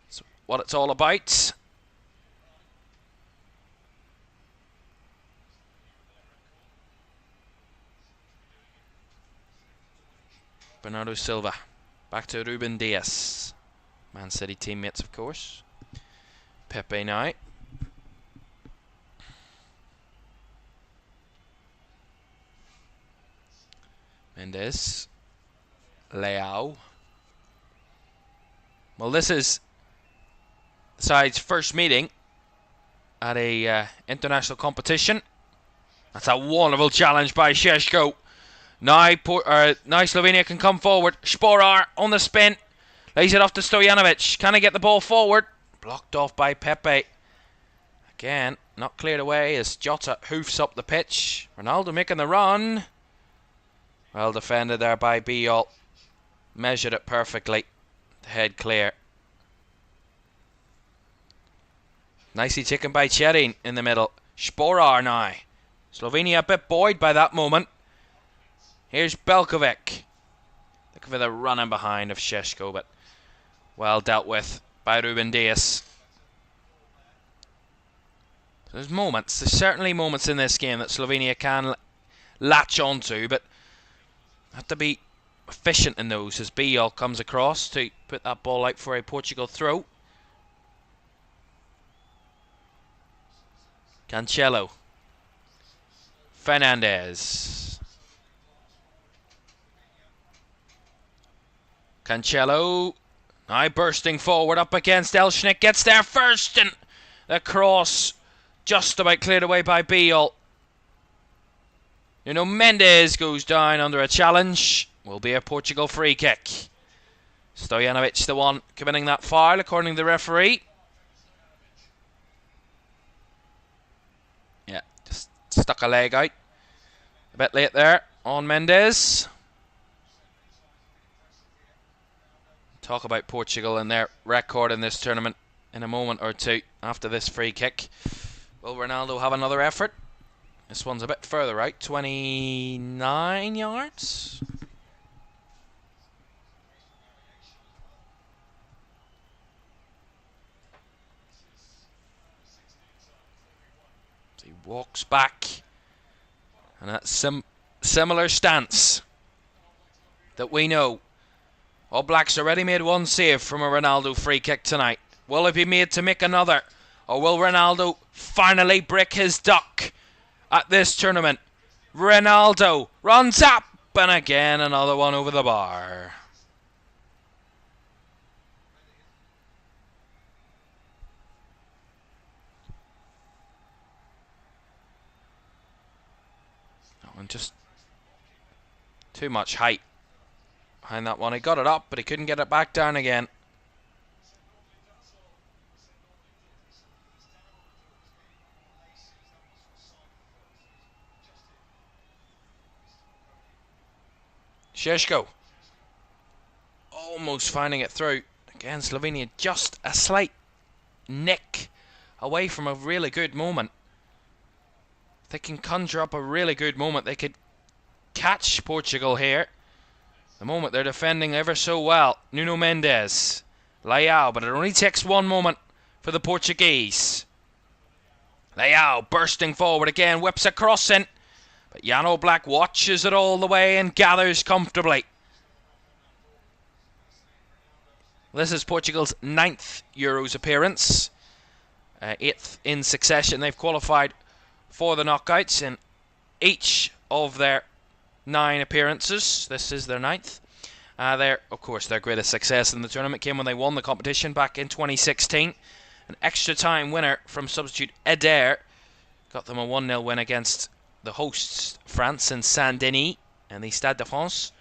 That's what it's all about. Bernardo Silva. Back to Ruben Dias. Man City teammates, of course. Pepe now. Mendes. Leao. Well, this is the side's first meeting at a international competition. That's a wonderful challenge by Šeško. Now Slovenia can come forward. Sporer on the spin. Lays it off to Stojanovic. Can he get the ball forward? Blocked off by Pepe. Again, not cleared away as Jota hoofs up the pitch. Ronaldo making the run. Well defended there by Biol. Measured it perfectly. The head clear. Nicely taken by Cherin in the middle. Sporer now. Slovenia a bit buoyed by that moment. Here's Belkovic. Looking for the running behind of Šeško, but well dealt with by Ruben Dias. There's moments, there's certainly moments in this game that Slovenia can latch onto, but have to be efficient in those as Biol comes across to put that ball out for a Portugal throw. Cancelo. Fernandez. Cancelo now bursting forward up against Elshnik. Gets there first and the cross just about cleared away by Biol. Nuno Mendes goes down under a challenge. Will be a Portugal free kick. Stojanovic the one committing that foul according to the referee. Yeah, just stuck a leg out. A bit late there on Mendes. Talk about Portugal and their record in this tournament in a moment or two after this free kick. Will Ronaldo have another effort? This one's a bit further out, 29 yards. So he walks back, and that's similar stance that we know. All Blacks already made one save from a Ronaldo free kick tonight. Will it be made to make another? Or will Ronaldo finally break his duck at this tournament? Ronaldo runs up, and again another one over the bar. And just too much height behind that one. He got it up, but he couldn't get it back down again. Šeško almost finding it through. Again, Slovenia just a slight nick away from a really good moment. If they can conjure up a really good moment, they could catch Portugal here. The moment they're defending ever so well. Nuno Mendes. Leao, but it only takes one moment for the Portuguese. Leao bursting forward again, whips a cross in. But Jan Oblak watches it all the way and gathers comfortably. This is Portugal's 9th Euros appearance. 8th in succession. They've qualified for the knockouts in each of their 9 appearances. This is their 9th. Of course, their greatest success in the tournament came when they won the competition back in 2016. An extra time winner from substitute Eder got them a 1-0 win against the hosts France in Saint-Denis and the Stade de France.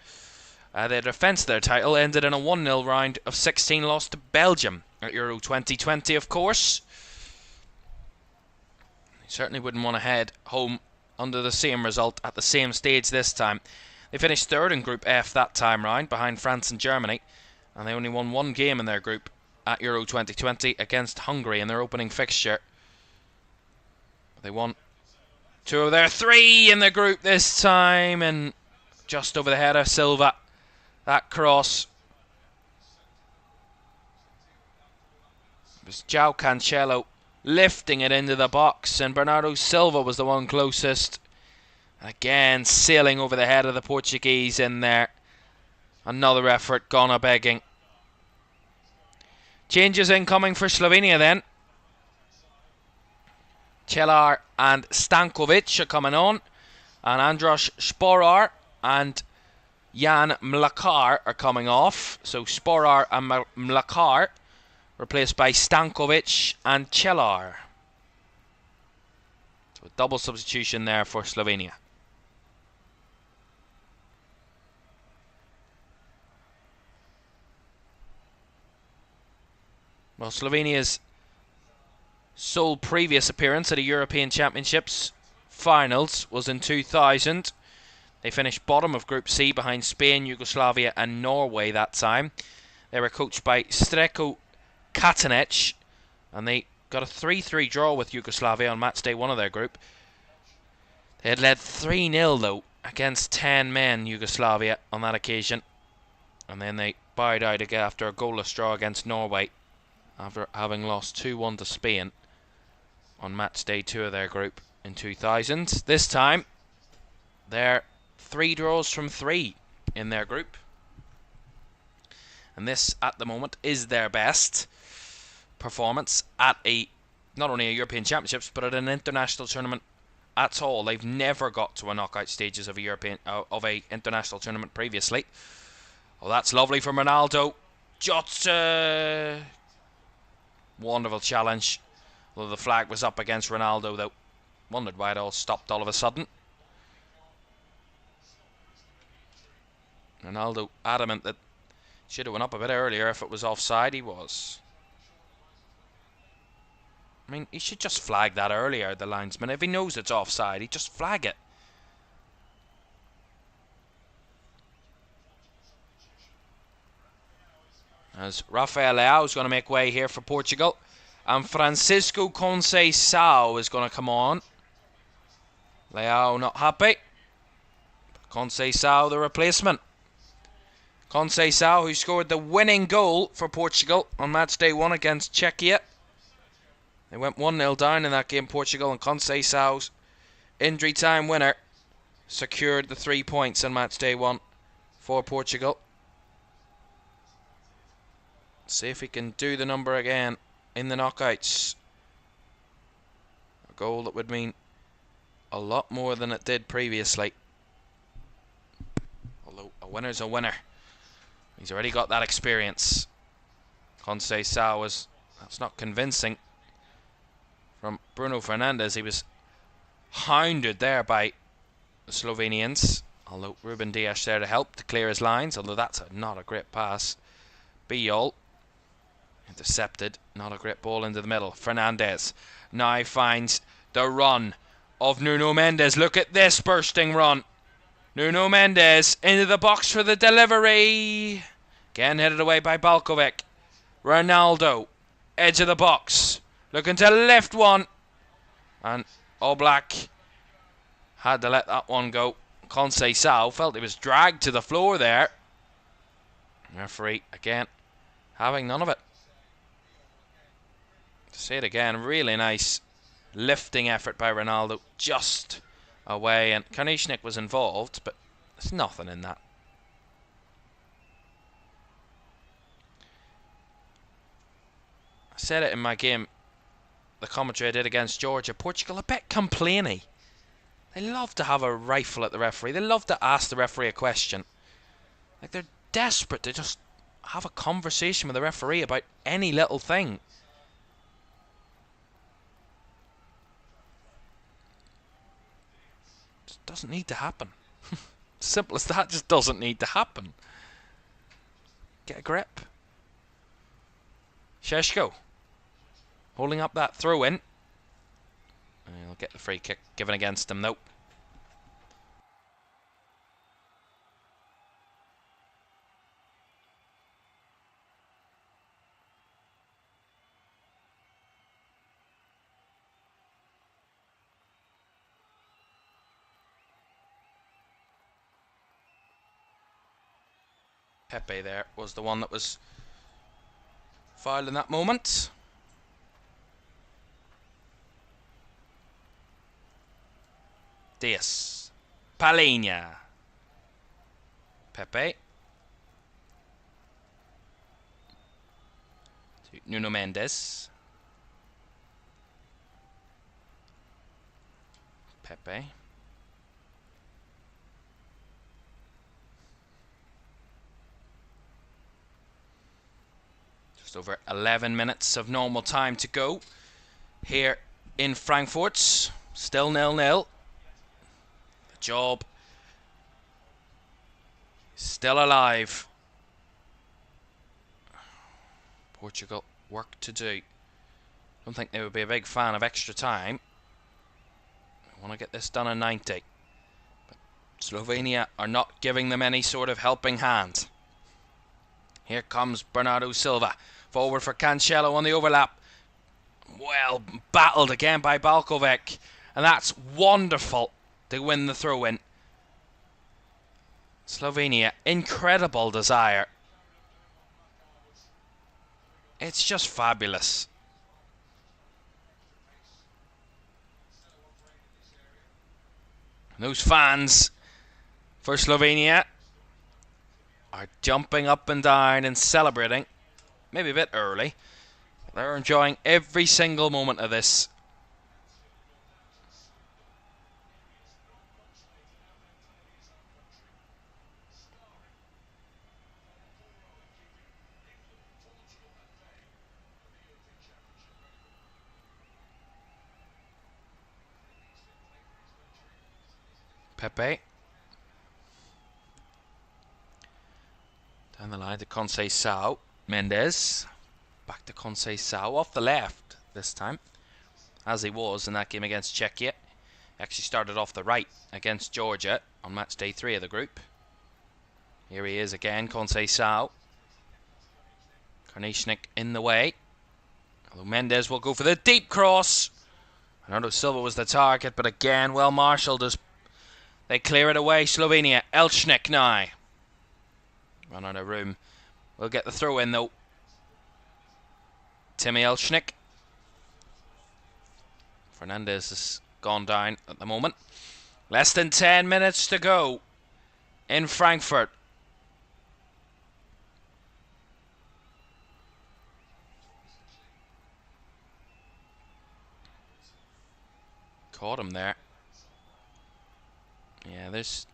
Their defence of their title ended in a 1-0 round of 16 loss to Belgium at Euro 2020, of course. They certainly wouldn't want to head home under the same result at the same stage this time. They finished 3rd in Group F that time round, behind France and Germany, and they only won 1 game in their group at Euro 2020 against Hungary in their opening fixture. They won 2 of their 3 in the group this time, and just over the head of Silva. That cross. It was João Cancelo lifting it into the box, and Bernardo Silva was the one closest. Again, sailing over the head of the Portuguese in there. Another effort gone a-begging. Changes incoming for Slovenia then. Celar and Stankovic are coming on, and Andros Sporar and Jan Mlakar are coming off. So Sporar and Mlakar replaced by Stankovic and Celar. So a double substitution there for Slovenia. Well, Slovenia's sole previous appearance at a European Championships finals was in 2000. They finished bottom of Group C behind Spain, Yugoslavia and Norway that time. They were coached by Streko Katanec, and they got a 3-3 draw with Yugoslavia on match day 1 of their group. They had led 3-0 though against 10 men, Yugoslavia, on that occasion. And then they bowed out again after a goalless draw against Norway, after having lost 2-1 to Spain on match day 2 of their group in 2000. This time, they're 3 draws from 3 in their group. And this, at the moment, is their best performance at not only a European Championships, but at an international tournament at all. They've never got to a knockout stages of a international tournament previously. Oh, that's lovely from Ronaldo. Jota. Wonderful challenge. Although the flag was up against Ronaldo, though. Wondered why it all stopped all of a sudden. Ronaldo adamant that should have went up a bit earlier if it was offside. He was. I mean, he should just flag that earlier, the linesman. If he knows it's offside, he'd just flag it. As Rafael Leao is going to make way here for Portugal. And Francisco Conceição is going to come on. Leao not happy. Conceição the replacement. Conceição, who scored the winning goal for Portugal on match day 1 against Czechia. They went 1-0 down in that game, Portugal, and Conceição's injury time winner secured the 3 points on match day 1 for Portugal. See if he can do the number again in the knockouts. A goal that would mean a lot more than it did previously. Although a winner's a winner. He's already got that experience. Conceição that's not convincing from Bruno Fernandes. He was hounded there by the Slovenians. Although Ruben Dias there to help to clear his lines. Although that's not a great pass. Bijol intercepted. Not a great ball into the middle. Fernandes now finds the run of Nuno Mendes. Look at this bursting run. Nuno Mendes into the box for the delivery. Again headed away by Balkovic. Ronaldo, edge of the box, looking to lift one. And Oblak had to let that one go. Conceição felt he was dragged to the floor there. Referee, again, having none of it. To say it again, really nice lifting effort by Ronaldo, just away, and Karnišnik was involved, but there's nothing in that. I said it in my game, the commentary I did against Georgia. Portugal a bit complainy. They love to have a rifle at the referee. They love to ask the referee a question. Like, they're desperate to just have a conversation with the referee about any little thing. Just doesn't need to happen. Simple as that, just doesn't need to happen. Get a grip. Šeško holding up that throw in. He'll get the free kick given against him though. Pepe there was the one that was fouled in that moment. Diaz. Palhinha. Pepe. To Nuno Mendes. Pepe. Just over 11 minutes of normal time to go here in Frankfurt. Still 0-0. The job still alive. Portugal work to do. Don't think they would be a big fan of extra time. I want to get this done in 90. But Slovenia are not giving them any sort of helping hand. Here comes Bernardo Silva. Forward for Cancelo on the overlap. Well battled again by Balkovic. And that's wonderful to win the throw-in. Slovenia, incredible desire. It's just fabulous. Those fans for Slovenia are jumping up and down and celebrating. Maybe a bit early. They're enjoying every single moment of this. Pepe. Down the line to Conceição. Mendes. Back to Conceição. Off the left this time. As he was in that game against Czechia. Actually started off the right against Georgia on match day 3 of the group. Here he is again, Conceição. Karnišnik in the way. Although Mendes will go for the deep cross. Bernardo Silva was the target, but again, well marshalled as they clear it away. Slovenia. Elchnik now. Run out of room. We'll get the throw in though. Timmy Elchnik. Fernandez has gone down at the moment. Less than 10 minutes to go in Frankfurt. Caught him there. Yeah, there's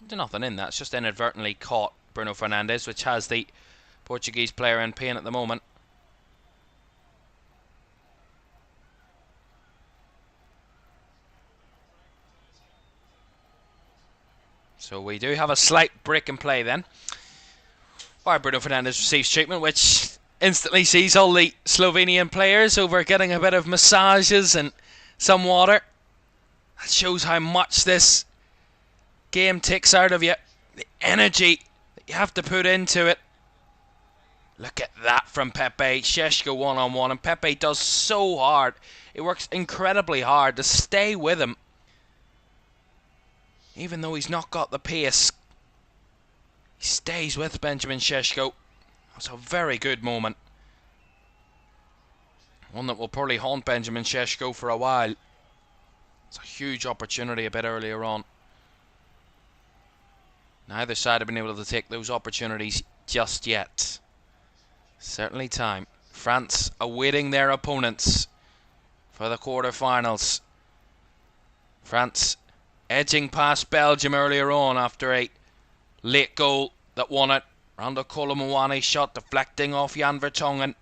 nothing in that. It's just inadvertently caught Bruno Fernandes, which has the Portuguese player in pain at the moment. So we do have a slight break in play then. While Bruno Fernandes receives treatment, which instantly sees all the Slovenian players over getting a bit of massages and some water. That shows how much this game takes out of you. The energy that you have to put into it. Look at that from Pepe. Šeško one-on-one, and Pepe does so hard. It works incredibly hard to stay with him. Even though he's not got the pace, he stays with Benjamin Šeško. That's a very good moment. One that will probably haunt Benjamin Šeško for a while. It's a huge opportunity a bit earlier on. Neither side have been able to take those opportunities just yet. Certainly time France awaiting their opponents for the quarter-finals. France edging past Belgium earlier on after a late goal that won it. Rando Colomwani shot deflecting off Jan Vertonghen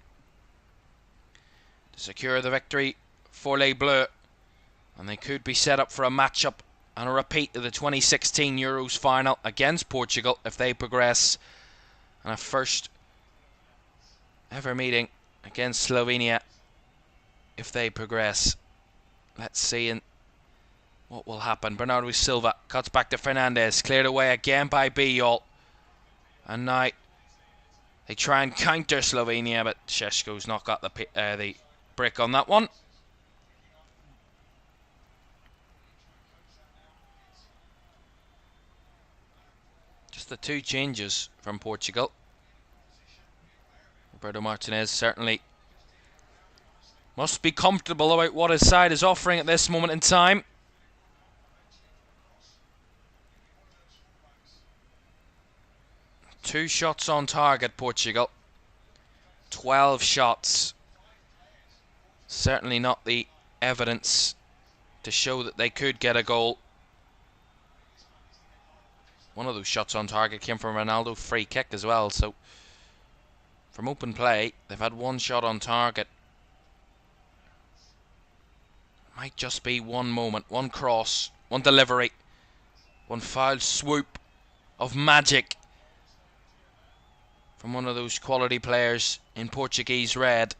to secure the victory for Les Bleus. And they could be set up for a matchup and a repeat of the 2016 Euros final against Portugal if they progress. And a first ever meeting against Slovenia if they progress. Let's see what will happen. Bernardo Silva cuts back to Fernandez, cleared away again by Bijol. And now they try and counter Slovenia, but Šeško's not got the break on that one. Just the two changes from Portugal. Roberto Martinez certainly must be comfortable about what his side is offering at this moment in time. Two shots on target, Portugal. 12 shots. Certainly not the evidence to show that they could get a goal. One of those shots on target came from Ronaldo, free kick as well. So from open play, they've had one shot on target. Might just be one moment, one cross, one delivery, one foul swoop of magic from one of those quality players in Portuguese red.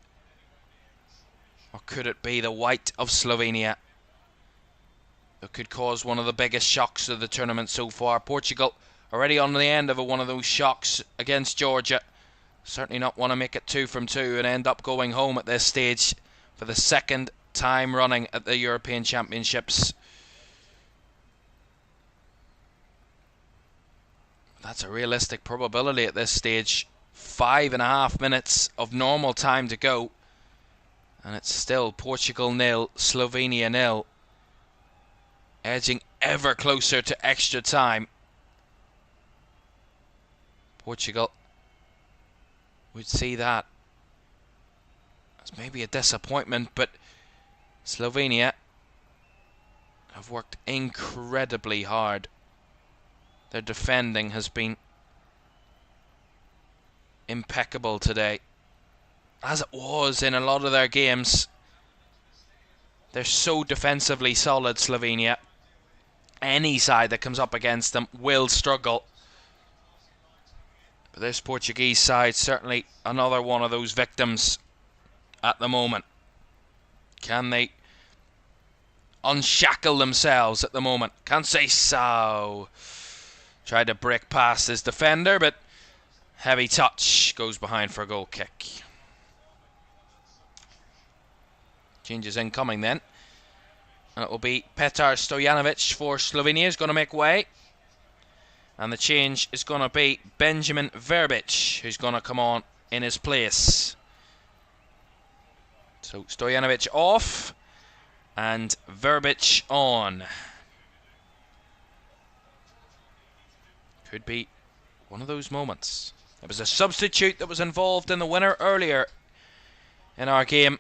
Or could it be the white of Slovenia that could cause one of the biggest shocks of the tournament so far? Portugal already on the end of one of those shocks against Georgia. Certainly not want to make it 2 from 2 and end up going home at this stage for the second time running at the European Championships. That's a realistic probability at this stage. 5.5 minutes of normal time to go, and it's still Portugal 0, Slovenia 0, edging ever closer to extra time. Portugal would see that as maybe a disappointment, but Slovenia have worked incredibly hard. Their defending has been impeccable today, as it was in a lot of their games. They're so defensively solid, Slovenia. Any side that comes up against them will struggle. But this Portuguese side, certainly another one of those victims at the moment. Can they unshackle themselves at the moment? Conceição tried to break past his defender, but heavy touch goes behind for a goal kick. Changes incoming then. And it will be Petar Stojanovic for Slovenia is going to make way. And the change is going to be Benjamin Verbic, who's going to come on in his place. So Stojanovic off and Verbic on. Could be one of those moments. It was a substitute that was involved in the winner earlier in our game.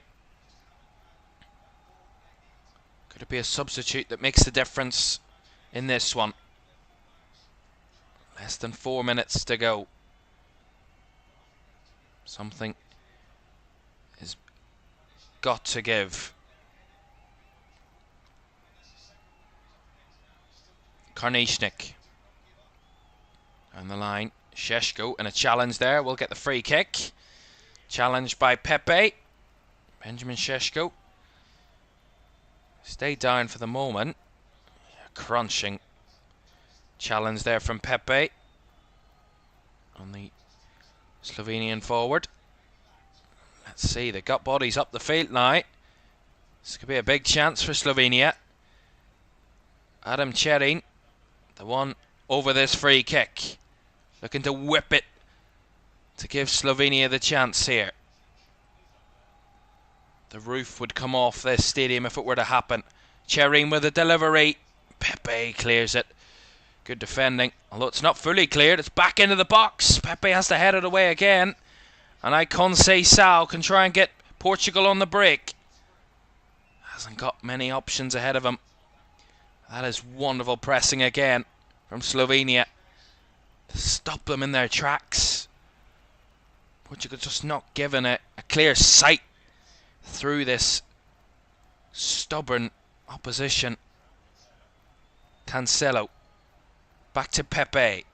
Could it be a substitute that makes the difference in this one? Less than 4 minutes to go. Something is got to give. Karnišnik on the line. Šeško and a challenge there. We'll get the free kick. Challenged by Pepe. Benjamin Šeško. Stay down for the moment. Crunching challenge there from Pepe on the Slovenian forward. Let's see, they got bodies up the field now. This could be a big chance for Slovenia. Adam Čerin, the one over this free kick, looking to whip it to give Slovenia the chance here. The roof would come off this stadium if it were to happen. Čerin with a delivery. Pepe clears it. Good defending. Although it's not fully cleared, it's back into the box. Pepe has to head it away again. And Conceição can try and get Portugal on the break. Hasn't got many options ahead of him. That is wonderful pressing again from Slovenia to stop them in their tracks. Portugal just not given a clear sight through this stubborn opposition. Cancelo. Back to Pepe.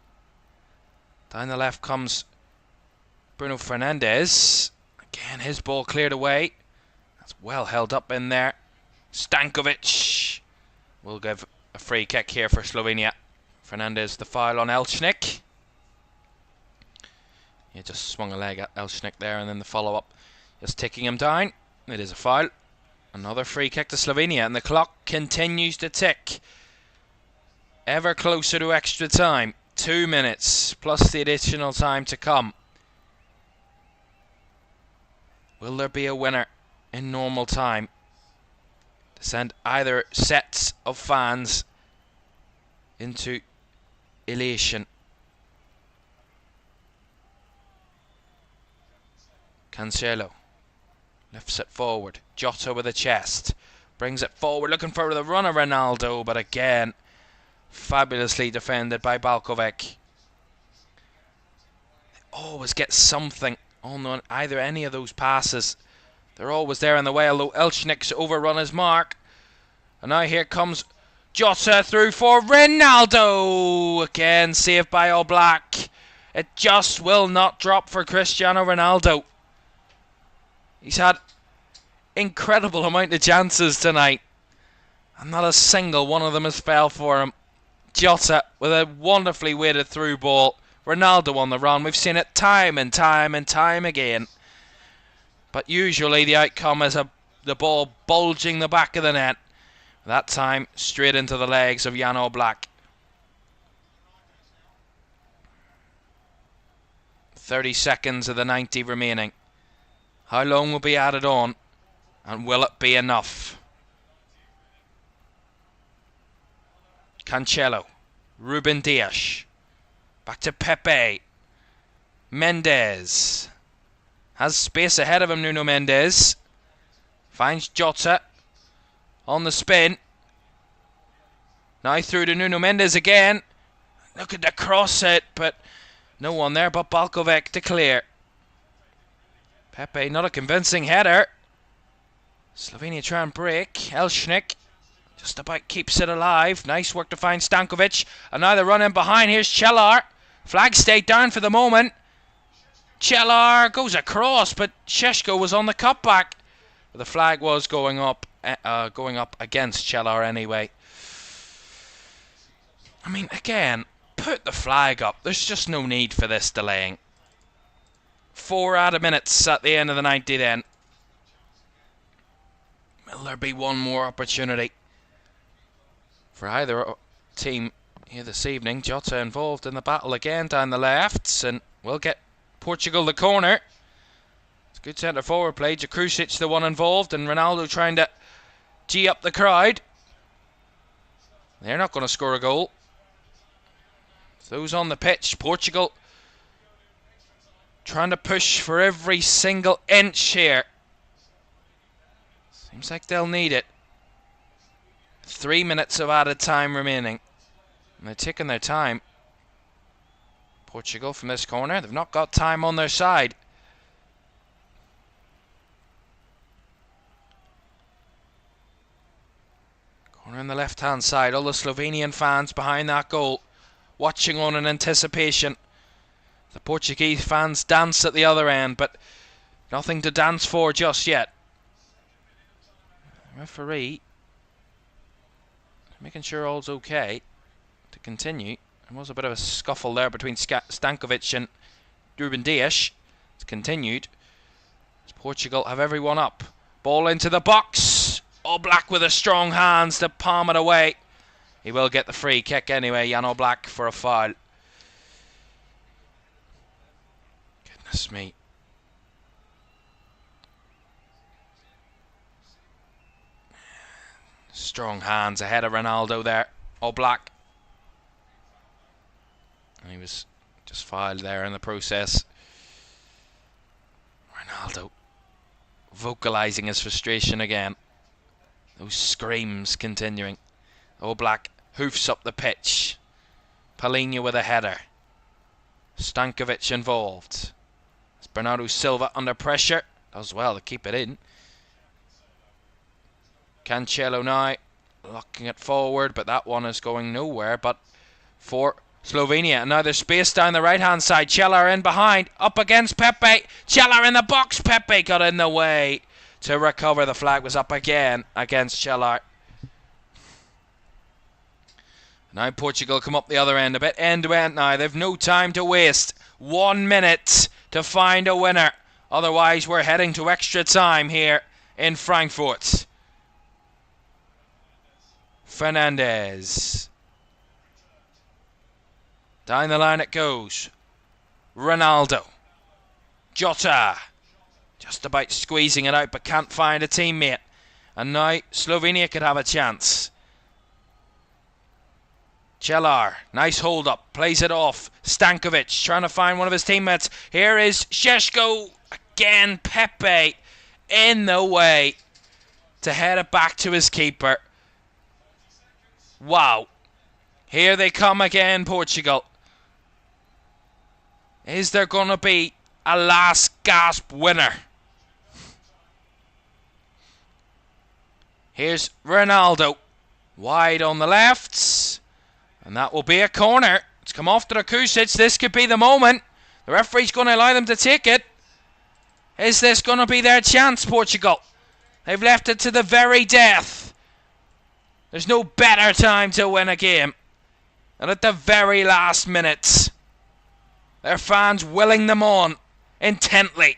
Down the left comes Bruno Fernandes. Again, his ball cleared away. That's well held up in there. Stankovic will give a free kick here for Slovenia. Fernandes the foul on Elchnik. He just swung a leg at Elchnik there, and then the follow-up just taking him down. It is a foul. Another free kick to Slovenia, and the clock continues to tick. Ever closer to extra time. 2 minutes, plus the additional time to come. Will there be a winner in normal time to send either sets of fans into elation? Cancelo lifts it forward. Jota with a chest. Brings it forward, looking for the run of Ronaldo, but again, fabulously defended by Balkovic. They always get something on either any of those passes. They're always there in the way, although Elchnik's overrun his mark. And now here comes Jota through for Ronaldo. Again, saved by Oblak. It just will not drop for Cristiano Ronaldo. He's had incredible amount of chances tonight, and not a single one of them has fell for him. Jota with a wonderfully weighted through ball. Ronaldo on the run. We've seen it time and time and time again. But usually the outcome is the ball bulging the back of the net. That time straight into the legs of Jan Oblak. 30 seconds of the 90 remaining. How long will be added on, and will it be enough? Cancelo, Ruben Dias, back to Pepe, Mendes, has space ahead of him. Nuno Mendes finds Jota on the spin, now through to Nuno Mendes again, looking to cross it, but no one there but Balkovic to clear. Pepe, not a convincing header. Slovenia try and break. Elchnik just about keeps it alive. Nice work to find Stankovic. And now they're running behind. Here's Chelar. Flag stayed down for the moment. Chelar goes across, but Šeško was on the cutback. The flag was going up against Chelar anyway. I mean, again, put the flag up. There's just no need for this delaying. 4 added minutes at the end of the 90 then. Will there be one more opportunity for either team here this evening? Jota involved in the battle again down the lefts, and we'll get Portugal the corner. It's good centre forward play. Jakrusic the one involved, and Ronaldo trying to gee up the crowd. They're not going to score a goal. Those on the pitch, Portugal trying to push for every single inch here. Seems like they'll need it. 3 minutes of added time remaining, and they're taking their time. Portugal from this corner. They've not got time on their side. Corner on the left-hand side. All the Slovenian fans behind that goal, watching on in anticipation. The Portuguese fans dance at the other end, but nothing to dance for just yet. Referee making sure all's okay to continue. There was a bit of a scuffle there between Stankovic and Ruben Dias. It's continued as Portugal have everyone up. Ball into the box. Oblak with a strong hands to palm it away. He will get the free kick anyway, Jan Oblak, for a foul. Goodness me. Strong hands ahead of Ronaldo there. Oblak. And he was just fouled there in the process. Ronaldo vocalising his frustration again. Those screams continuing. Oblak hoofs up the pitch. Palhinha with a header. Stankovic involved. It's Bernardo Silva under pressure. Does well to keep it in. Cancelo now looking it forward, but that one is going nowhere. But for Slovenia, and now there's space down the right hand side. Chelar in behind, up against Pepe. Chelar in the box. Pepe got in the way to recover. The flag was up again against Chelar. Now Portugal come up the other end, a bit end to end now. They've no time to waste. 1 minute to find a winner. Otherwise we're heading to extra time here in Frankfurt. Fernandez. Down the line it goes. Ronaldo. Jota. Just about squeezing it out, but can't find a teammate. And now Slovenia could have a chance. Chelar, nice hold up, plays it off. Stankovic trying to find one of his teammates. Here is Šeško. Again, Pepe in the way to head it back to his keeper. Wow. Here they come again, Portugal. Is there going to be a last gasp winner? Here's Ronaldo. Wide on the left. And that will be a corner. It's come off to Rakusic. This could be the moment. The referee's going to allow them to take it. Is this going to be their chance, Portugal? They've left it to the very death. There's no better time to win a game than at the very last minutes. Their fans willing them on intently.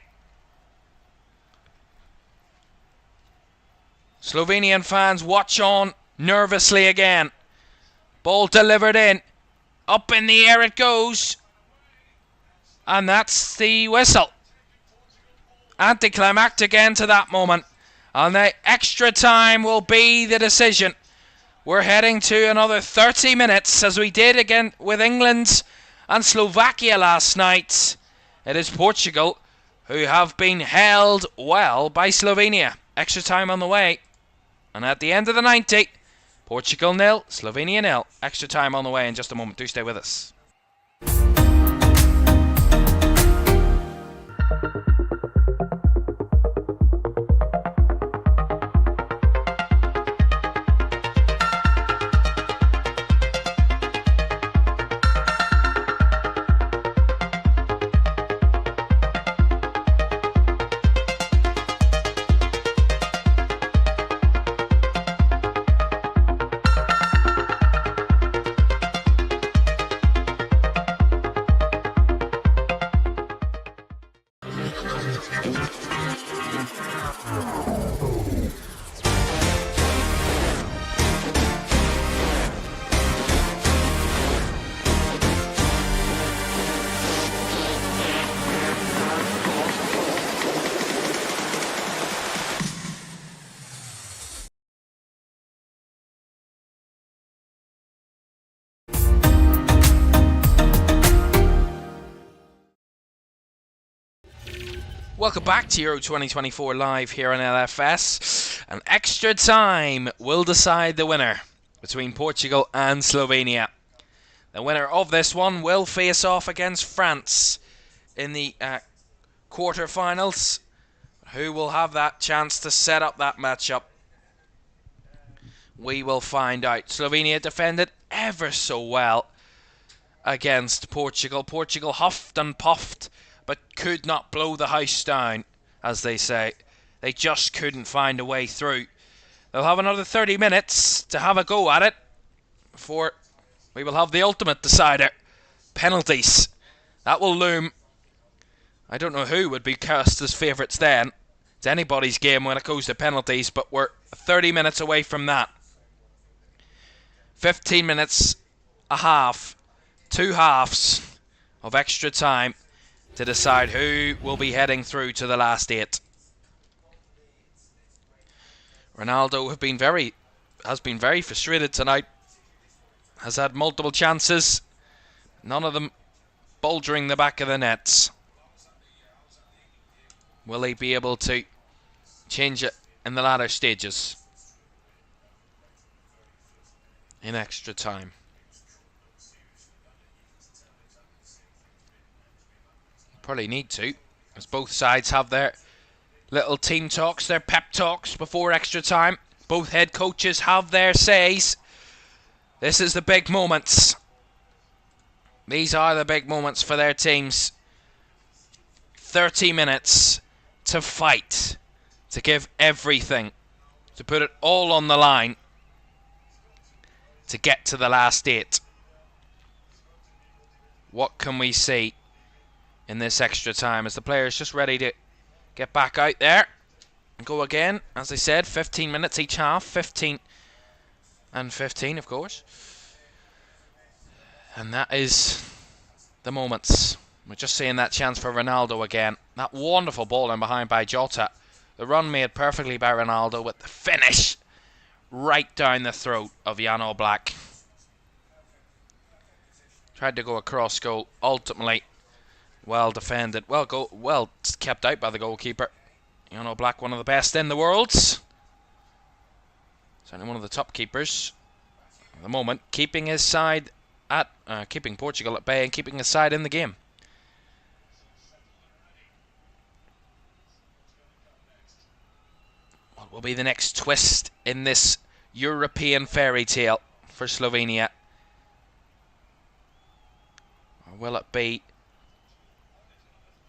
Slovenian fans watch on nervously again. Ball delivered in. Up in the air it goes. And that's the whistle. Anticlimactic end to that moment. And the extra time will be the decision. We're heading to another 30 minutes, as we did again with England and Slovakia last night. It is Portugal who have been held well by Slovenia. Extra time on the way. And at the end of the 90, Portugal 0, Slovenia 0. Extra time on the way in just a moment. Do stay with us. Welcome back to Euro 2024 live here on LFS. An extra time will decide the winner between Portugal and Slovenia. The winner of this one will face off against France in the quarterfinals. Who will have that chance to set up that matchup? We will find out. Slovenia defended ever so well against Portugal. Portugal huffed and puffed, but could not blow the house down, as they say. They just couldn't find a way through. They'll have another 30 minutes to have a go at it before we will have the ultimate decider. Penalties. That will loom. I don't know who would be cast as favourites then. It's anybody's game when it goes to penalties, but we're 30 minutes away from that. 15 minutes, a half, 2 halves of extra time to decide who will be heading through to the last 8. Ronaldo has been very frustrated tonight. Has had multiple chances, none of them bulgering the back of the nets. Will he be able to change it in the latter stages? In extra time. Probably need to, as both sides have their little team talks, their pep talks before extra time. Both head coaches have their says. This is the big moments. These are the big moments for their teams. 30 minutes to fight, to give everything, to put it all on the line, to get to the last 8. What can we see in this extra time as the players just ready to get back out there and go again? As I said, 15 minutes each half, 15 and 15 of course. And that is the moments. We're just seeing that chance for Ronaldo again. That wonderful ball in behind by Jota. The run made perfectly by Ronaldo with the finish right down the throat of Jan Oblak. Tried to go across goal. Ultimately, well defended. Well kept out by the goalkeeper. Jan Oblak, one of the best in the world. Certainly one of the top keepers at the moment. Keeping his side at, keeping Portugal at bay and keeping his side in the game. What will be the next twist in this European fairy tale for Slovenia? Or will it be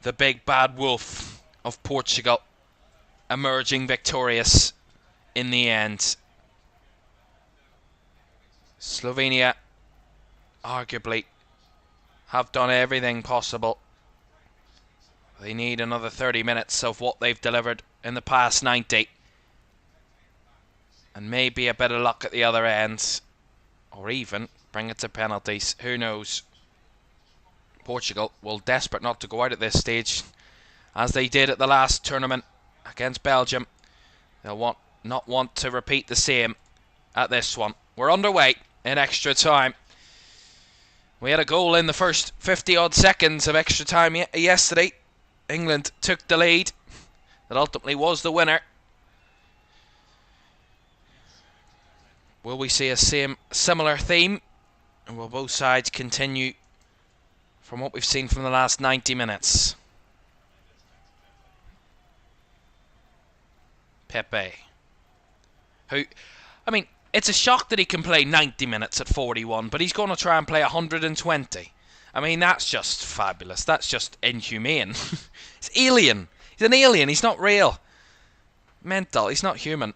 the big bad wolf of Portugal emerging victorious in the end? Slovenia arguably have done everything possible. They need another 30 minutes of what they've delivered in the past 90. And maybe a bit of luck at the other end. Or even bring it to penalties. Who knows? Portugal will desperate not to go out at this stage, as they did at the last tournament against Belgium. They'll not want to repeat the same at this one. We're underway in extra time. We had a goal in the first 50 odd seconds of extra time yesterday. England took the lead. That ultimately was the winner. Will we see a similar theme? And will both sides continue from what we've seen from the last 90 minutes? Pepe. Who, I mean, it's a shock that he can play 90 minutes at 41, but he's going to try and play 120. I mean, that's just fabulous. That's just inhumane. It's alien. He's an alien. He's not real. Mental. He's not human.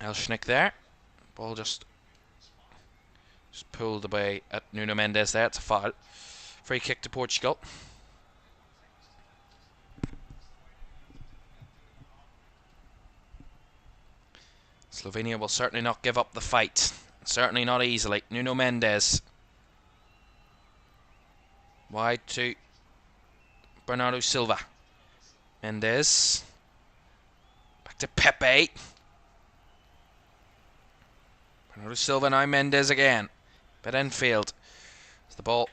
Elshnik there. Ball just pulled away at Nuno Mendes there. It's a foul. Free kick to Portugal. Slovenia will certainly not give up the fight. Certainly not easily. Nuno Mendes. Wide to Bernardo Silva. Mendes. Back to Pepe. Bernardo Silva, now Mendes again. But infield. As the ball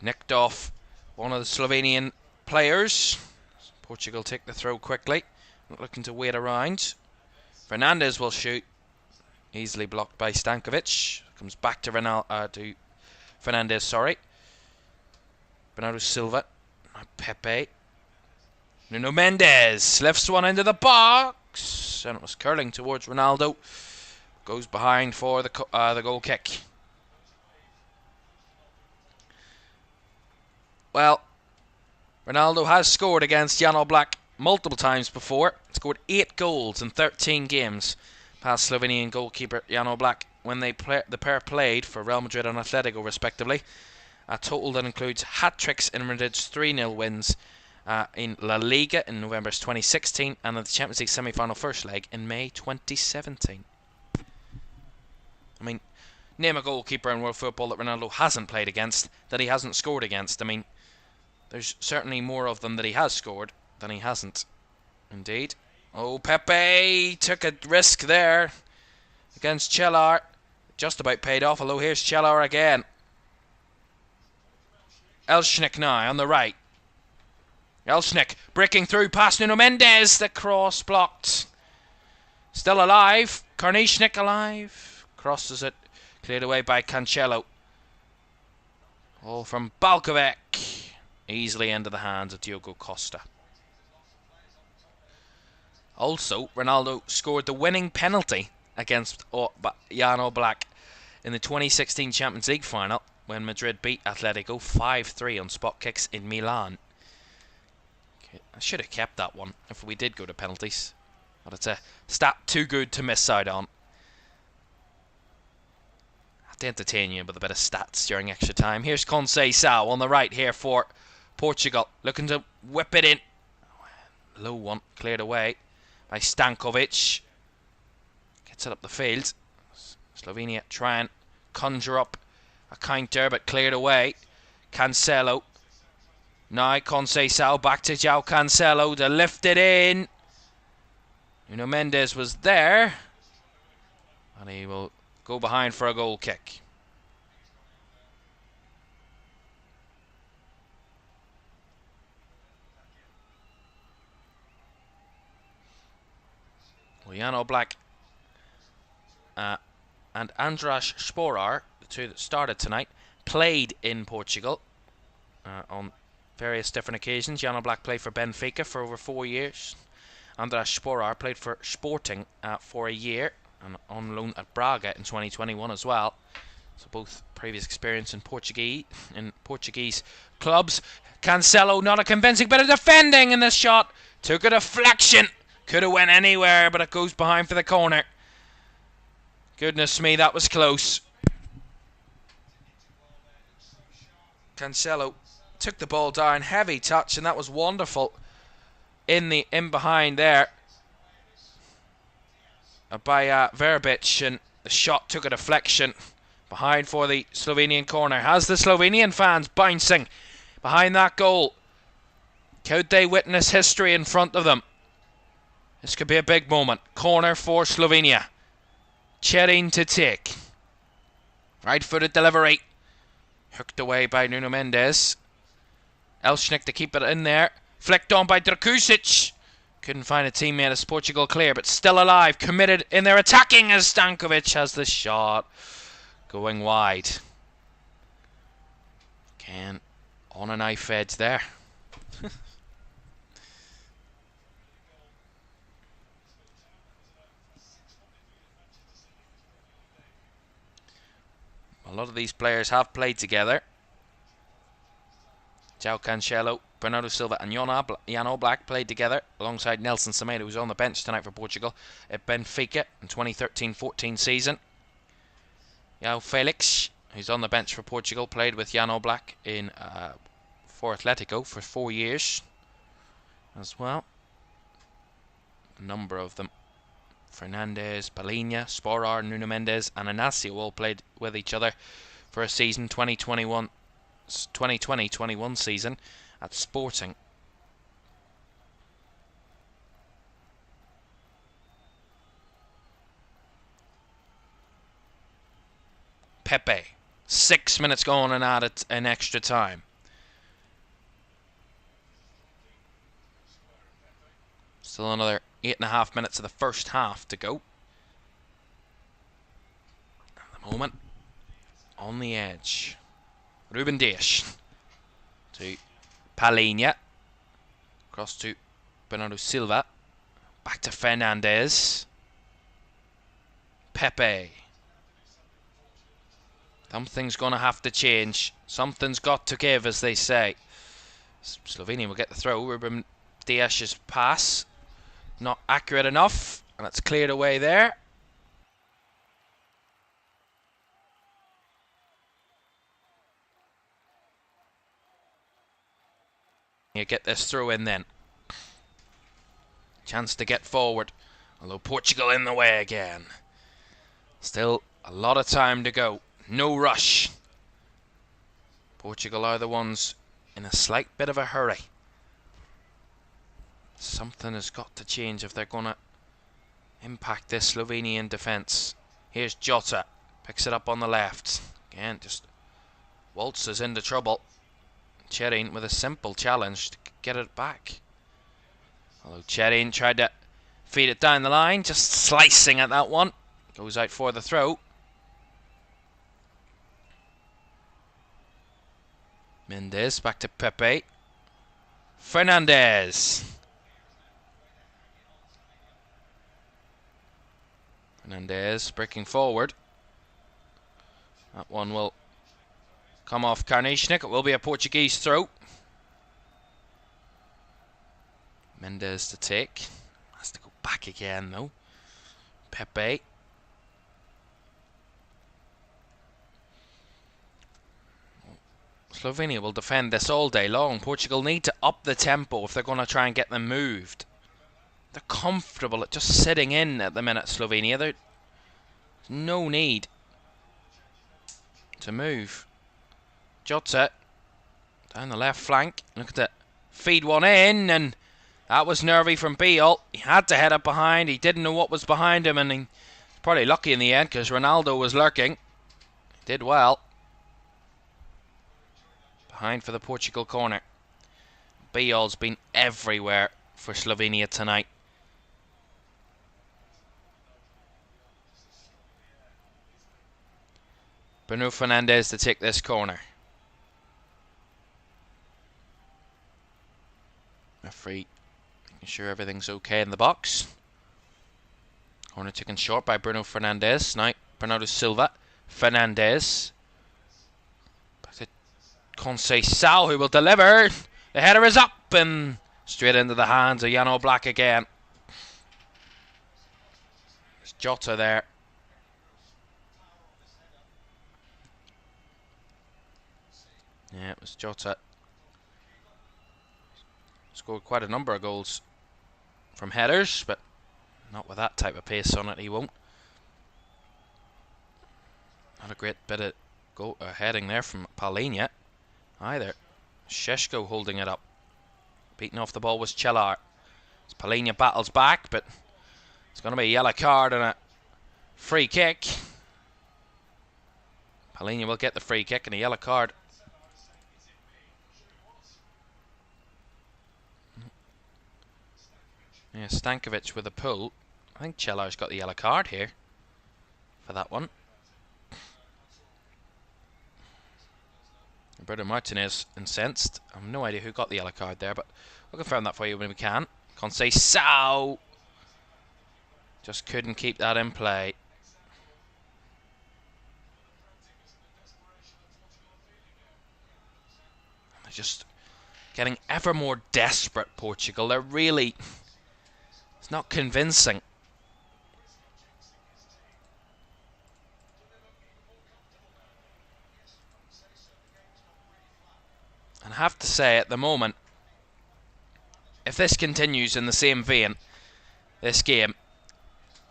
nicked off one of the Slovenian players. Portugal take the throw quickly. Not looking to wait around. Fernandes will shoot. Easily blocked by Stankovic. Comes back to Fernandes, sorry. Bernardo Silva. Pepe. Nuno Mendes lifts one into the box. And it was curling towards Ronaldo. Goes behind for the goal kick. Well, Ronaldo has scored against Jan Oblak multiple times before. Scored 8 goals in 13 games past Slovenian goalkeeper Jan Oblak when the pair played for Real Madrid and Atletico respectively. A total that includes hat-tricks in Madrid's 3-0 wins in La Liga in November 2016 and in the Champions League semi-final first leg in May 2017. I mean, name a goalkeeper in world football that Ronaldo hasn't played against, that he hasn't scored against. I mean, there's certainly more of them that he has scored than he hasn't. Indeed. Oh, Pepe took a risk there against Chelar. Just about paid off, although here's Chelar again. Elshnik now on the right. Elshnik breaking through past Nuno Mendes. The cross blocked. Still alive. Karnishnik alive. Crosses it. Cleared away by Cancelo. All from Balkovic. Easily into the hands of Diogo Costa. Also, Ronaldo scored the winning penalty against Jan Oblak in the 2016 Champions League final when Madrid beat Atletico 5-3 on spot kicks in Milan. I should have kept that one if we did go to penalties. But it's a stat too good to miss out on. I have to entertain you with a bit of stats during extra time. Here's Conceição on the right here for Portugal. Looking to whip it in. Low one, cleared away by Stankovic. Gets it up the field. Slovenia try and conjure up a counter, but cleared away. Cancelo. Now Conceição back to João Cancelo to lift it in. Nuno Mendes was there. And he will go behind for a goal kick. Well, Jan Oblak and Andras Sporar, the two that started tonight, played in Portugal on various different occasions. Jan Oblak played for Benfica for over 4 years. Andras Sporar played for Sporting for a year and on loan at Braga in 2021 as well. So both previous experience in Portuguese clubs. Cancelo, not a convincing bit of defending in this shot. Took a deflection. Could have went anywhere, but it goes behind for the corner. Goodness me, that was close. Cancelo took the ball down, heavy touch, and that was wonderful. In behind there by Verbic, and the shot took a deflection behind for the Slovenian corner. Has the Slovenian fans bouncing behind that goal? Could they witness history in front of them? This could be a big moment. Corner for Slovenia. Cherin to take. Right-footed delivery. Hooked away by Nuno Mendes. Elshnik to keep it in there. Flicked on by Drakusic. Couldn't find a teammate as Portugal clear, but still alive. Committed in their attacking as Stankovic has the shot. Going wide. Again, on a knife edge there. A lot of these players have played together. João Cancelo, Bernardo Silva and Jan Oblak played together alongside Nelson Semedo, who's on the bench tonight for Portugal at Benfica in 2013-14 season. João Felix, who's on the bench for Portugal, played with Jan Oblak for Atletico for 4 years as well. A number of them. Fernandes, Palhinha, Sporar, Nuno Mendes and Inácio all played with each other for a season, 2020-21 season at Sporting. Pepe, 6 minutes gone and added an extra time. Still another 8.5 minutes of the first half to go. At the moment, on the edge, Ruben Dias to Palhinha. Across to Bernardo Silva. Back to Fernandes. Pepe. Something's going to have to change. Something's got to give, as they say. Slovenia will get the throw. Ruben Dias' pass. Not accurate enough, and it's cleared away there. You get this throw in then. Chance to get forward, although Portugal in the way again. Still a lot of time to go. No rush. Portugal are the ones in a slight bit of a hurry. Something has got to change if they're going to impact this Slovenian defence. Here's Jota. Picks it up on the left. Again, just waltzes into trouble. Cherin with a simple challenge to get it back. Although Cherin tried to feed it down the line, just slicing at that one. Goes out for the throw. Mendes back to Pepe. Fernandez. Fernandez breaking forward. That one will come off Karnišnik. It will be a Portuguese throw. Mendes to take. Has to go back again though. Pepe. Slovenia will defend this all day long. Portugal need to up the tempo if they're going to try and get them moved. They're comfortable at just sitting in at the minute, Slovenia. There's no need to move. Jota down the left flank. Look at that. Feed one in, and that was nervy from Beale. He had to head up behind. He didn't know what was behind him, and he's probably lucky in the end because Ronaldo was lurking. He did well. Behind for the Portugal corner. Beale's been everywhere for Slovenia tonight. Bruno Fernandes to take this corner. Referee making sure everything's okay in the box. Corner taken short by Bruno Fernandes. Now Bernardo Silva. Fernandes. Back to Conceição, who will deliver. The header is up and straight into the hands of Jan Oblak again. There's Jota there. Yeah, it was Jota. Scored quite a number of goals from headers, but not with that type of pace on it, he won't. Not a great bit of heading there from Palhinha either. Šeško holding it up. Beating off the ball was Chelar. As Palhinha battles back, but it's going to be a yellow card and a free kick. Palhinha will get the free kick and a yellow card. Yeah, Stankovic with a pull. I think Chelar's got the yellow card here for that one. Roberto Martinez incensed. I have no idea who got the yellow card there, but we'll confirm that for you when we can. Conceição just couldn't keep that in play. They're just getting ever more desperate, Portugal. They're really... It's not convincing. And I have to say, at the moment, if this continues in the same vein, this game,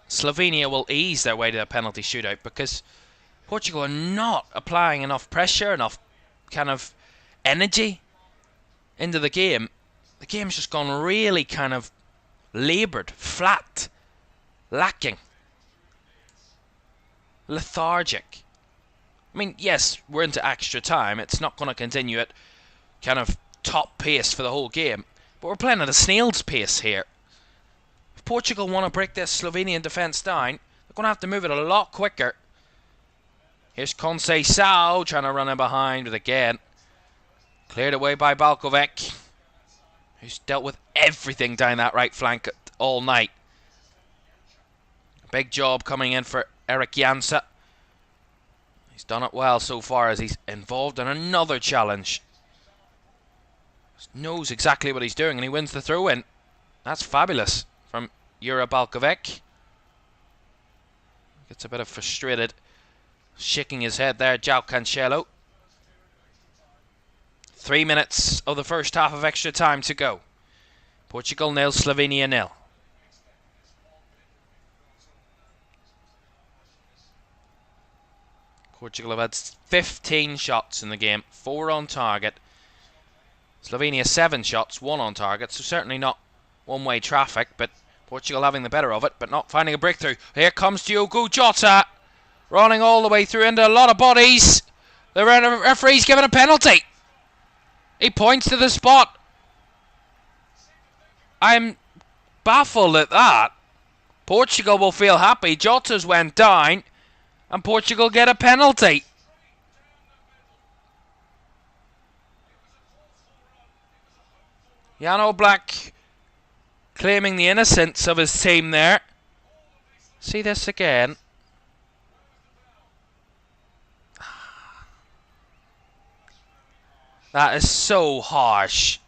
Slovenia will ease their way to a penalty shootout because Portugal are not applying enough pressure, enough kind of energy into the game. The game's just gone really kind of laboured, flat, lacking, lethargic. I mean, yes, we're into extra time. It's not going to continue at kind of top pace for the whole game, but we're playing at a snail's pace here. If Portugal want to break this Slovenian defence down, they're going to have to move it a lot quicker. Here's Conceição trying to run in behind, but again, cleared away by Balkovic, who's dealt with everything down that right flank all night. Big job coming in for Erik Janse. He's done it well so far as he's involved in another challenge. He knows exactly what he's doing and he wins the throw-in. That's fabulous from Jure Balkovic. Gets a bit of frustrated, shaking his head there, João Cancelo. 3 minutes of the first half of extra time to go. Portugal 0, Slovenia 0. Portugal have had 15 shots in the game, 4 on target. Slovenia 7 shots, 1 on target, so certainly not one-way traffic, but Portugal having the better of it, but not finding a breakthrough. Here comes Diogo Jota, running all the way through into a lot of bodies. The referee's given a penalty. He points to the spot. I'm baffled at that. Portugal will feel happy. Jota's went down, and Portugal get a penalty. Jan Oblak claiming the innocence of his team there. See this again. That is so harsh.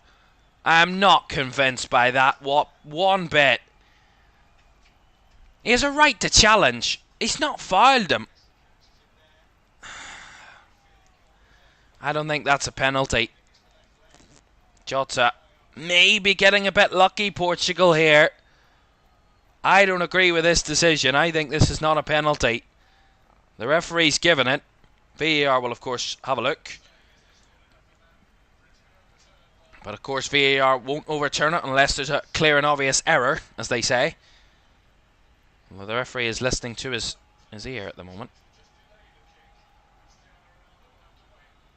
I am not convinced by that one bit. He has a right to challenge. He's not fouled him. I don't think that's a penalty. Jota maybe getting a bit lucky, Portugal here. I don't agree with this decision. I think this is not a penalty. The referee's given it. VAR will, of course, have a look. But, of course, VAR won't overturn it unless there's a clear and obvious error, as they say. Well, the referee is listening to his ear at the moment.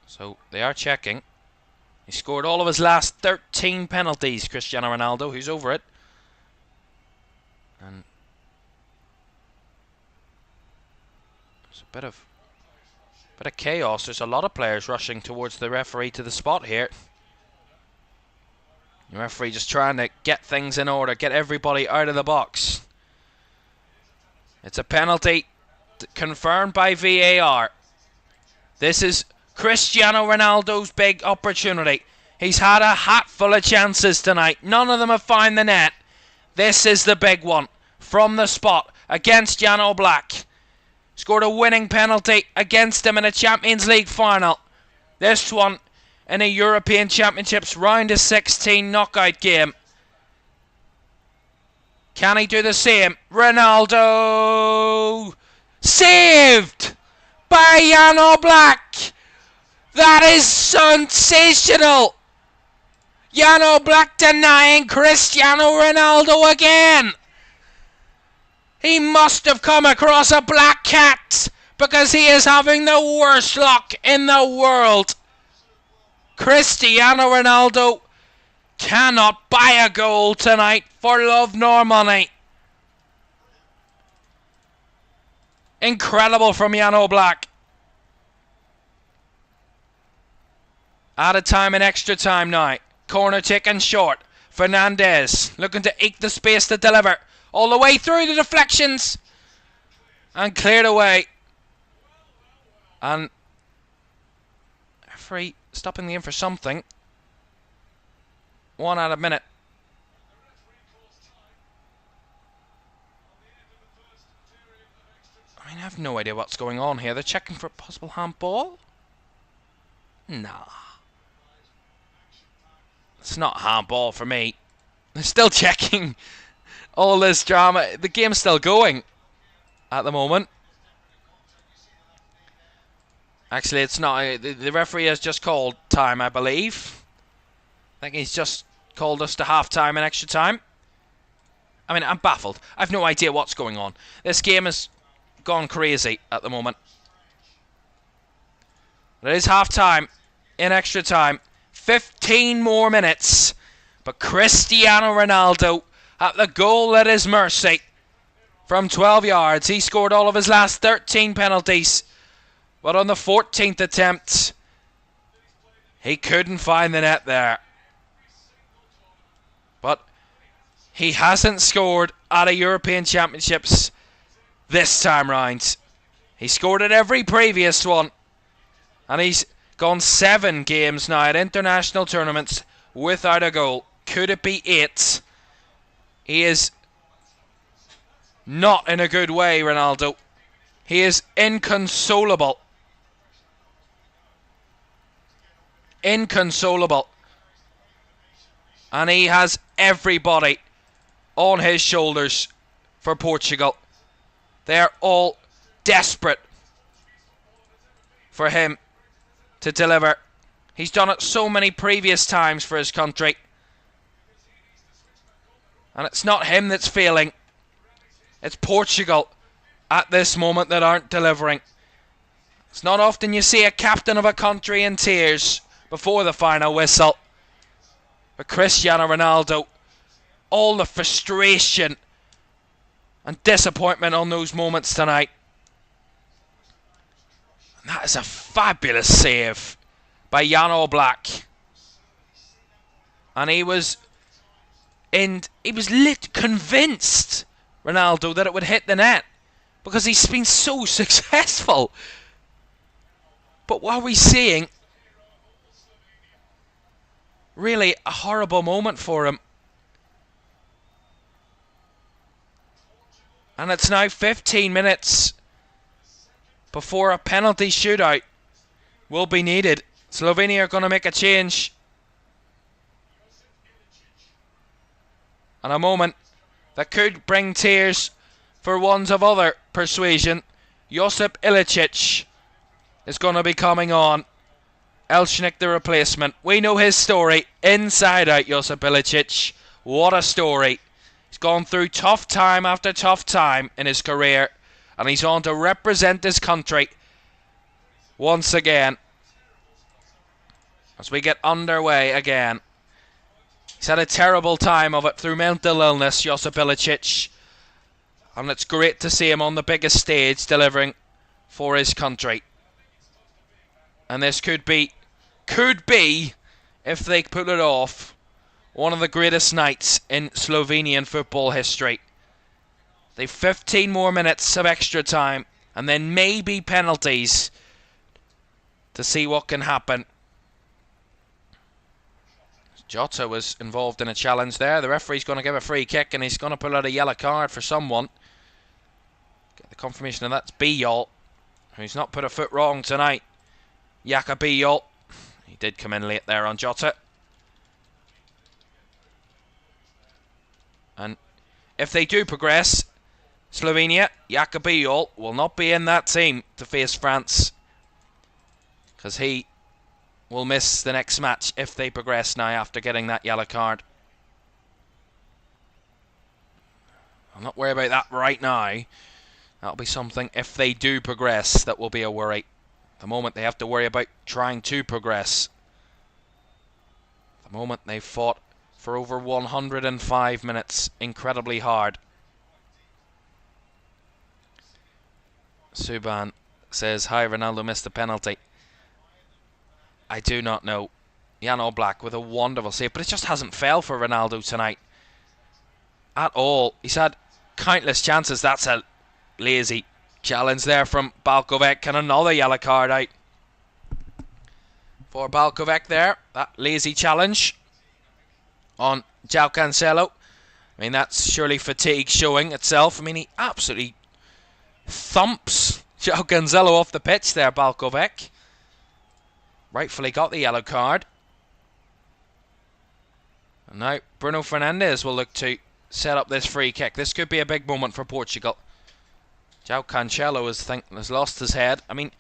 So, they are checking. He scored all of his last 13 penalties, Cristiano Ronaldo, who's over it. And there's a bit of chaos. There's a lot of players rushing towards the referee to the spot here. The referee just trying to get things in order, get everybody out of the box. It's a penalty confirmed by VAR. This is Cristiano Ronaldo's big opportunity. He's had a hatful of chances tonight. None of them have found the net. This is the big one. From the spot against Jan Oblak. Scored a winning penalty against him in a Champions League final. This one in a European Championships round of 16 knockout game. Can he do the same? Ronaldo! Saved by Jan Oblak! That is sensational! Jan Oblak denying Cristiano Ronaldo again! He must have come across a black cat because he is having the worst luck in the world. Cristiano Ronaldo cannot buy a goal tonight for love nor money. Incredible from Jan Oblak. Out of time and extra time now. Corner taken short. Fernandez looking to eke the space to deliver. All the way through the deflections. And cleared away. And referee stopping the game for something. 1 out of minute. I mean, I have no idea what's going on here. They're checking for a possible handball? Nah. It's not handball for me. They're still checking all this drama. The game's still going at the moment. Actually, it's not. The referee has just called time, I believe. I think he's just called us to half-time and extra time. I mean, I'm baffled. I've no idea what's going on. This game has gone crazy at the moment. It is half-time in extra time. 15 more minutes. But Cristiano Ronaldo at the goal at his mercy from 12 yards. He scored all of his last 13 penalties. But on the 14th attempt, he couldn't find the net there. But he hasn't scored at a European Championships this time round. He scored at every previous one. And he's gone 7 games now at international tournaments without a goal. Could it be 8? He is not in a good way, Ronaldo. He is inconsolable. Inconsolable. And he has everybody on his shoulders for Portugal. They are all desperate for him to deliver. He's done it so many previous times for his country. And it's not him that's failing. It's Portugal at this moment that aren't delivering. It's not often you see a captain of a country in tears. before the final whistle. But Cristiano Ronaldo, all the frustration and disappointment on those moments tonight. And that is a fabulous save by Jan Oblak. And he was convinced, Ronaldo, that it would hit the net, because he's been so successful. But what are we seeing? Really a horrible moment for him. And it's now 15 minutes before a penalty shootout will be needed. Slovenia are going to make a change. And a moment that could bring tears for ones of other persuasion. Josip Ilicic is going to be coming on. Elchnik, the replacement. We know his story inside out, Josip Ilicic. What a story. He's gone through tough time after tough time in his career, and he's on to represent his country once again as we get underway again. He's had a terrible time of it through mental illness, Josip Ilicic, and it's great to see him on the biggest stage delivering for his country. And this could be, if they pull it off, one of the greatest nights in Slovenian football history. They've 15 more minutes of extra time, and then maybe penalties to see what can happen. Jota was involved in a challenge there. The referee's going to give a free kick, and he's going to pull out a yellow card for someone. Get the confirmation of that's Bijol, who's not put a foot wrong tonight. Jaka Bijol. He did come in late there on Jota. And if they do progress, Slovenia, Jaka Bijol will not be in that team to face France, because he will miss the next match if they progress now after getting that yellow card. I'm not worried about that right now. That'll be something, if they do progress, that will be a worry. At the moment they have to worry about trying to progress. At the moment they've fought for over 105 minutes, incredibly hard. Subban says, hi, Ronaldo missed the penalty. I do not know. Jan Oblak with a wonderful save, but it just hasn't fell for Ronaldo tonight at all. He's had countless chances. That's a lazy challenge there from Balkovic, and another yellow card out for Balkovic there. That lazy challenge on João Cancelo. I mean, that's surely fatigue showing itself. I mean, he absolutely thumps João Cancelo off the pitch there, Balkovic. Rightfully got the yellow card. And now Bruno Fernandes will look to set up this free kick. This could be a big moment for Portugal. João Cancelo has lost his head. I mean,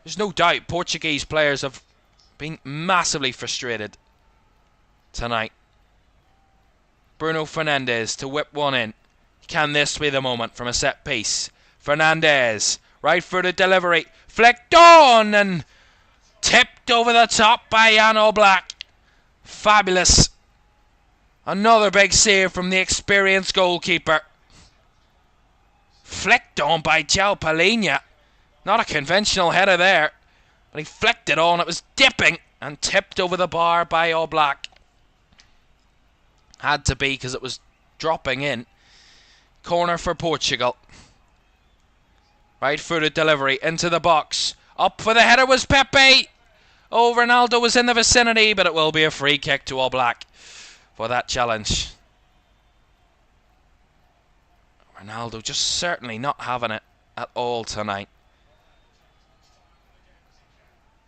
there's no doubt Portuguese players have been massively frustrated tonight. Bruno Fernandes to whip one in. Can this be the moment from a set piece? Fernandes, right-footed delivery, flicked on and tipped over the top by Jan Oblak. Fabulous. Another big save from the experienced goalkeeper. Flicked on by João Palhinha. Not a conventional header there, but he flicked it on. It was dipping and tipped over the bar by Oblak. Had to be, because it was dropping in. Corner for Portugal. Right-footed delivery into the box. Up for the header was Pepe. Oh, Ronaldo was in the vicinity, but it will be a free kick to Oblak for that challenge. Ronaldo just certainly not having it at all tonight.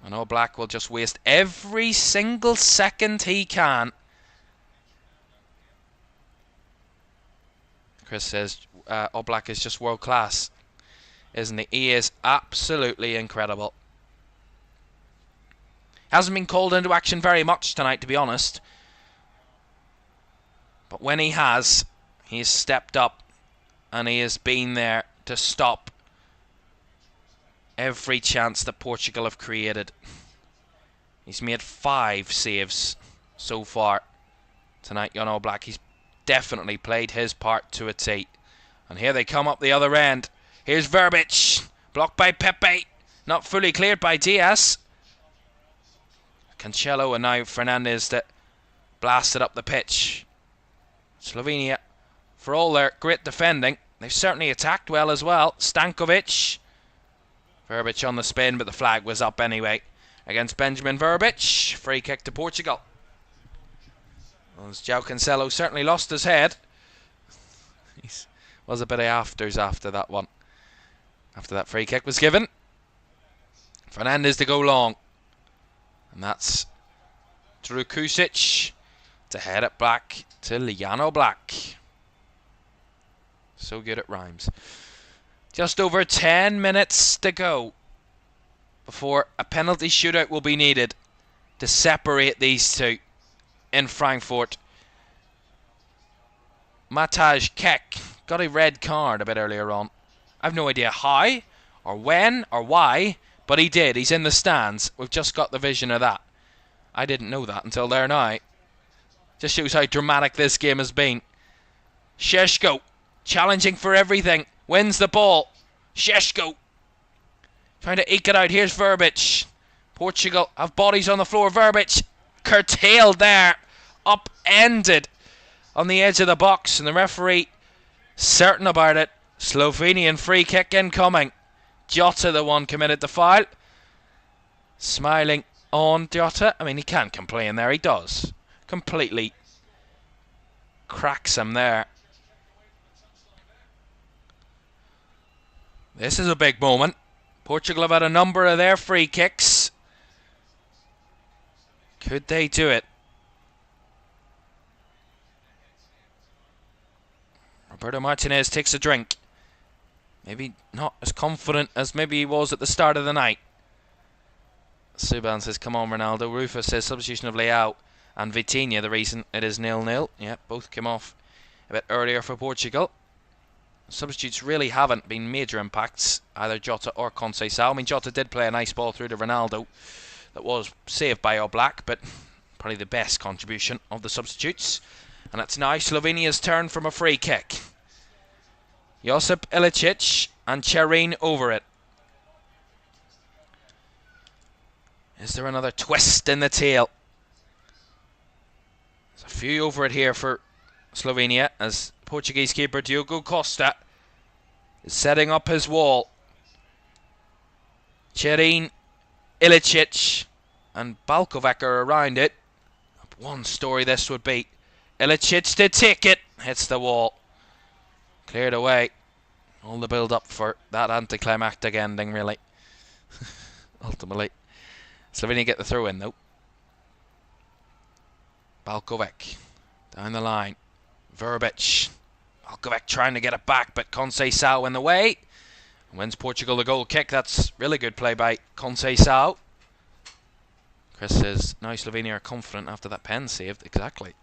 And Oblak will just waste every single second he can. Chris says Oblak is just world class, isn't he? He is absolutely incredible. Hasn't been called into action very much tonight, to be honest. But when he has, he's stepped up and he has been there to stop every chance that Portugal have created. He's made 5 saves so far tonight, Jan Oblak. He's definitely played his part to a T. And here they come up the other end. Here's Verbic. Blocked by Pepe. Not fully cleared by Diaz. Cancelo and now Fernandez that blasted up the pitch. Slovenia, for all their great defending, they've certainly attacked well as well. Stankovic. Verbic on the spin, but the flag was up anyway against Benjamin Verbic. Free kick to Portugal. As João Cancelo certainly lost his head. He was a bit of afters after that one. After that free kick was given. Fernandez to go long. And that's Drew Kusic to head it back to Jan Oblak. So good at rhymes. Just over 10 minutes to go before a penalty shootout will be needed to separate these two in Frankfurt. Matej Kek got a red card a bit earlier on. I've no idea how or when or why, but he did. He's in the stands. We've just got the vision of that. I didn't know that until there now. Just shows how dramatic this game has been. Šeško challenging for everything. Wins the ball. Šeško trying to eke it out. Here's Verbic. Portugal have bodies on the floor. Verbic curtailed there. Upended on the edge of the box. And the referee certain about it. Slovenian free kick incoming. Jota the one committed the foul. Smiling on Jota. I mean, he can't complain there. He does. Completely cracks him there. This is a big moment. Portugal have had a number of their free kicks. Could they do it? Roberto Martinez takes a drink. Maybe not as confident as maybe he was at the start of the night. Subban says, come on Ronaldo. Rufus says, substitution of Leao and Vitinha, the reason it is 0-0. Yeah, both came off a bit earlier for Portugal. Substitutes really haven't been major impacts, either Jota or Conceição. I mean, Jota did play a nice ball through to Ronaldo that was saved by Oblak, but probably the best contribution of the substitutes. And it's now Slovenia's turn from a free kick. Josip Ilicic and Cherin over it. Is there another twist in the tail? There's a few over it here for Slovenia as Portuguese keeper Diogo Costa is setting up his wall. Cherin, Ilicic and Balkovac are around it. One story this would be. Ilicic to take it. Hits the wall. Cleared away. All the build up for that anticlimactic ending, really. Ultimately. Slovenia get the throw in though. Balkovac down the line. Verbic. Balkovac trying to get it back, but Conceição in the way. Wins Portugal the goal kick. That's really good play by Conceição. Chris says, now Slovenia are confident after that pen saved. Exactly.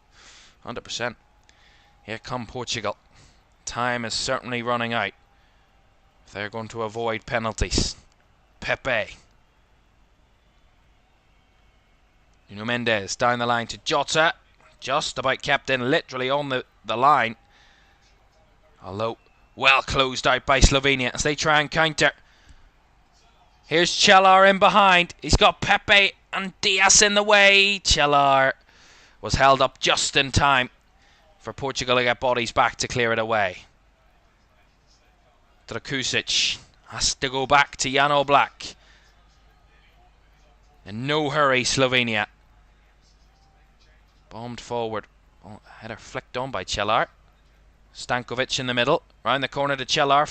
100%. Here come Portugal. Time is certainly running out. If they're going to avoid penalties. Pepe. Nuno Mendes down the line to Jota. Just about kept in, literally on the line. Although, well closed out by Slovenia as they try and counter. Here's Chelar in behind. He's got Pepe and Diaz in the way. Chelar was held up just in time for Portugal to get bodies back to clear it away. Drakusic has to go back to Jan Oblak. In no hurry, Slovenia. Bombed forward. Oh, header flicked on by Chelar. Stankovic in the middle. Round the corner to Chelar.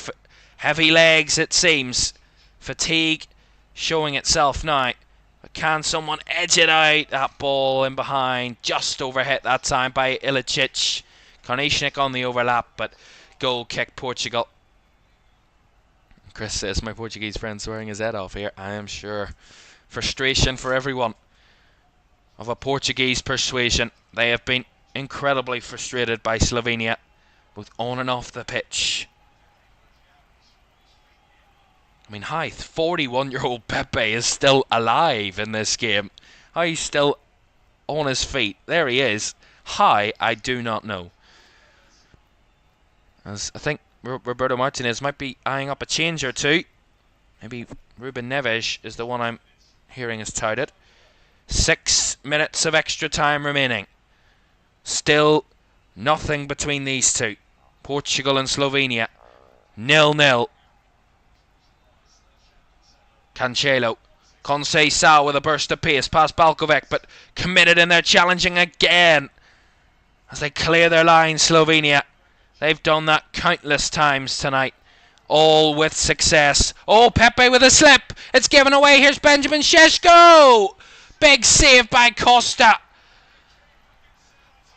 Heavy legs, it seems. Fatigue showing itself now. But can someone edge it out? That ball in behind. Just overhit that time by Ilicic. Karnišnik on the overlap, but goal kick Portugal. Chris says, my Portuguese friend swearing his head off here. I am sure. Frustration for everyone of a Portuguese persuasion. They have been incredibly frustrated by Slovenia, both on and off the pitch. I mean, 41-year-old Pepe is still alive in this game. How he's still on his feet. There he is. How, I do not know. As I think Roberto Martinez might be eyeing up a change or two. Maybe Ruben Neves is the one I'm hearing is touted. 6 minutes of extra time remaining. Still nothing between these two. Portugal and Slovenia. 0-0. Cancelo. Conceição with a burst of pace past Balkovic, but committed in there, challenging again. As they clear their line, Slovenia. They've done that countless times tonight. All with success. Oh, Pepe with a slip. It's given away. Here's Benjamin Šeško. Big save by Costa.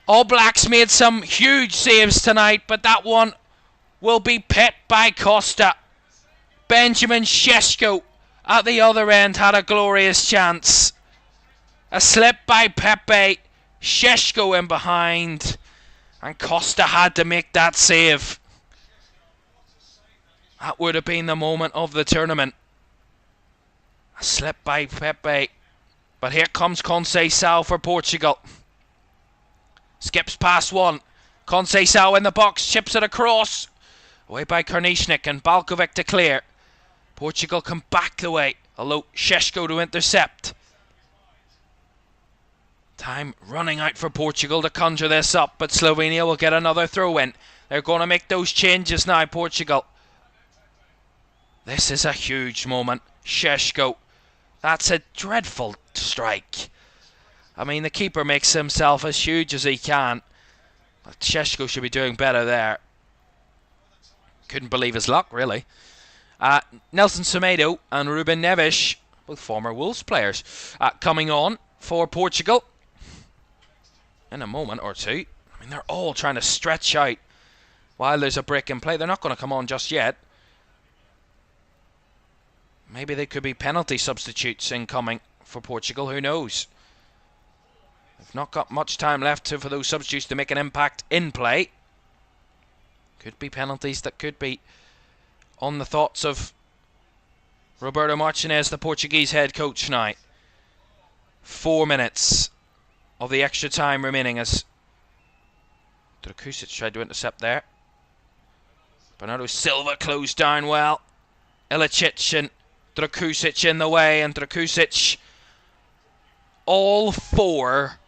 All Blacks made some huge saves tonight, but that one will be pipped by Costa. Benjamin Šeško at the other end had a glorious chance. A slip by Pepe. Šeško in behind. And Costa had to make that save. That would have been the moment of the tournament. A slip by Pepe. But here comes Conceição for Portugal. Skips past one. Conceição in the box. Chips it across. Away by Krničnik and Balkovic to clear. Portugal come back the way. Although Šeško to intercept. Time running out for Portugal to conjure this up. But Slovenia will get another throw in. They're going to make those changes now, Portugal. This is a huge moment. Šeško. That's a dreadful strike. I mean, the keeper makes himself as huge as he can. But Šeško should be doing better there. Couldn't believe his luck, really. Nelson Semedo and Ruben Neves, both former Wolves players, coming on for Portugal. In a moment or two. I mean, they're all trying to stretch out while there's a break in play. They're not going to come on just yet. Maybe they could be penalty substitutes incoming for Portugal. Who knows? They've not got much time left for those substitutes to make an impact in play. Could be penalties that could be on the thoughts of Roberto Martinez, the Portuguese head coach now. 4 minutes of the extra time remaining as Drakusic tried to intercept there. Bernardo Silva closed down well. Ilicic and Drakusic in the way, and Drakusic. All 4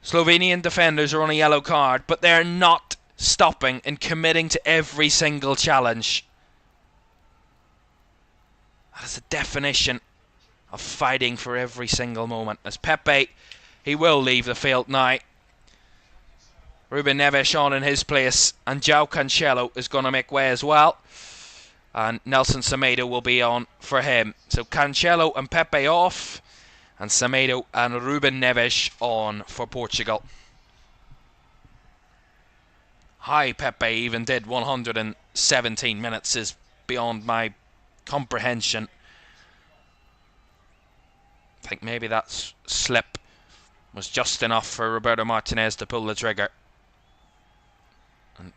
Slovenian defenders are on a yellow card, but they're not stopping and committing to every single challenge. That is the definition of fighting for every single moment. As Pepe, he will leave the field now. Ruben Neves on in his place, and João Cancelo is going to make way as well. And Nelson Semedo will be on for him. So Cancelo and Pepe off, and Semedo and Ruben Neves on for Portugal. How Pepe even did 117 minutes is beyond my comprehension. I think maybe that slip was just enough for Roberto Martinez to pull the trigger and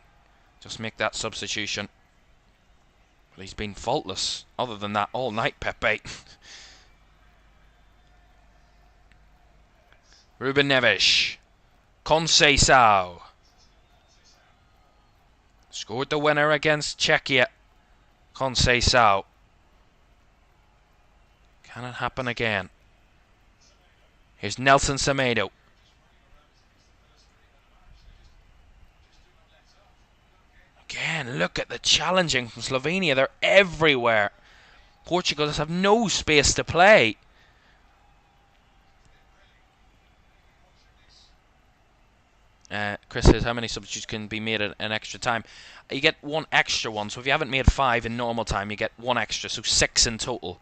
just make that substitution. But he's been faultless other than that all night, Pepe. Ruben Neves. Conceição. Scored the winner against Czechia. Conceição. Can it happen again? Here's Nelson Semedo. Again, look at the challenging from Slovenia. They're everywhere. Portugal just have no space to play. Chris says, how many substitutes can be made at an extra time? You get 1 extra one. So if you haven't made 5 in normal time, you get 1 extra. So 6 in total.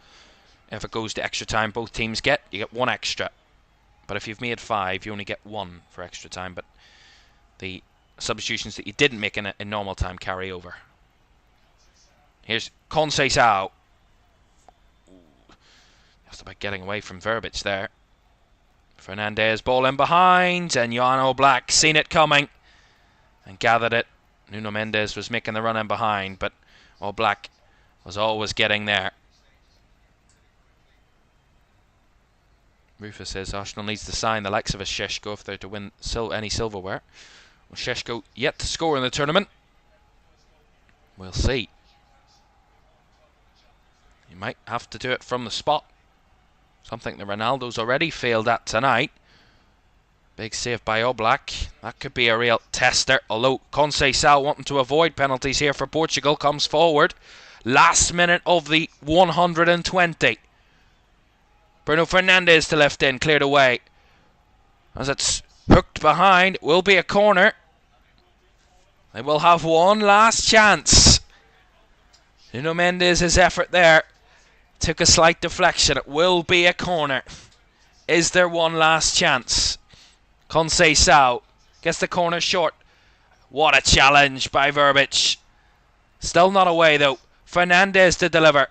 If it goes to extra time, both teams you get 1 extra. But if you've made 5, you only get 1 for extra time. But the substitutions that you didn't make in normal time carry over. Here's Conceição. Just about getting away from Verbic there. Fernandez ball in behind, and Jan Oblak seen it coming and gathered it. Nuno Mendes was making the run in behind, but Oblak was always getting there. Rufus says Arsenal needs to sign the likes of a Šeško if they're to win any silverware. Well, Šeško yet to score in the tournament. We'll see. He might have to do it from the spot. Something that Ronaldo's already failed at tonight. Big save by Oblak. That could be a real tester. Although Conceição, wanting to avoid penalties here for Portugal, comes forward. Last minute of the 120. Bruno Fernandes to left in, cleared away. As it's hooked behind, will be a corner. They will have one last chance. Nuno Mendes' effort there took a slight deflection. It will be a corner. Is there one last chance? Conceição gets the corner short. What a challenge by Verbic. Still not away though. Fernandes to deliver.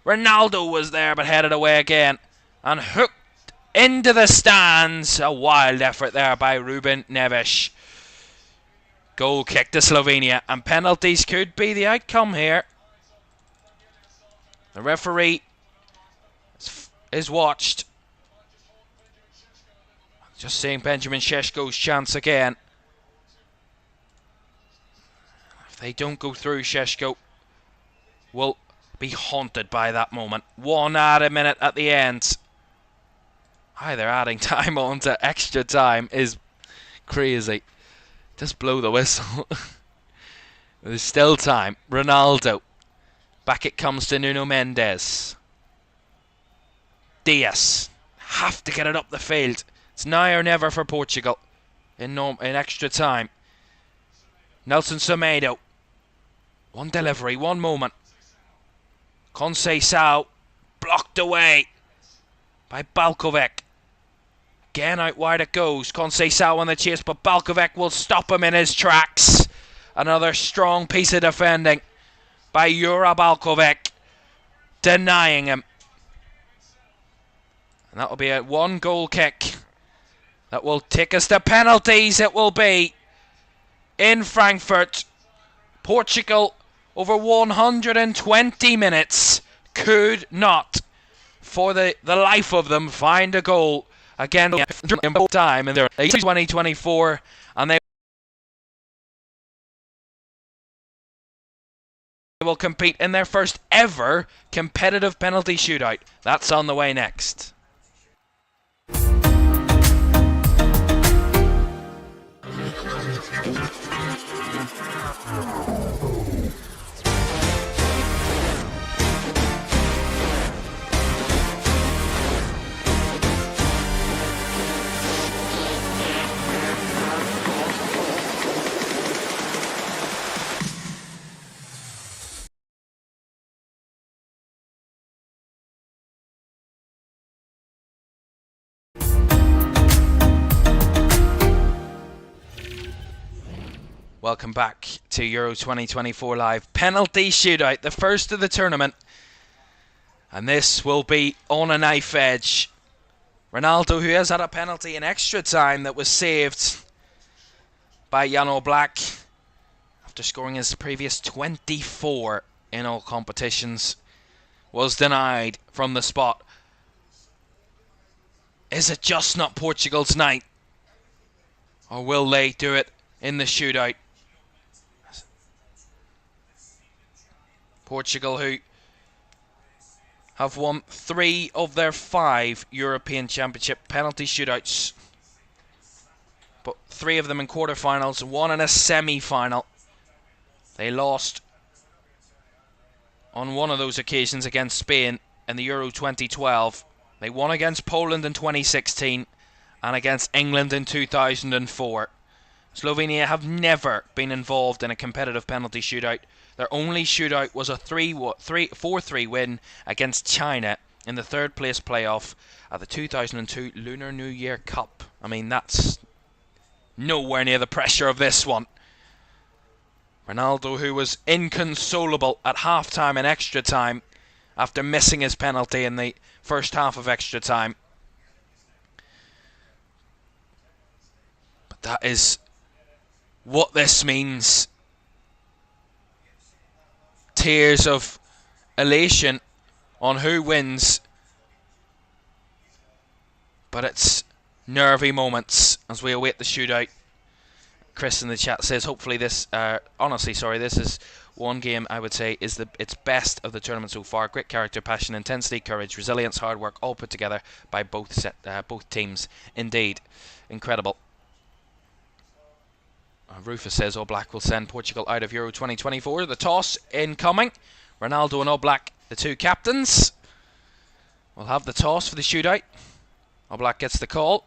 Ronaldo was there but headed away again. And hooked into the stands. A wild effort there by Ruben Neves. Goal kick to Slovenia. And penalties could be the outcome here. The referee is watched. Just seeing Benjamin Šeško's chance again. If they don't go through, Šeško will be haunted by that moment. 1 added minute at the end. Hi, they're adding time on to extra time is crazy. Just blow the whistle. There's still time. Ronaldo. Back it comes to Nuno Mendes. Diaz. Have to get it up the field. It's now or never for Portugal. In extra time. Nelson Semedo. One delivery, one moment. Conceição. Blocked away by Balkovic. Again out wide it goes. Conceição on the chase, but Balkovic will stop him in his tracks. Another strong piece of defending by Jura Balkovic, denying him. And that will be a 1-goal kick. That will take us to penalties. It will be in Frankfurt. Portugal over 120 minutes could not, for the life of them, find a goal again time in their 2024, and they will compete in their first ever competitive penalty shootout. That's on the way next. Welcome back to Euro 2024 Live. Penalty shootout, the first of the tournament. And this will be on a knife edge. Ronaldo, who has had a penalty in extra time that was saved by Jan Oblak after scoring his previous 24 in all competitions, was denied from the spot. Is it just not Portugal's night? Or will they do it in the shootout? Portugal, who have won 3 of their 5 European Championship penalty shootouts, but 3 of them in quarterfinals, 1 in a semi-final. They lost on one of those occasions against Spain in the Euro 2012. They won against Poland in 2016 and against England in 2004. Slovenia have never been involved in a competitive penalty shootout. Their only shootout was a 4-3 win against China in the 3rd place playoff at the 2002 Lunar New Year Cup. I mean, that's nowhere near the pressure of this one. Ronaldo, who was inconsolable at half-time and extra time after missing his penalty in the first half of extra time. But that is what this means. Tears of elation on who wins But it's nervy moments as we await the shootout. Chris in the chat says, hopefully this, honestly, sorry, this is one game I would say is its best of the tournament so far. Great character, passion, intensity, courage, resilience, hard work, all put together by both teams. Indeed, incredible. Rufus says All Black will send Portugal out of Euro 2024. The toss incoming. Ronaldo and All Black, the two captains, will have the toss for the shootout. All Black gets the call.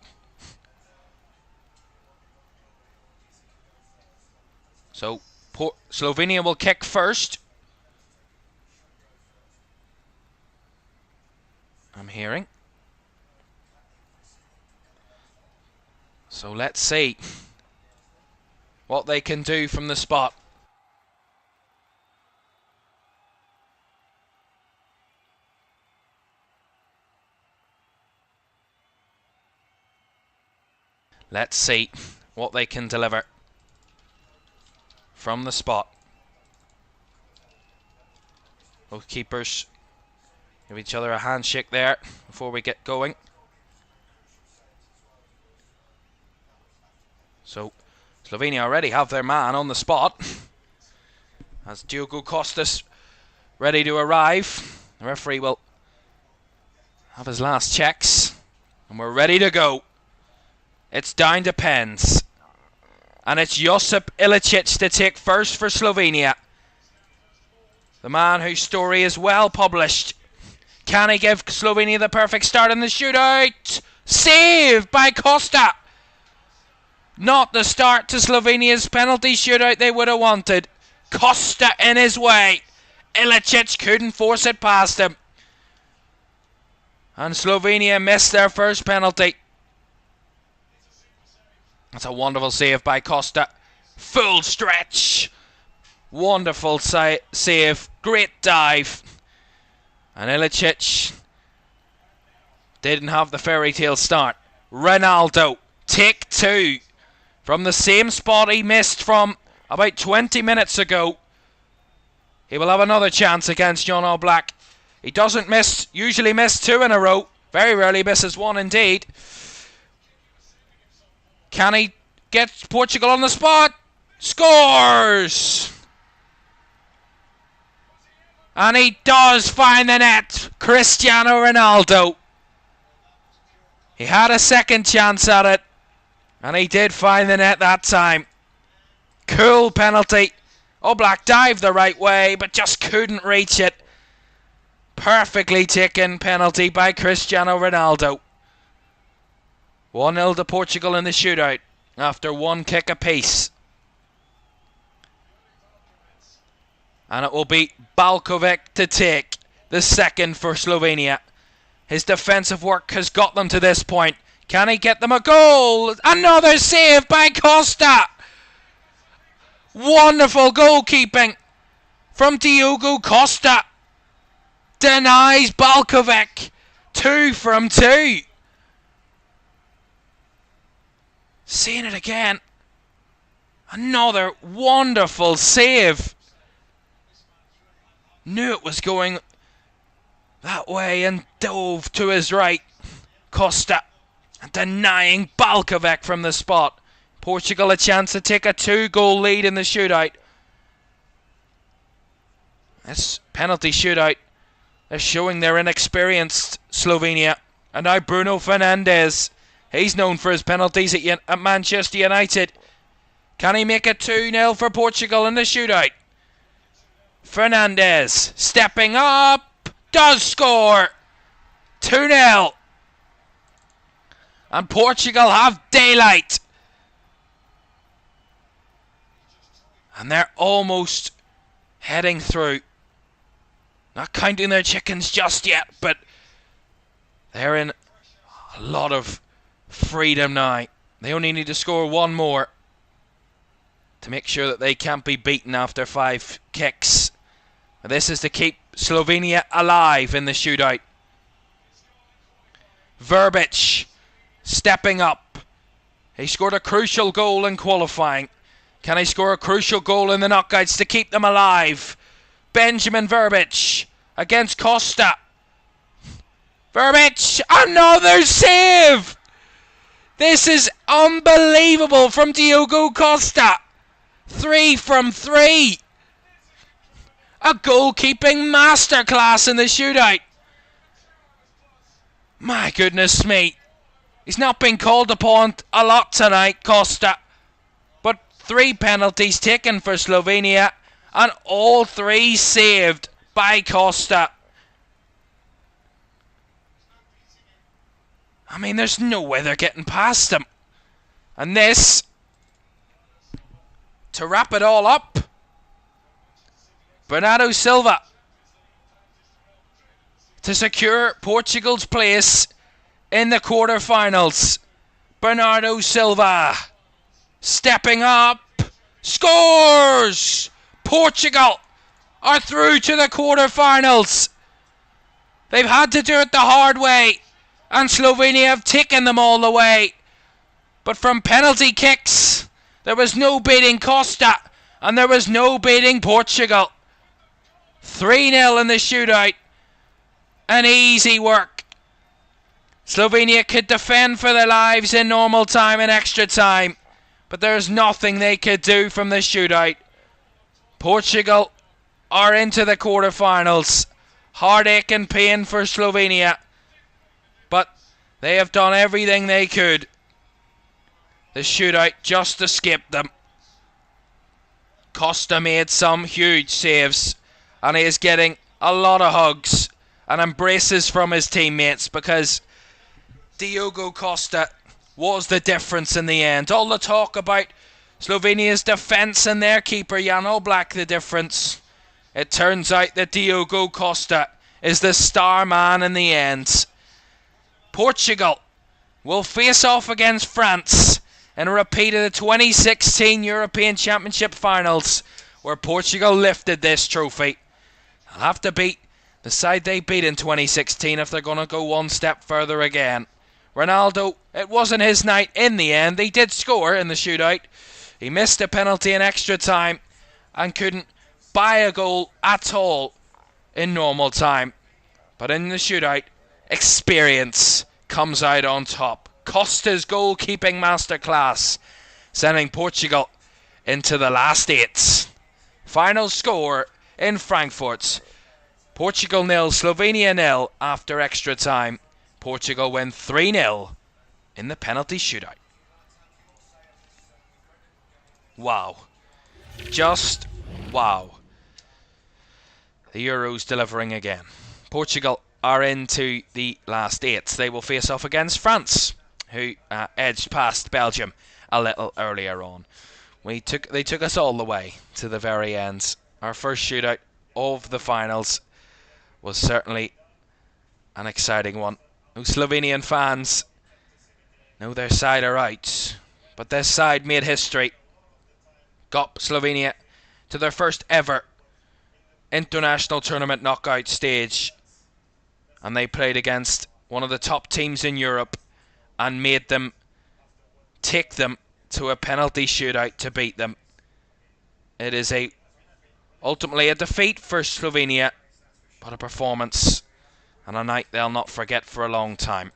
So Slovenia will kick first. I'm hearing. So let's see what they can do from the spot. Let's see what they can deliver from the spot. Both keepers give each other a handshake there before we get going. So Slovenia already have their man on the spot as Diogo Costas ready to arrive. The referee will have his last checks and we're ready to go. It's down to pens. And it's Josip Ilicic to take first for Slovenia. The man whose story is well published. Can he give Slovenia the perfect start in the shootout? Save by Costa. Not the start to Slovenia's penalty shootout they would have wanted. Costa in his way. Ilicic couldn't force it past him. And Slovenia missed their first penalty. That's a wonderful save by Costa. Full stretch. Wonderful save. Great dive. And Ilicic didn't have the fairy tale start. Ronaldo, take two. From the same spot he missed from about 20 minutes ago. He will have another chance against John All Black. He doesn't usually miss two in a row. Very rarely misses one indeed. Can he get Portugal on the spot? Scores! And he does find the net. Cristiano Ronaldo. He had a second chance at it. And he did find the net that time. Cool penalty. All Black dived the right way, but just couldn't reach it. Perfectly taken penalty by Cristiano Ronaldo. 1-0 to Portugal in the shootout after one kick apiece. And it will be Balkovic to take the second for Slovenia. His defensive work has got them to this point. Can he get them a goal? Another save by Costa. Wonderful goalkeeping from Diogo Costa. Denies Balkovic. 2 from 2. Seeing it again. Another wonderful save. Knew it was going that way and dove to his right. Costa denying Balkovic from the spot. Portugal a chance to take a 2-goal lead in the shootout. This penalty shootout is showing their inexperienced Slovenia. And now Bruno Fernandes. He's known for his penalties at Manchester United. Can he make it 2-0 for Portugal in the shootout? Fernandes stepping up. Does score. 2-0. And Portugal have daylight. And they're almost heading through. Not counting their chickens just yet, but they're in a lot of freedom now. They only need to score one more to make sure that they can't be beaten after 5 kicks. This is to keep Slovenia alive in the shootout. Verbic stepping up. He scored a crucial goal in qualifying. Can he score a crucial goal in the knockouts to keep them alive? Benjamin Verbic against Costa. Verbic, another save! This is unbelievable from Diogo Costa. 3 from 3. A goalkeeping masterclass in the shootout. My goodness me. He's not been called upon a lot tonight, Costa. But 3 penalties taken for Slovenia, and all 3 saved by Costa. I mean, there's no way they're getting past him. And this, to wrap it all up, Bernardo Silva to secure Portugal's place in the quarterfinals. Bernardo Silva stepping up, scores! Portugal are through to the quarterfinals. They've had to do it the hard way, and Slovenia have taken them all the way. But from penalty kicks, there was no beating Costa, and there was no beating Portugal. 3-0 in the shootout. An easy work. Slovenia could defend for their lives in normal time and extra time, but there's nothing they could do from the shootout. Portugal are into the quarterfinals. Heartache and pain for Slovenia, but they have done everything they could. The shootout just escaped them. Costa made some huge saves, and he is getting a lot of hugs and embraces from his teammates, because Diogo Costa was the difference in the end. All the talk about Slovenia's defence and their keeper Jan Oblak the difference. It turns out that Diogo Costa is the star man in the end. Portugal will face off against France in a repeat of the 2016 European Championship finals, where Portugal lifted this trophy. They'll have to beat the side they beat in 2016 if they're going to go one step further again. Ronaldo, it wasn't his night in the end. He did score in the shootout. He missed a penalty in extra time and couldn't buy a goal at all in normal time. But in the shootout, experience comes out on top. Costa's goalkeeping masterclass, sending Portugal into the last 8. Final score in Frankfurt: Portugal 0, Slovenia 0 after extra time. Portugal win 3-0 in the penalty shootout. Wow. Just wow. The Euros delivering again. Portugal are into the last 8. They will face off against France, who edged past Belgium a little earlier on. They took us all the way to the very end. Our first shootout of the finals was certainly an exciting one. No Slovenian fans know their side are out, but this side made history. Got Slovenia to their first ever international tournament knockout stage, and they played against one of the top teams in Europe and made them take them to a penalty shootout to beat them. It is ultimately a defeat for Slovenia, but a performance and a night they'll not forget for a long time.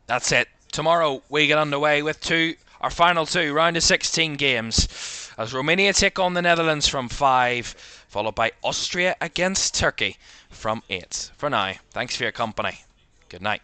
That's it. Tomorrow we get underway with our final 2 round of 16 games, as Romania take on the Netherlands from 5, followed by Austria against Turkey from 8. For now, thanks for your company. Good night.